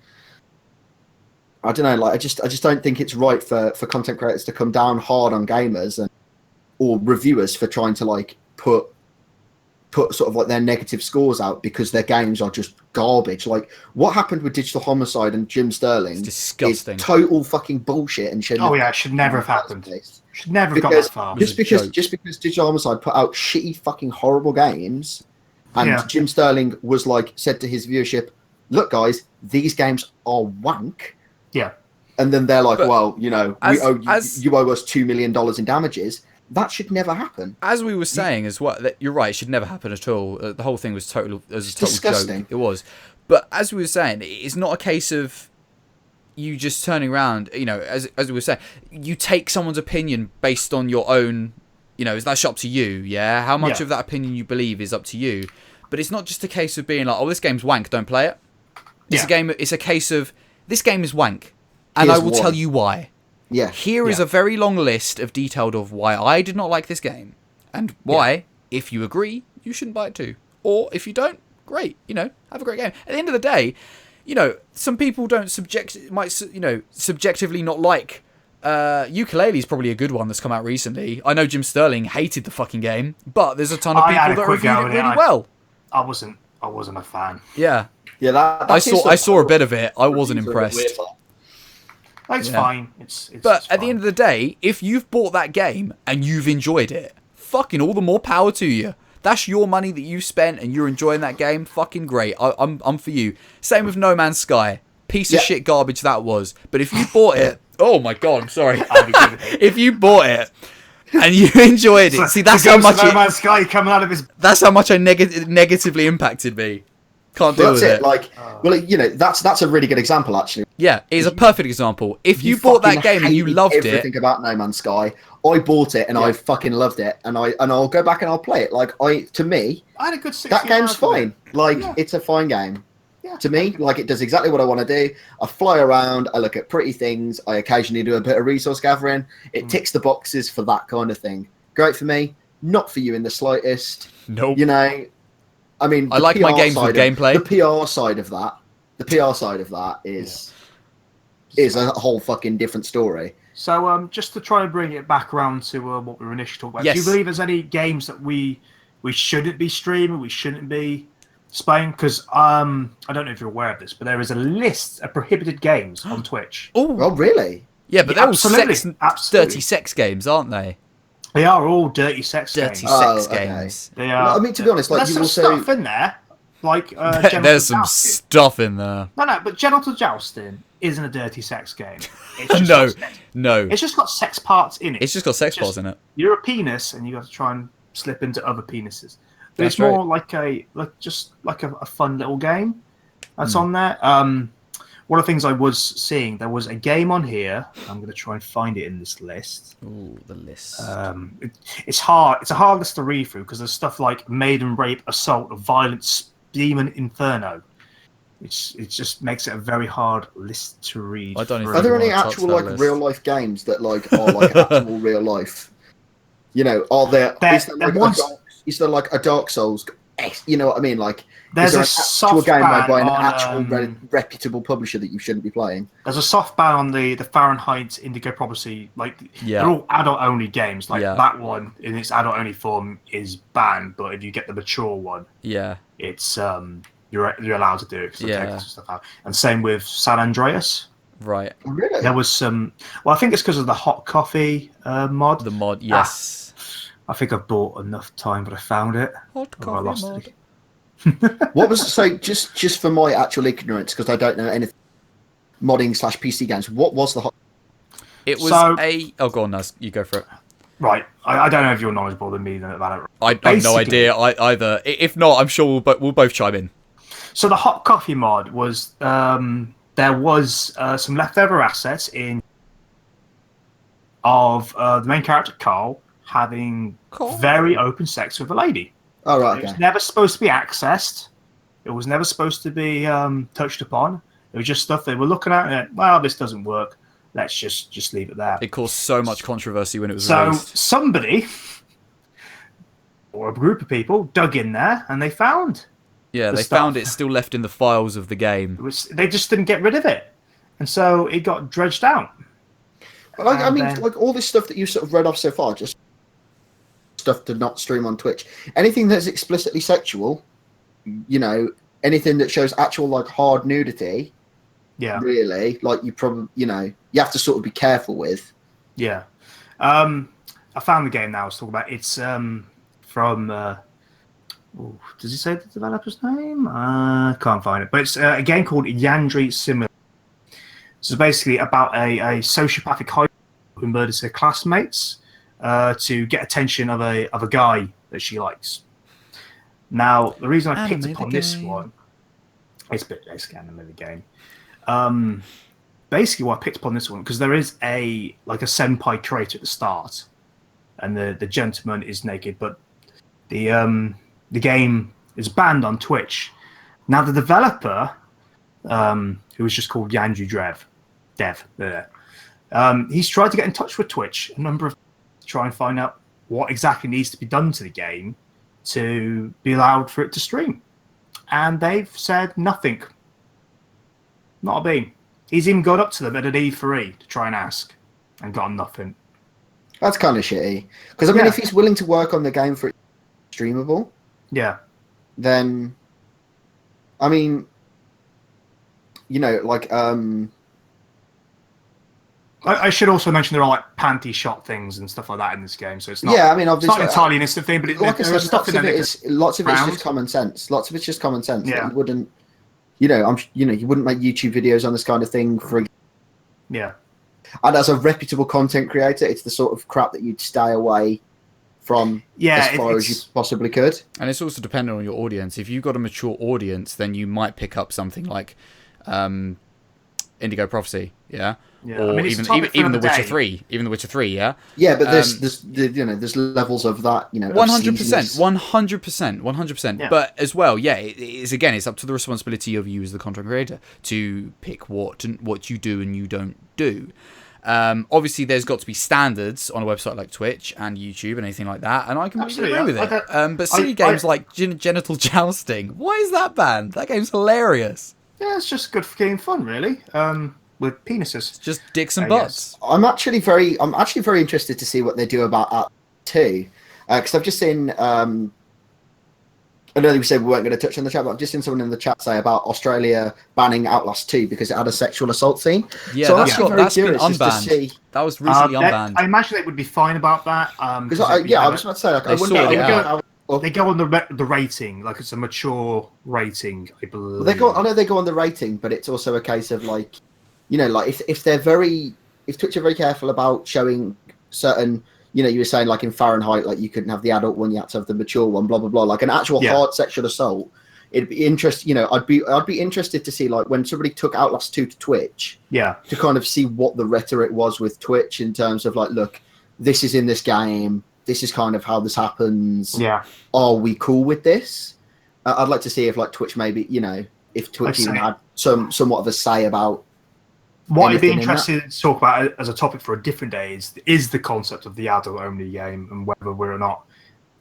don't know, like I just don't think it's right for content creators to come down hard on gamers or reviewers for trying to like put sort of like their negative scores out because their games are just garbage. Like what happened with Digital Homicide and Jim Sterling is disgusting. Is total fucking bullshit and should it should never have happened. Should never have got that far. Just because Digital Homicide put out shitty fucking horrible games and Jim Sterling was like said to his viewership, look guys, these games are wank. Yeah. And then they're like, you owe us $2 million in damages. That should never happen. As we were saying as well, that you're right, it should never happen at all. The whole thing was total disgusting joke. It was. But as we were saying, it's not a case of you just turning around, as we were saying, you take someone's opinion based on your own, that's up to you, yeah? How much of that opinion you believe is up to you. But it's not just a case of being like, oh, this game's wank, don't play it. It's a case of, this game is wank, and I will tell you why. Yeah. Here is a very long list of detailed of why I did not like this game, and why, if you agree, you shouldn't buy it too. Or if you don't, great, have a great game. At the end of the day, some people might subjectively not like. Ukulele is probably a good one that's come out recently. I know Jim Sterling hated the fucking game, but there's a ton of people that reviewed it really well. I wasn't a fan. Yeah. Yeah, I saw a bit of it. I wasn't impressed. It's fine. It's at the end of the day, if you've bought that game and you've enjoyed it, fucking all the more power to you. That's your money that you've spent and you're enjoying that game. Fucking great. I'm for you. Same with No Man's Sky. Piece of shit garbage that was. But if you bought it, oh my god, I'm sorry. If you bought it and you enjoyed it, see that's how much No Man's Sky coming out of his. That's how much I negatively impacted me. Can't deal with it. Like, that's a really good example, actually. Yeah, it's a perfect example. If you bought that game and you loved everything about No Man's Sky, I bought it and I fucking loved it, and I'll go back and I'll play it. Like, to me, I had a good 60 that game's fine. Like, it's a fine game. Yeah. To me, like, it does exactly what I want to do. I fly around, I look at pretty things, I occasionally do a bit of resource gathering. It ticks the boxes for that kind of thing. Great for me, not for you in the slightest. Nope. I mean, I like my games with gameplay. The PR side of that is a whole fucking different story. So, just to try and bring it back around to what we were initially talking about, do you believe there's any games that we shouldn't be streaming, we shouldn't be spying? Because I don't know if you're aware of this, but there is a list of prohibited games on Twitch. Oh, really? Yeah, but they're all dirty sex games, aren't they? They are all dirty sex games. Games. They are. Well, I mean, to be honest, like, there's some stuff in there, like there's some stuff in there. No, but genital jousting isn't a dirty sex game. No. It's just got sex parts in it. It's just got sex parts in it. You're a penis, and you got to try and slip into other penises. But it's more like a fun little game that's on there. One of the things I was seeing, there was a game on here. I'm going to try and find it in this list. Ooh, the list. It's hard. It's a hard list to read through because there's stuff like maiden rape, assault, violence, demon inferno. It just makes it a very hard list to read. Are there any actual like real life games that like are like actual real life? Are there? Is there like a Dark Souls? You know what I mean? Like, there's a soft ban made by an actual reputable publisher that you shouldn't be playing. There's a soft ban on the Fahrenheit Indigo Prophecy. Like, they're all adult-only games. Like, that one, in its adult-only form, is banned. But if you get the mature one, it's you're allowed to do it because they take stuff out. And same with San Andreas. Right. Really? There was some... Well, I think it's because of the hot coffee mod. The mod, yes. I think I've bought enough time, but I found it. Hot coffee I lost mod. it. What was just for my actual ignorance, because I don't know anything modding / PC games. What was the hot? It was oh, go on, Naz. You go for it. Right. I don't know if you're knowledgeable than me about it. I have no idea either. If not, I'm sure we'll both chime in. So the hot coffee mod was there was some leftover assets in of the main character Carl having very open sex with a lady. Oh, right, It was okay. never supposed to be accessed. It was never supposed to be touched upon. It was just stuff they were looking at and, well, this doesn't work. Let's just leave it there. It caused so much controversy when it was So released. somebody or a group of people dug in there and they found Yeah, the they stuff. found it still left in the files of the game. They just didn't get rid of it. And so it got dredged out. But I mean, then- like all this stuff that you sort of read off so far, just stuff to not stream on Twitch. Anything that's explicitly sexual, you know, anything that shows actual like hard nudity, Yeah. really, like you probably, you know, you have to sort of be careful with. Yeah. I found the game now I was talking about. It's from does he say the developer's name? Can't find it. But it's a game called Yandere Simulator. So basically about a sociopathic high school who murders her classmates to get attention of a guy that she likes. Now, the reason I picked upon this one, it's anime the game. Basically, why I picked upon this one because there is a senpai creator at the start, and the gentleman is naked, but the game is banned on Twitch. Now, the developer, who was just called Yandere Dev, he's tried to get in touch with Twitch a number of times to try and find out what exactly needs to be done to the game to be allowed for it to stream. And they've said nothing. Not a bean. He's even gone up to them at an E3 to try and ask and got nothing. That's kind of shitty. Because I mean, Yeah. if he's willing to work on the game for it to be streamable, Yeah. then I mean, you know, like I should also mention there are like panty shot things and stuff like that in this game, so it's not. yeah, I mean, It's obviously, not entirely an instant thing, but like I there's said, stuff in there. lots of it's round. just common sense. Lots of it's just common sense. Yeah. That you wouldn't, you know, you wouldn't make YouTube videos on this kind of thing for. Yeah. And as a reputable content creator, it's the sort of crap that you'd stay away from Yeah. as far as you possibly could. And it's also dependent on your audience. If you've got a mature audience, then you might pick up something like Indigo Prophecy, yeah? Yeah. Or I mean, it's a even topic for even The another Witcher day. 3. Even The Witcher 3, yeah? Yeah, but there's levels of that, you know. of 100%, seasons. 100%. Yeah. But as well, yeah, it's up to the responsibility of you as the content creator to pick what you do and you don't do. Obviously, there's got to be standards on a website like Twitch and YouTube and anything like that, and I completely agree with it. But silly games like genital jousting, why is that banned? That game's hilarious. Yeah, it's just good for getting fun, really. With penises. It's just dicks and I butts. I'm actually very interested to see what they do about Act 2, because I've just seen. I know we said we weren't going to touch on the chat, but I've just seen someone in the chat say about Australia banning Outlast 2 because it had a sexual assault scene. Yeah, so I'm that's actually very been curious just to unbanned. see. That was recently I unbanned. imagine they would be fine about that. Because I was about to say, like, I They wonder. sorted it I wonder out. how- They go on the rating, like it's a mature rating, I believe. I know they go on the rating, but it's also a case of like, you know, like if Twitch are very careful about showing certain, you know, you were saying like in Fahrenheit, like you couldn't have the adult one, you had to have the mature one, blah blah blah, like an actual hard sexual assault. It'd be interesting, you know, I'd be interested to see like when somebody took Outlast 2 to Twitch, Yeah. to kind of see what the rhetoric was with Twitch in terms of like, look, this is in this game. This is kind of how this happens. Yeah. Are we cool with this? I'd like to see if like Twitch maybe, you know, if Twitch even had somewhat of a say about. What I'd be anything in interested to talk about as a topic for a different day is the concept of the adult-only game and whether we're not,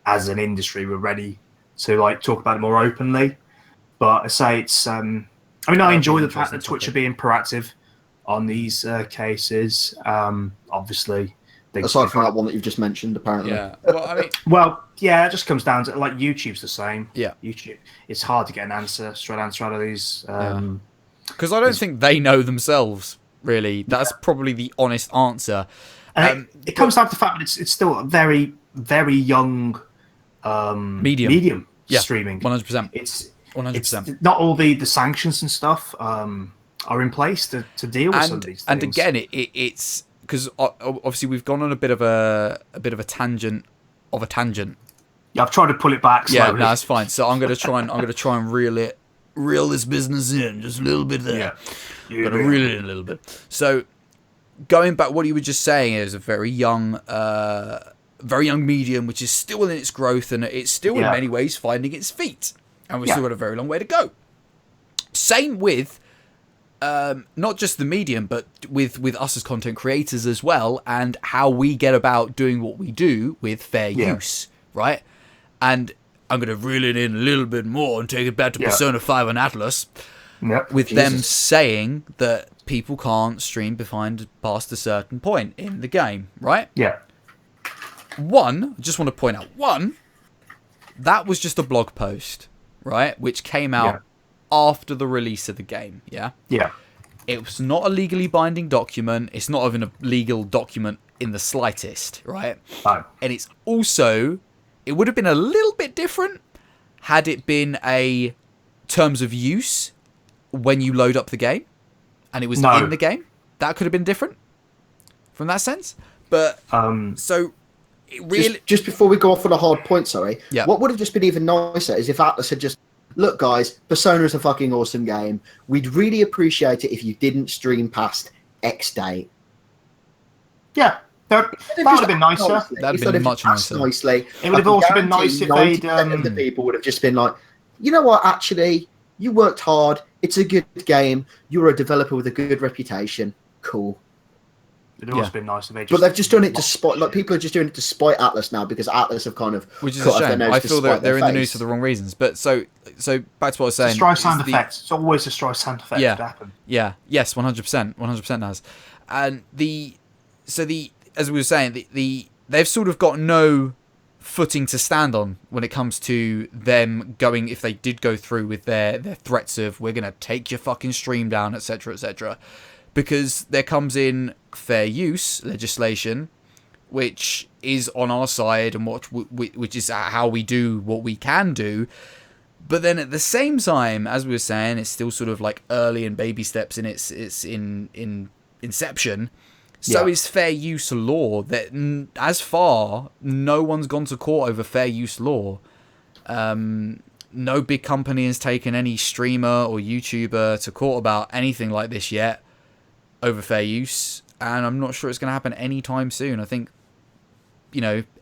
as an industry, we're ready to like talk about it more openly. But I say it's. I mean, I enjoy the fact that Twitch are being proactive on these cases. Obviously, Aside from that one that you've just mentioned, apparently. Yeah. Well, I mean, well, yeah, it just comes down to like YouTube's the same. Yeah. YouTube. It's hard to get an straight answer out of these. because I don't think they know themselves, really. That's probably the honest answer. And it comes down to the fact that it's still a very, very young medium streaming. 100%. It's 100%. not all the sanctions and stuff are in place to deal with some of these things. And again, it's because obviously we've gone on a bit of a tangent of a tangent. Yeah, I've tried to pull it back slowly. Yeah, no, that's fine. So I'm gonna try and reel it reel this business in, just a little bit there. Yeah. Gotta reel it in a little bit. So, going back, what you were just saying is a very young medium, which is still in its growth, and it's still in many ways finding its feet, and we've still got a very long way to go. Same with not just the medium, but with us as content creators as well, and how we get about doing what we do with fair use, right? And I'm going to reel it in a little bit more and take it back to Persona 5 on Atlus, with them saying that people can't stream past a certain point in the game, right? Yeah. One, I just want to point out, that was just a blog post, right? Which came out after the release of the game, yeah? Yeah. It was not a legally binding document. It's not even a legal document in the slightest, right? No. And it's also, it would have been a little bit different had it been a terms of use when you load up the game and it was in the game. That could have been different from that sense. But, so, it really... Just before we go off on a hard point, sorry, Yeah. what would have just been even nicer is if Atlus had just, look guys, Persona is a fucking awesome game. We'd really appreciate it if you didn't stream past X date. Yeah. That would have been nicer. That'd have been much nicer. Nicely. It would have also been nice if they'd... 90% of the people would have just been like, you know what, actually, you worked hard. It's a good game. You're a developer with a good reputation. Cool. It would have also been nice if they just... But they've just done it to spite... Like, people are just doing it to spite Atlus now because Atlus have kind of... Which is a shame. I feel they're in the news for the wrong reasons. But so back to what I was saying. Destroy sound effects. It's always destroy sound effects to happen. Yeah. Yes, 100%. 100% has. And as we were saying, they've sort of got no footing to stand on when it comes to them going, if they did go through with their threats of, we're going to take your fucking stream down, etc., etc. Because there comes in fair use legislation, which is on our side and which is how we do what we can do. But then at the same time, as we were saying, it's still sort of like early and baby steps in its inception. So is fair use law. That as far, no one's gone to court over fair use law. No big company has taken any streamer or YouTuber to court about anything like this yet over fair use, and I'm not sure it's going to happen anytime soon. I think,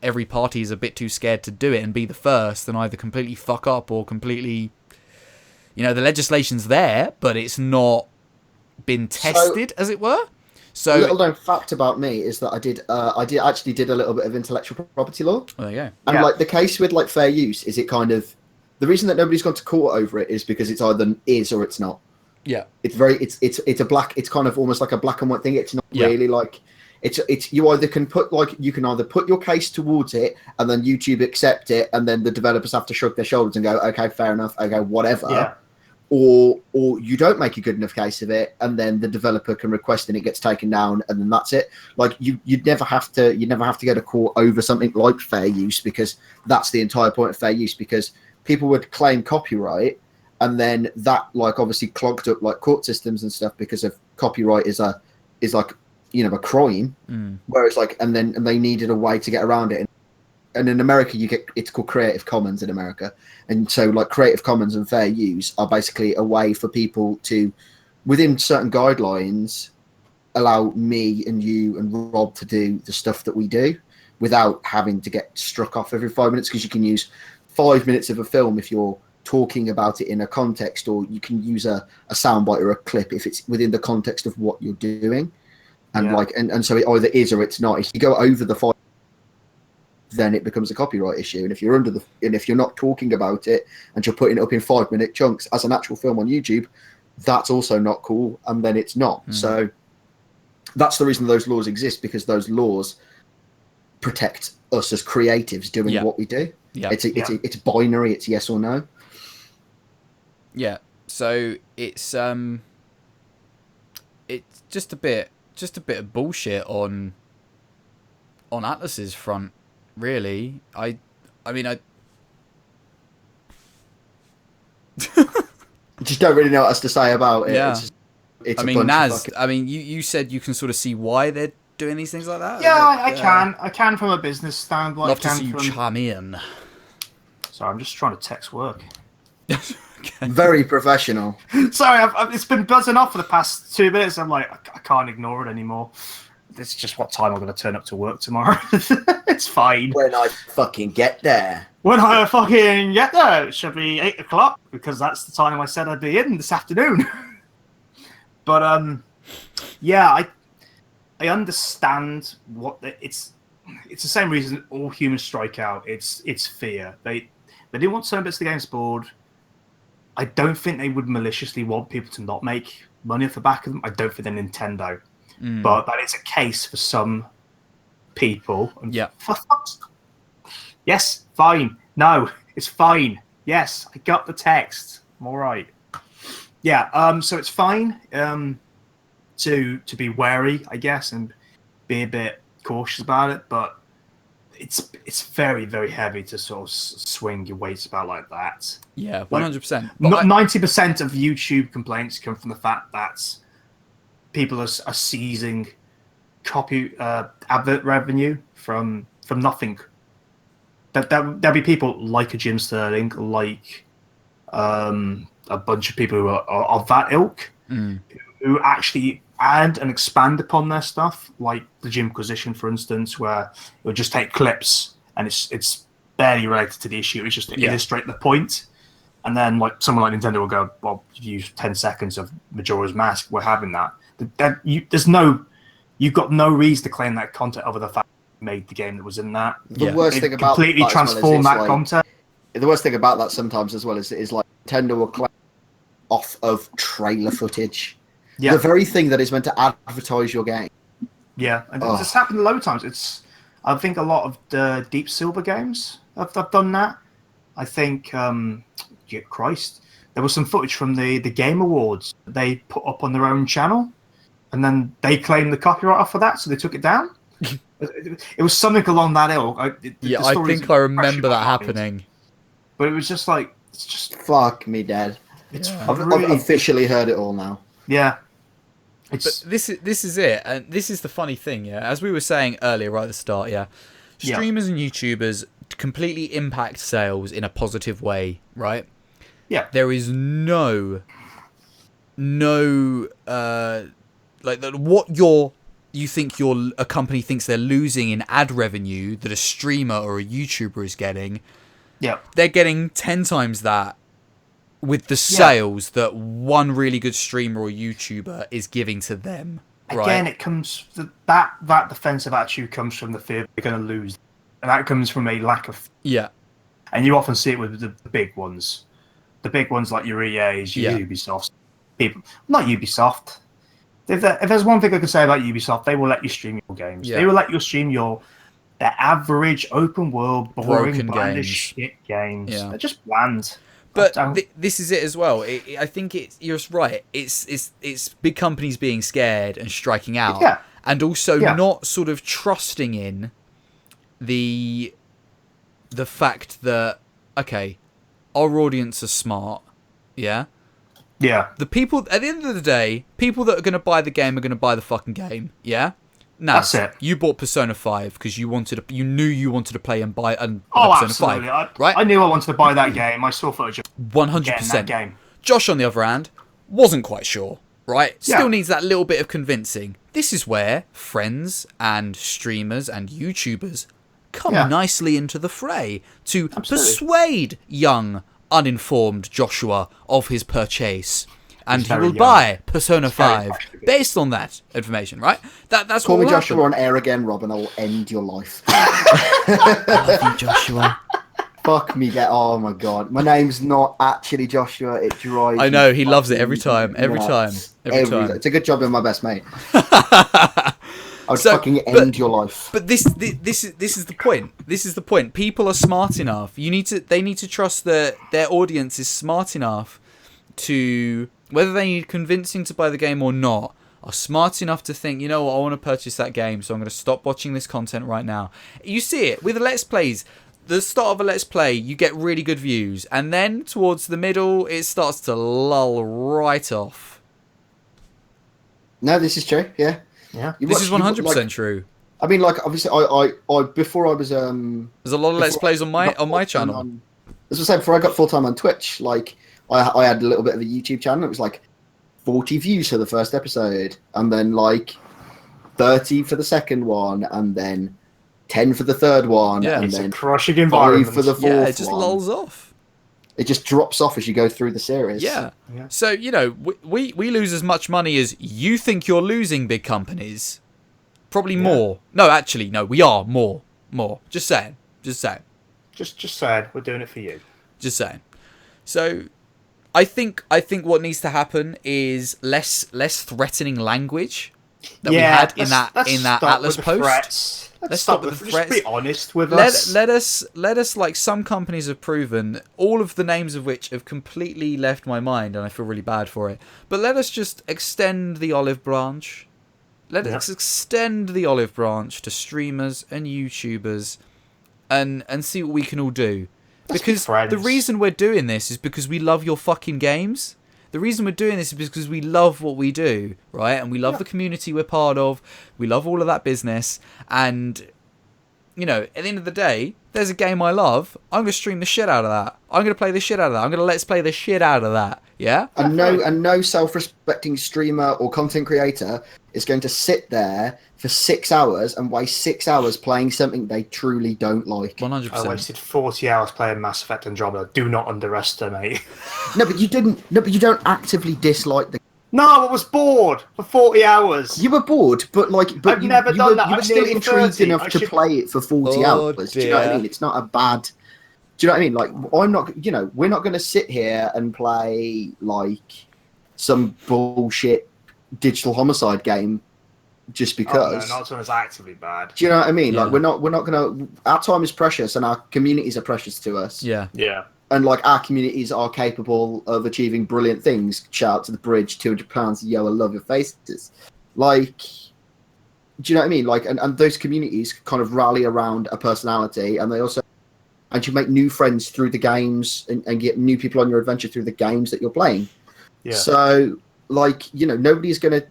every party is a bit too scared to do it and be the first and either completely fuck up or completely, the legislation's there, but it's not been tested, as it were. So, a little known fact about me is that I actually did a little bit of intellectual property law. There you go. And like the case with like fair use is it kind of the reason that nobody's gone to court over it is because it's either is or it's not. Yeah. It's very it's a black, it's kind of almost like a black and white thing. It's not really like it's you either can put like you can either put your case towards it and then YouTube accept it and then the developers have to shrug their shoulders and go, okay, fair enough, okay, whatever. Yeah. Or you don't make a good enough case of it, and then the developer can request and it gets taken down, and then that's it. Like you'd never have to go to court over something like fair use, because that's the entire point of fair use. Because people would claim copyright, and then that like obviously clogged up like court systems and stuff because of copyright is like a crime. Whereas like and they needed a way to get around it. And in America, it's called Creative Commons in America. And so like Creative Commons and fair use are basically a way for people to, within certain guidelines, allow me and you and Rob to do the stuff that we do without having to get struck off every 5 minutes, because you can use 5 minutes of a film if you're talking about it in a context, or you can use a soundbite or a clip if it's within the context of what you're doing. And like and so it either is or it's not. If you go over the 5, then it becomes a copyright issue. And if you're if you're not talking about it and you're putting it up in 5-minute chunks as an actual film on YouTube, that's also not cool, and then it's not. So that's the reason those laws exist, because those laws protect us as creatives doing what we do. It's binary, it's yes or no. So it's just a bit of bullshit on Atlus's front, really. I just don't really know what else to say about it. Yeah. It's Naz, you said you can sort of see why they're doing these things like that. Yeah, I can from a business standpoint. Love to see you chime in. Sorry, I'm just trying to text work. Very professional. Sorry, it's been buzzing off for the past 2 minutes. I'm like, I can't ignore it anymore. This is just what time I'm going to turn up to work tomorrow. It's fine. When I fucking get there. When I fucking get there, it should be 8 o'clock, because that's the time I said I'd be in this afternoon. But, yeah, I understand it's the same reason all humans strike out. It's fear. They didn't want certain bits of the game spoiled. I don't think they would maliciously want people to not make money off the back of them. I don't think they're Nintendo. But that is a case for some people. And yeah. Yes, fine. No, it's fine. Yes, I got the text. I'm all right. Yeah, so it's fine to be wary, I guess, and be a bit cautious about it, but it's very, very heavy to sort of swing your weights about like that. Yeah, 100%. Not 90% of YouTube complaints come from the fact that people are seizing copy advert revenue from nothing. There'll be people like a Jim Sterling, like a bunch of people who are of that ilk, who actually add and expand upon their stuff, like the Jimquisition, for instance, where it would just take clips and it's barely related to the issue. It's just to illustrate the point. And then like someone like Nintendo will go, well, you use 10 seconds of Majora's Mask, we're having that. You've got no reason to claim that content other than the fact you made the game that was in that. The worst thing about completely that transform that like, content. The worst thing about that sometimes as well is like Nintendo will claim off of trailer footage. Yeah. The very thing that is meant to advertise your game. Yeah, and it's happened a lot of times. I think a lot of the Deep Silver games have done that. I think, Christ, there was some footage from the Game Awards that they put up on their own channel, and then they claimed the copyright off of that, so they took it down. It was something along that ilk. I think I remember that happening. But it was just like, it's just... Fuck me, Dad. I've officially heard it all now. Yeah. But this is it, and this is the funny thing, yeah. As we were saying earlier, right at the start, yeah, streamers and YouTubers completely impact sales in a positive way, right? Yeah. There is no, like what you think a company thinks they're losing in ad revenue that a streamer or a YouTuber is getting. Yeah. They're getting 10 times that with the sales that one really good streamer or YouTuber is giving to them. Right? Again, it comes that defensive attitude comes from the fear they're going to lose, and that comes from a lack of. Yeah. And you often see it with the big ones, like your EAs, your Ubisoft. People, not Ubisoft. If there's one thing I can say about Ubisoft, they will let you stream your games. Yeah. They will let you stream their average open world, boring, bland as shit games. Yeah. They're just bland. But this is it as well. I think you're right. It's big companies being scared and striking out, and also not sort of trusting in the fact that our audience are smart. Yeah. Yeah. The people at the end of the day, people that are going to buy the game are going to buy the fucking game. Yeah. No, that's it. You bought Persona 5 because you knew you wanted to play and buy Persona absolutely. 5, right? I knew I wanted to buy that game. I saw footage of 100% that game. Josh, on the other hand, wasn't quite sure, right? Still needs that little bit of convincing. This is where friends and streamers and YouTubers come nicely into the fray to persuade young, uninformed Joshua of his purchase. And he will buy Persona 5 based on that information, right? That's Call what me Joshua on air again, Rob, and I will end your life. I love you, Joshua. Fuck me, oh my god. My name's not actually Joshua, it drives I know, he loves it every time. Every time. It's a good job, you're my best mate. I would fucking end your life. But this is the point. This is the point. People are smart enough. They need to trust that their audience is smart enough to, whether they need convincing to buy the game or not, are smart enough to think, you know what, I want to purchase that game, so I'm going to stop watching this content right now. You see it with the Let's Plays. The start of a Let's Play, you get really good views, and then towards the middle, it starts to lull right off. No, this is true. Yeah. This is 100% true. I mean, like, obviously, I before I was there's a lot of Let's Plays on my channel. As I said, before I got full time on Twitch, like, I had a little bit of a YouTube channel. It was like 40 views for the first episode, and then like 30 for the second one, and then 10 for the third one, and It's then a crushing 5 environment. for the fourth Yeah, it just one. lulls off. It just drops off as you go through the series. Yeah. Yeah. So, you know, we lose as much money as you think you're losing, big companies. Probably more. No, actually, no, we are more. Just saying. Just saying. Just saying, we're doing it for you. Just saying. So, I think what needs to happen is less threatening language that we had in that Atlus post. Let's stop with the threats. Just be honest with us. us. Let us, like some companies have proven, all of the names of which have completely left my mind, and I feel really bad for it. But let us just extend the olive branch. Let us extend the olive branch to streamers and YouTubers, and see what we can all do. Because the reason we're doing this is because we love your fucking games. The reason we're doing this is because we love what we do, right? And we love the community we're part of. We love all of that business. And, you know, at the end of the day, there's a game I love. I'm going to stream the shit out of that. I'm going to play the shit out of that. I'm going to let's play the shit out of that. Yeah? And no self-respecting streamer or content creator is going to sit there for 6 hours and waste 6 hours playing something they truly don't like. 100%. I wasted 40 hours playing Mass Effect Andromeda. Do not underestimate. No, but you don't actively dislike the. No, I was bored for 40 hours. You were bored, but I've never done that. You were I'm still nearly intrigued 30. enough to play it for 40 hours. Do you know what I mean? It's not a bad. Do you know what I mean? Like, I'm not. You know, we're not going to sit here and play like some bullshit digital homicide game just because. Oh, no, not when it's actively bad. Do you know what I mean? Yeah. Like, we're not going to. Our time is precious, and our communities are precious to us. Yeah. Yeah. And like our communities are capable of achieving brilliant things. Shout out to the bridge, £200. Yo, I love your faces. Like, do you know what I mean? Like, and those communities kind of rally around a personality, and they also, and you make new friends through the games, and get new people on your adventure through the games that you're playing. Yeah. So, like, you know, nobody's going to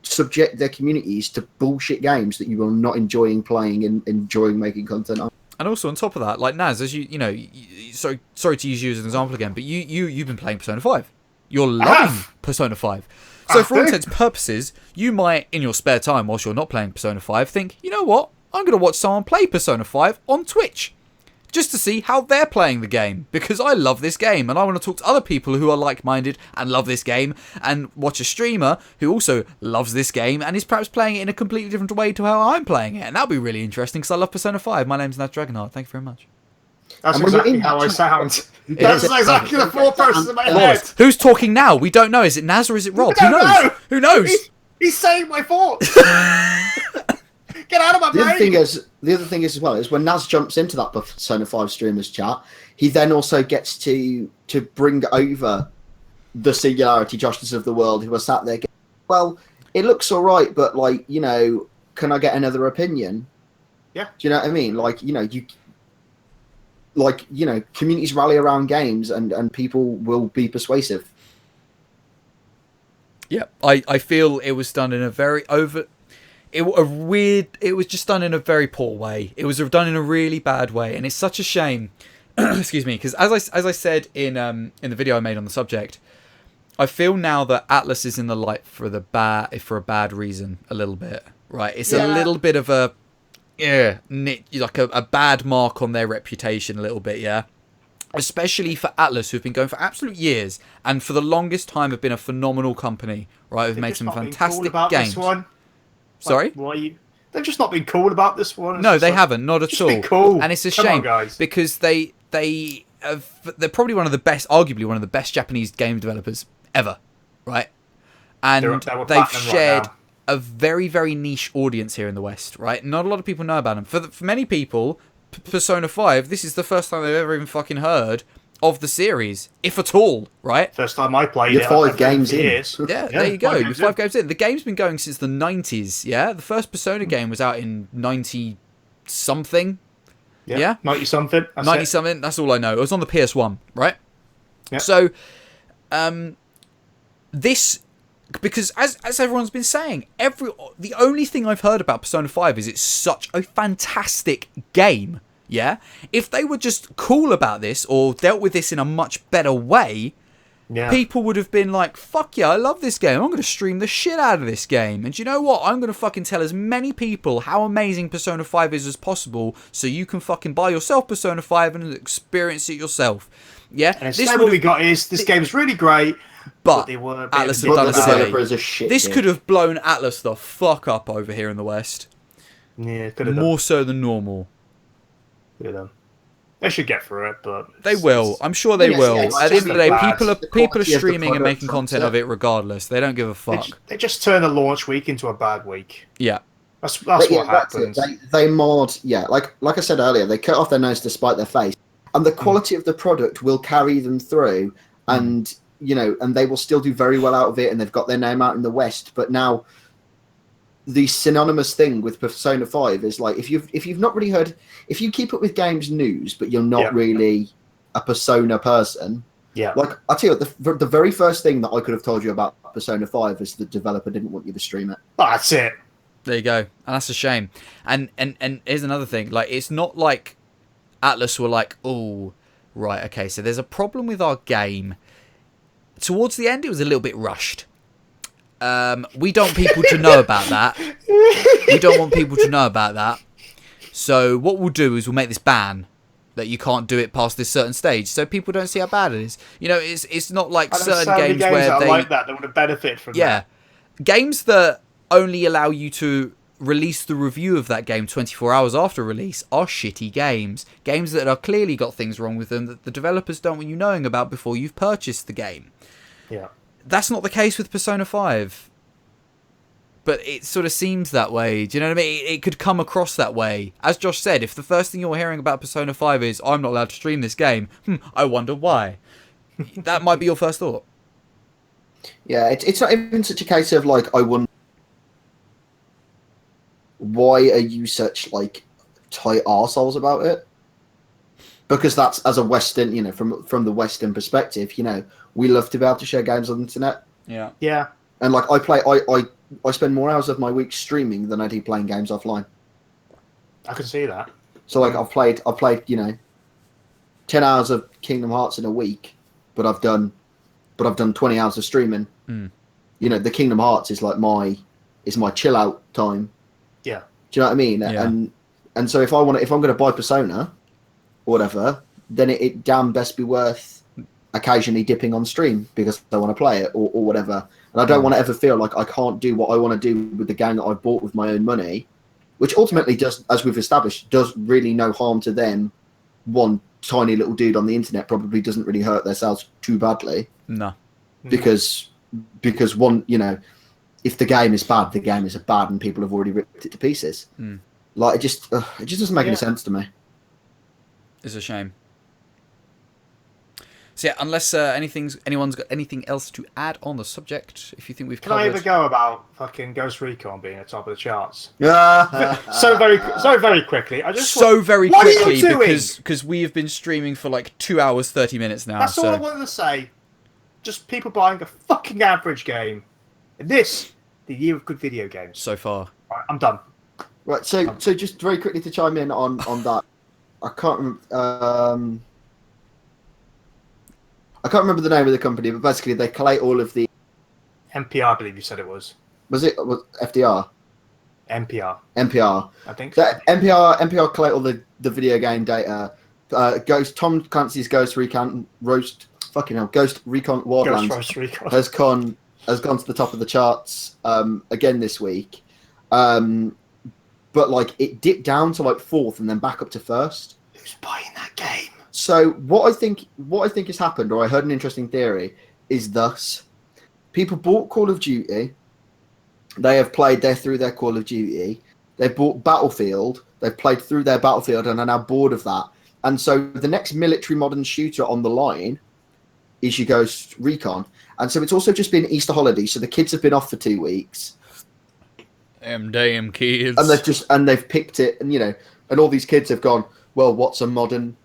subject their communities to bullshit games that you are not enjoying playing and enjoying making content on. And also on top of that, like Naz, as you know, sorry to use you as an example again, but you've been playing Persona 5. You're loving Persona 5. So for all intents and purposes, you might, in your spare time, whilst you're not playing Persona 5, think, you know what? I'm going to watch someone play Persona 5 on Twitch. Just to see how they're playing the game. Because I love this game, and I want to talk to other people who are like-minded and love this game, and watch a streamer who also loves this game, and is perhaps playing it in a completely different way to how I'm playing it. And that'll be really interesting, because I love Persona 5. My name's Nat Dragonheart. Thank you very much. That's exactly how I sound. That's exactly the four persons in my head. Who's talking now? We don't know. Is it Naz or is it Rob? Who knows? Who knows? He's saying my thoughts. Get out of my brain. The other thing is as well is when Naz jumps into that Persona 5 streamers chat, he then also gets to bring over the Singularity Joshes of the world who are sat there going, well, it looks all right, but like, you know, can I get another opinion? Yeah. Do you know what I mean? Like, communities rally around games and people will be persuasive. Yeah, I feel it was done in a very it was just done in a very poor way. It was done in a really bad way, and it's such a shame. Excuse me, because as I said in the video I made on the subject, I feel now that Atlus is in the light for a bad reason a little bit. Right, it's a little bit of a like a bad mark on their reputation a little bit, yeah. Especially for Atlus, who've been going for absolute years, and for the longest time have been a phenomenal company, right? Who've made some fantastic games. Sorry? Why you? They've just not been cool about this one. No, they haven't, not at all. Be cool. And it's a shame, guys. because they're probably arguably one of the best Japanese game developers ever, right? And they've shared a very, very niche audience here in the West, right? Not a lot of people know about them. For many people, Persona 5, this is the first time they've ever even fucking heard of the series, if at all, right? First time I played it. You're 5 games in. Yeah, there you go. You're 5 games in. The game's been going since the 90s, yeah? The first Persona game was out in 90-something. Yeah? 90-something. 90-something, that's all I know. It was on the PS1, right? Yeah. So, this... Because as everyone's been saying, the only thing I've heard about Persona 5 is it's such a fantastic game. Yeah? If they were just cool about this or dealt with this in a much better way, Yeah. people would have been like, fuck yeah, I love this game. I'm going to stream the shit out of this game. And do you know what? I'm going to fucking tell as many people how amazing Persona 5 is as possible so you can fucking buy yourself Persona 5 and experience it yourself. Yeah? And instead what we got is, this game is really great, but they were Atlus have But done the a developer is silly. a shit. This kid. could have blown Atlus the fuck up over here in the West. Yeah, could have done. More so than normal. Could have done. They should get through it, but... They will. I'm sure they Yes, will. yes, At the end of the day, just people are the quality of the streaming and product making trumps content it. of it regardless. They don't give a fuck. They just turn a launch week into a bad week. Yeah. That's But what happens. They mod, like I said earlier, they cut off their nose to spite their face, and the quality of the product will carry them through, and and they will still do very well out of it, and they've got their name out in the West. But now, the synonymous thing with Persona 5 is like if you've not really heard, if you keep up with games news, but you're not really a Persona person. Yeah. Like I tell you, the very first thing that I could have told you about Persona 5 is the developer didn't want you to stream it. Oh, that's it. There you go. And that's a shame. And here's another thing. Like, it's not like Atlus were like, oh, right, okay, so there's a problem with our game. Towards the end, it was a little bit rushed. We don't want people to know about that. We don't want people to know about that. So what we'll do is we'll make this ban that you can't do it past this certain stage, so people don't see how bad it is. It's not like certain games where that they like that would have benefited from that. Games that only allow you to release the review of that game 24 hours after release are shitty games. Games that are clearly got things wrong with them that the developers don't want you knowing about before you've purchased the game. Yeah. That's not the case with Persona 5. But it sort of seems that way. Do you know what I mean? It could come across that way. As Josh said, if the first thing you're hearing about Persona 5 is, I'm not allowed to stream this game, I wonder why. That might be your first thought. Yeah, it's not even such a case of like, I wonder, why are you such like tight arseholes about it? Because that's, as a Western, from the Western perspective, we love to be able to share games on the internet. Yeah. Yeah. And like I spend more hours of my week streaming than I do playing games offline. I can see that. So like I've played 10 hours of Kingdom Hearts in a week, but I've done 20 hours of streaming. The Kingdom Hearts is like my chill out time. Yeah. Do you know what I mean? Yeah. And so if I'm going to buy Persona or whatever, then it damn best be worth occasionally dipping on stream because I want to play it or whatever. And I don't want to ever feel like I can't do what I want to do with the game that I bought with my own money, which ultimately does, as we've established, does really no harm to them. One tiny little dude on the internet probably doesn't really hurt themselves too badly. No. Because one, if the game is bad, the game is bad, and people have already ripped it to pieces. Like it just doesn't make any sense to me. It's a shame. So yeah, unless anyone's got anything else to add on the subject, if you think we've Can I covered... ever go about fucking Ghost Recon being at the top of the charts? Yeah. so very quickly. Very What are you quickly doing? because we have been streaming for like 2 hours 30 minutes now. That's all I wanted to say. Just people buying a fucking average game. And this, the year of good video games. So far. Right, I'm done. Right. So just very quickly to chime in on that, I can't remember the name of the company, but basically they collate all of the... NPR, I believe you said it was. Was FDR? NPR. NPR. I think So so. NPR collate all the video game data. Tom Clancy's Ghost Recon Wildlands Ghost Recon. has gone to the top of the charts again this week. But like it dipped down to like fourth and then back up to first. Who's buying that game? So what I think has happened, or I heard an interesting theory, is thus people bought Call of Duty. They have played through their Call of Duty. They've bought Battlefield. They've played through their Battlefield and are now bored of that. And so the next military modern shooter on the line is your Ghost Recon. And so it's also just been Easter holiday, so the kids have been off for 2 weeks. Damn kids. And they've picked it, and and all these kids have gone, well, what's a modern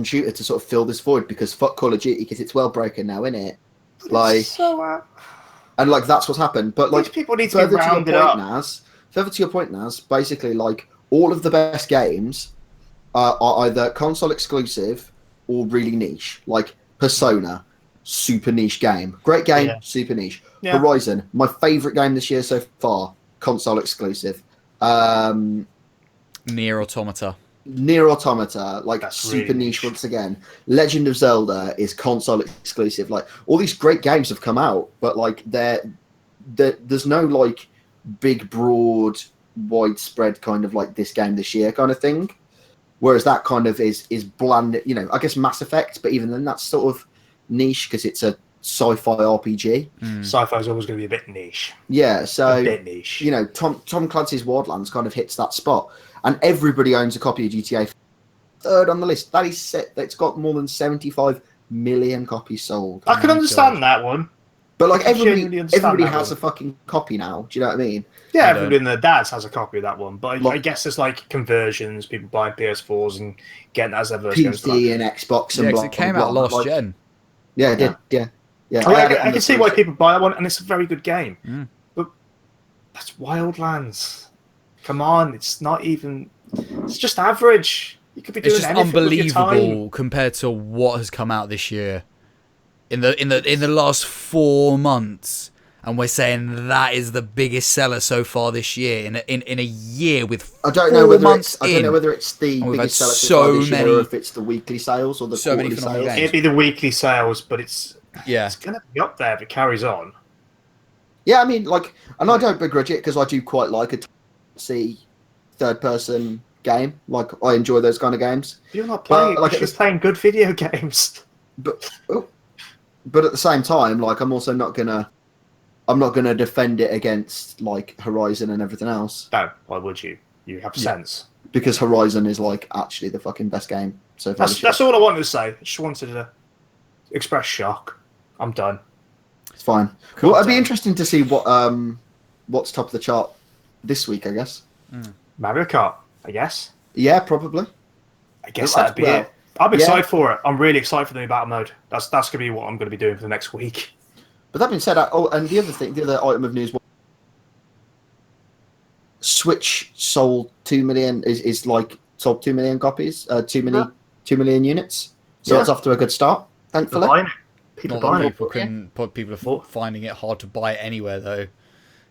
shooter to sort of fill this void, because fuck Call of Duty, because it's well broken now, isn't it? Like, and like that's what's happened. But like, these people need to be rounded up. Further to your point, Naz, basically like all of the best games are either console exclusive or really niche. Like Persona, super niche game. Great game, Yeah. super niche. Yeah. Horizon, my favourite game this year so far, console exclusive. Nier Automata. Nier Automata, like That's super really niche niche. once again. Legend of Zelda is console exclusive. Like all these great games have come out, but like there's no like big, broad, widespread kind of like this game this year kind of thing. Whereas that kind of is bland. You know, I guess Mass Effect, but even then that's sort of niche because it's a sci-fi RPG. Sci-fi is always going to be a bit niche. Yeah, so A bit niche. you know, Tom Clancy's Wildlands kind of hits that spot, and everybody owns a copy of GTA. Third on the list. That is set. That's got more than 75 million copies sold. I can understand that one. But like I genuinely everybody understand that has one. a fucking copy now. Do you know what I mean? Yeah, I don't. everybody and their dads has a copy of that one. But I Like- guess there's like conversions, people buying PS4s and getting that as their version. PC and Xbox and Yeah, blah, because it came blah, out blah. last Like- gen. Yeah, it did. Yeah. I can see why people buy that one, and it's a very good game. Mm. But that's Wildlands. Come on, it's not even. It's just average. You could be doing It's just anything with your time. unbelievable compared to what has come out this year. In the last 4 months, and we're saying that is the biggest seller so far this year in a year with I don't know 4 whether months it's. I don't know in. whether it's the And we've biggest had seller so so this year, many- or if it's the weekly sales or the so many quarterly phenomenal sales. games. It'd be the weekly sales, but it's Yeah, gonna be up there if it carries on. Yeah, I mean, like, and I don't begrudge it because I do quite like a third-person game. Like, I enjoy those kind of games. You're not playing But, like, it. You're just playing good video games. But at the same time, like, I'm not gonna defend it against like Horizon and everything else No, why would you? You have sense. because Horizon is like actually the fucking best game so far. That's all I wanted to say. I just wanted to express shock. I'm done. It's fine. Cool. Well, it'd be interesting to see what's top of the chart this week. I guess. Mario Kart, I guess. Yeah, probably. I guess Well, that'd be well, it. I'm yeah. excited for it. I'm really excited for the new battle mode. That's gonna be what I'm gonna be doing for the next week. But that being said, and the other item of news was Switch sold 2 million sold 2 million copies, 2 million units. So Yeah. it's off to a good start, People thankfully. buying it. People not that buying it. people are finding it hard to buy it anywhere though.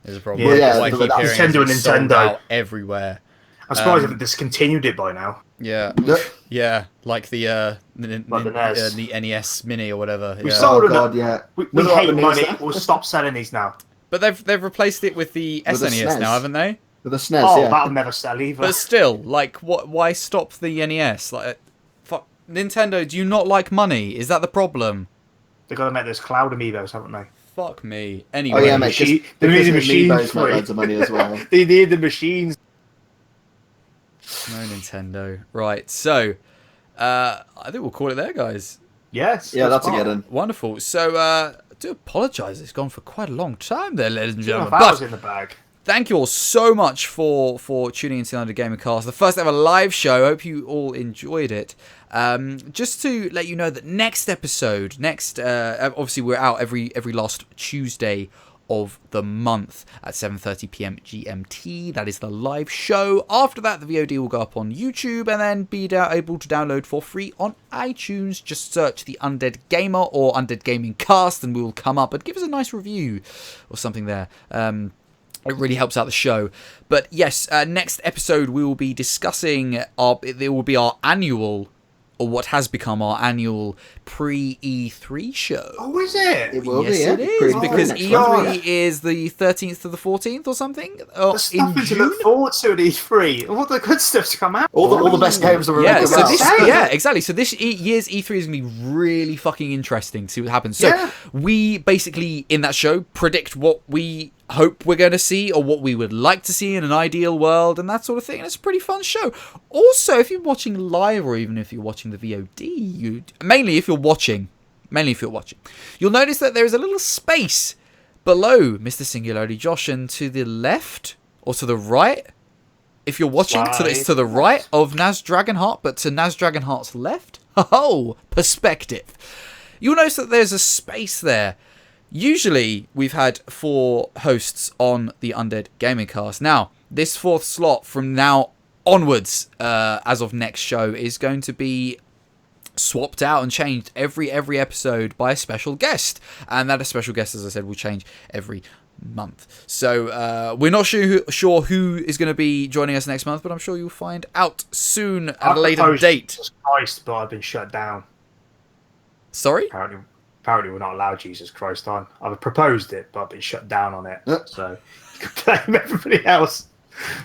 Is a problem. Yeah, yeah, What I but keep that's hearing is Nintendo and it's sold Nintendo. out everywhere. I'm surprised Um, if they discontinued it by now. Yeah, Yeah. yeah, like the Like the NES. the NES Mini or whatever. We Yeah. sold Oh enough. god, yeah. We Another hate item money. is- We'll stop selling these now. But they've replaced it with the With the SNES SNES. now, haven't they? With the SNES, Oh, yeah. that'll never sell either. But still, like, why stop the NES? Like, fuck, Nintendo, do you not like money? Is that the problem? They've got to make those cloud amiibos, haven't they? Fuck me. Oh Anyway, yeah, mate. Machine- Because they made the Amiibos machines make free. loads of money as well. They need the machines. no Nintendo. Right, so I think we'll call it there, guys. Yes. Yeah, that's a fine. good one. Wonderful. So I do apologise. It's gone for quite a long time there, ladies and 2.5 gentlemen. hours But in the bag. thank you all so much for tuning into the UndeadGamingCast, the first ever live show. I hope you all enjoyed it. Just to let you know that next episode, obviously we're out every last Tuesday of the month at 7:30 p.m. GMT. That is the live show. After that, the VOD will go up on YouTube and then be able to download for free on iTunes. Just search the Undead Gamer or Undead Gaming Cast and we will come up and give us a nice review or something there. It really helps out the show. But yes, next episode we will be discussing it will be our annual, or what has become our annual pre-E3 show. Oh, is it? It will Yes, be, yeah. it is, Pretty because next E3 month. is the 13th to the 14th or something. There's In nothing to June? look forward to at E3. All the good stuff's come out. All the best games are Yeah, already so out. this, exactly. So this year's E3 is going to be really fucking interesting to see what happens. So Yeah. we basically, in that show, predict what we hope we're going to see or what we would like to see in an ideal world and that sort of thing. And it's a pretty fun show. Also, if you're watching live or even if you're watching the VOD, mainly if you're watching, you'll notice that there is a little space below Mr. Singularity Josh, and to the left or to the right, if you're watching, it's to the right of Naz Dragonheart, but to Naz Dragonheart's left, perspective. You'll notice that there's a space there. Usually, we've had 4 hosts on the Undead Gaming Cast. Now, this 4th slot from now onwards, as of next show, is going to be swapped out and changed every episode by a special guest, and that a special guest, as I said, will change every month. So we're not sure who is going to be joining us next month, but I'm sure you'll find out soon at a later date. Jesus Christ, but I've been shut down. Sorry? Apparently we're not allowed Jesus Christ on. I've proposed it, but I've been shut down on it. So you can blame everybody else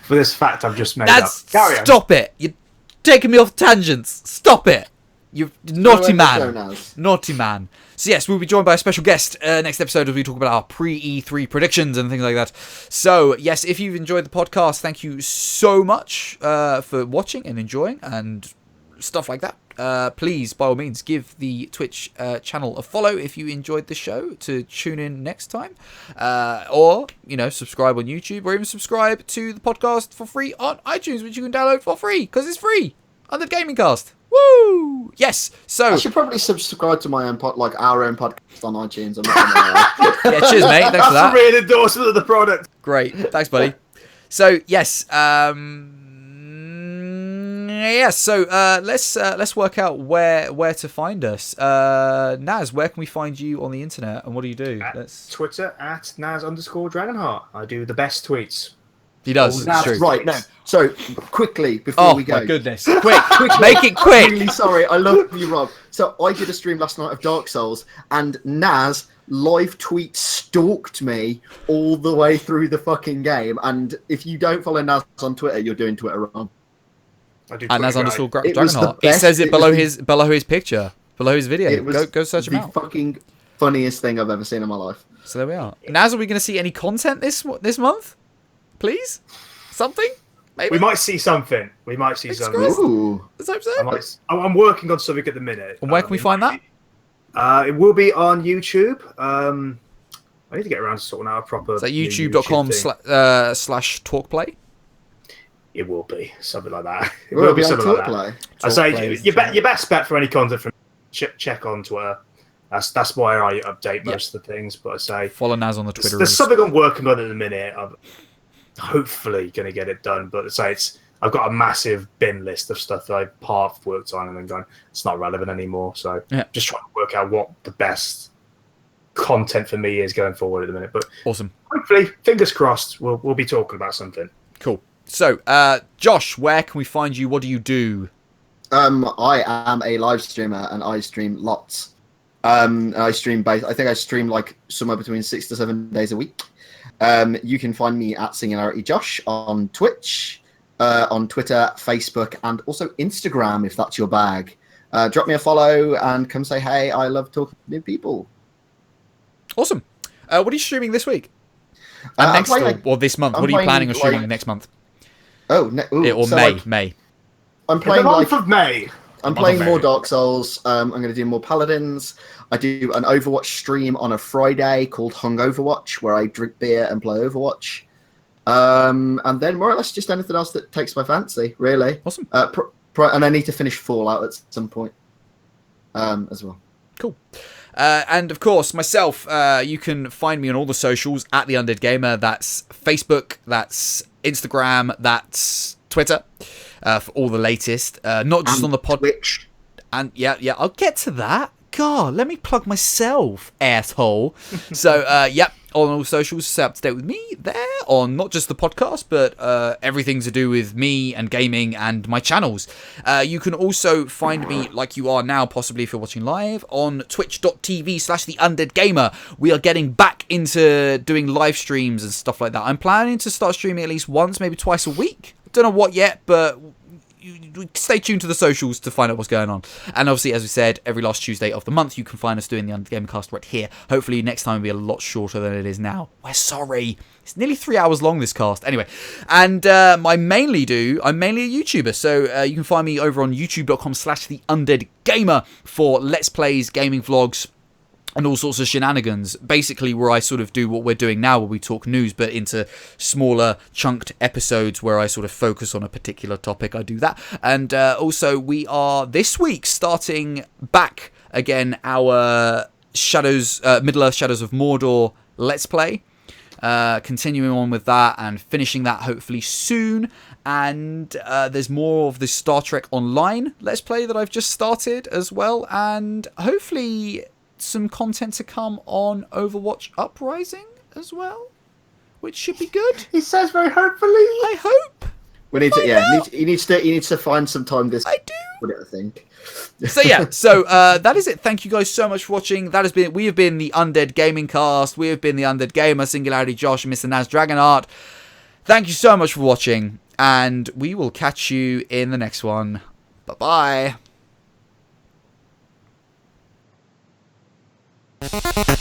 for this fact I've just made up. Carry on. Stop it! You're taking me off tangents. Stop it! You naughty man. Naughty man. So yes, we'll be joined by a special guest next episode as we talk about our pre-E3 predictions and things like that. So yes, if you've enjoyed the podcast, thank you so much for watching and enjoying and stuff like that. Please, by all means, give the Twitch channel a follow if you enjoyed the show to tune in next time. Or, subscribe on YouTube, or even subscribe to the podcast for free on iTunes, which you can download for free, because it's free. UndeadGamingCast. Woo! Yes. So I should probably subscribe to my own our own podcast on iTunes. I'm not gonna lie. yeah, cheers, mate. Thanks for that. That's a real endorsement of the product. Great. Thanks, buddy. So yes, let's work out where to find us. Naz, where can we find you on the internet, and what do you do? Twitter at Naz_Dragonheart. I do the best tweets. He does. It's true. Right, no. So, quickly, before we go. Oh, my goodness. Quick. Make it quick. I'm really sorry. I love you, Rob. So, I did a stream last night of Dark Souls, and Naz live tweet stalked me all the way through the fucking game. And if you don't follow Naz on Twitter, you're doing Twitter wrong. I do and Naz Twitter _Dragonheart. It says it below his picture, below his video. Go search him out. The fucking funniest thing I've ever seen in my life. So there we are. Naz, are we going to see any content this month? Please? Something? Maybe? We might see something. Ooh. Let's hope so. I'm working on something at the minute. And where can we find that? It will be on YouTube. I need to get around to sorting out a proper... Is that youtube.com/talkplay? It will be. Something like that. It will be something like that. I say, your best bet for any content from check on Twitter. That's why I update most of the things. But I say... Follow Naz on the Twitter. There's something I'm working on at the minute. I'm hopefully going to get it done. But I've got a massive bin list of stuff that I've half worked on and then gone, it's not relevant anymore. So just trying to work out what the best content for me is going forward at the minute. But awesome. Hopefully, fingers crossed, we'll be talking about something. Cool. So, Josh, where can we find you? What do you do? I am a live streamer and I stream lots. I stream I think I stream like somewhere between 6 to 7 days a week. You can find me at Singularity Josh on Twitch, on Twitter, Facebook, and also Instagram if that's your bag. Drop me a follow and come say hey. I love talking to new people. Awesome. What are you streaming this week? And or this month? What are you planning on streaming next month? Oh, May. I'm playing of May. I'm playing more Dark Souls. I'm going to do more Paladins. I do an Overwatch stream on a Friday called Hung Overwatch, where I drink beer and play Overwatch. And then more or less just anything else that takes my fancy, really. Awesome. And I need to finish Fallout at some point as well. Cool. And of course, myself, you can find me on all the socials at The Undead Gamer. That's Facebook, that's Instagram, that's Twitter, for all the latest. Not just on the pod. Twitch. And yeah, I'll get to that. God, let me plug myself, asshole. So, on all socials, stay up to date with me there on not just the podcast, but everything to do with me and gaming and my channels. You can also find me, like you are now, possibly if you're watching live, on twitch.tv/theundeadgamer. We are getting back into doing live streams and stuff like that. I'm planning to start streaming at least once, maybe twice a week. Don't know what yet, but stay tuned to the socials to find out what's going on. And obviously, as we said, every last Tuesday of the month, you can find us doing the UndeadGamingCast right here. Hopefully, next time will be a lot shorter than it is now. We're sorry. It's nearly 3 hours long, this cast. Anyway, and I'm mainly a YouTuber, so you can find me over on youtube.com/theundeadgamer for Let's Plays, gaming vlogs, and all sorts of shenanigans, basically where I sort of do what we're doing now, where we talk news, but into smaller, chunked episodes where I sort of focus on a particular topic. I do that. And also, we are, this week, starting back again our Middle-earth Shadows of Mordor Let's Play. continuing on with that and finishing that hopefully soon. And there's more of the Star Trek Online Let's Play that I've just started as well. And hopefully some content to come on Overwatch Uprising as well, which should be good. He says very hopefully. I hope. We need to, he needs to find some time this. I do. I think. So yeah, so that is it. Thank you guys so much for watching. We have been the Undead Gaming Cast. We have been the Undead Gamer, Singularity Josh, and Mr. Naz Dragonheart. Thank you so much for watching, and we will catch you in the next one. Bye bye.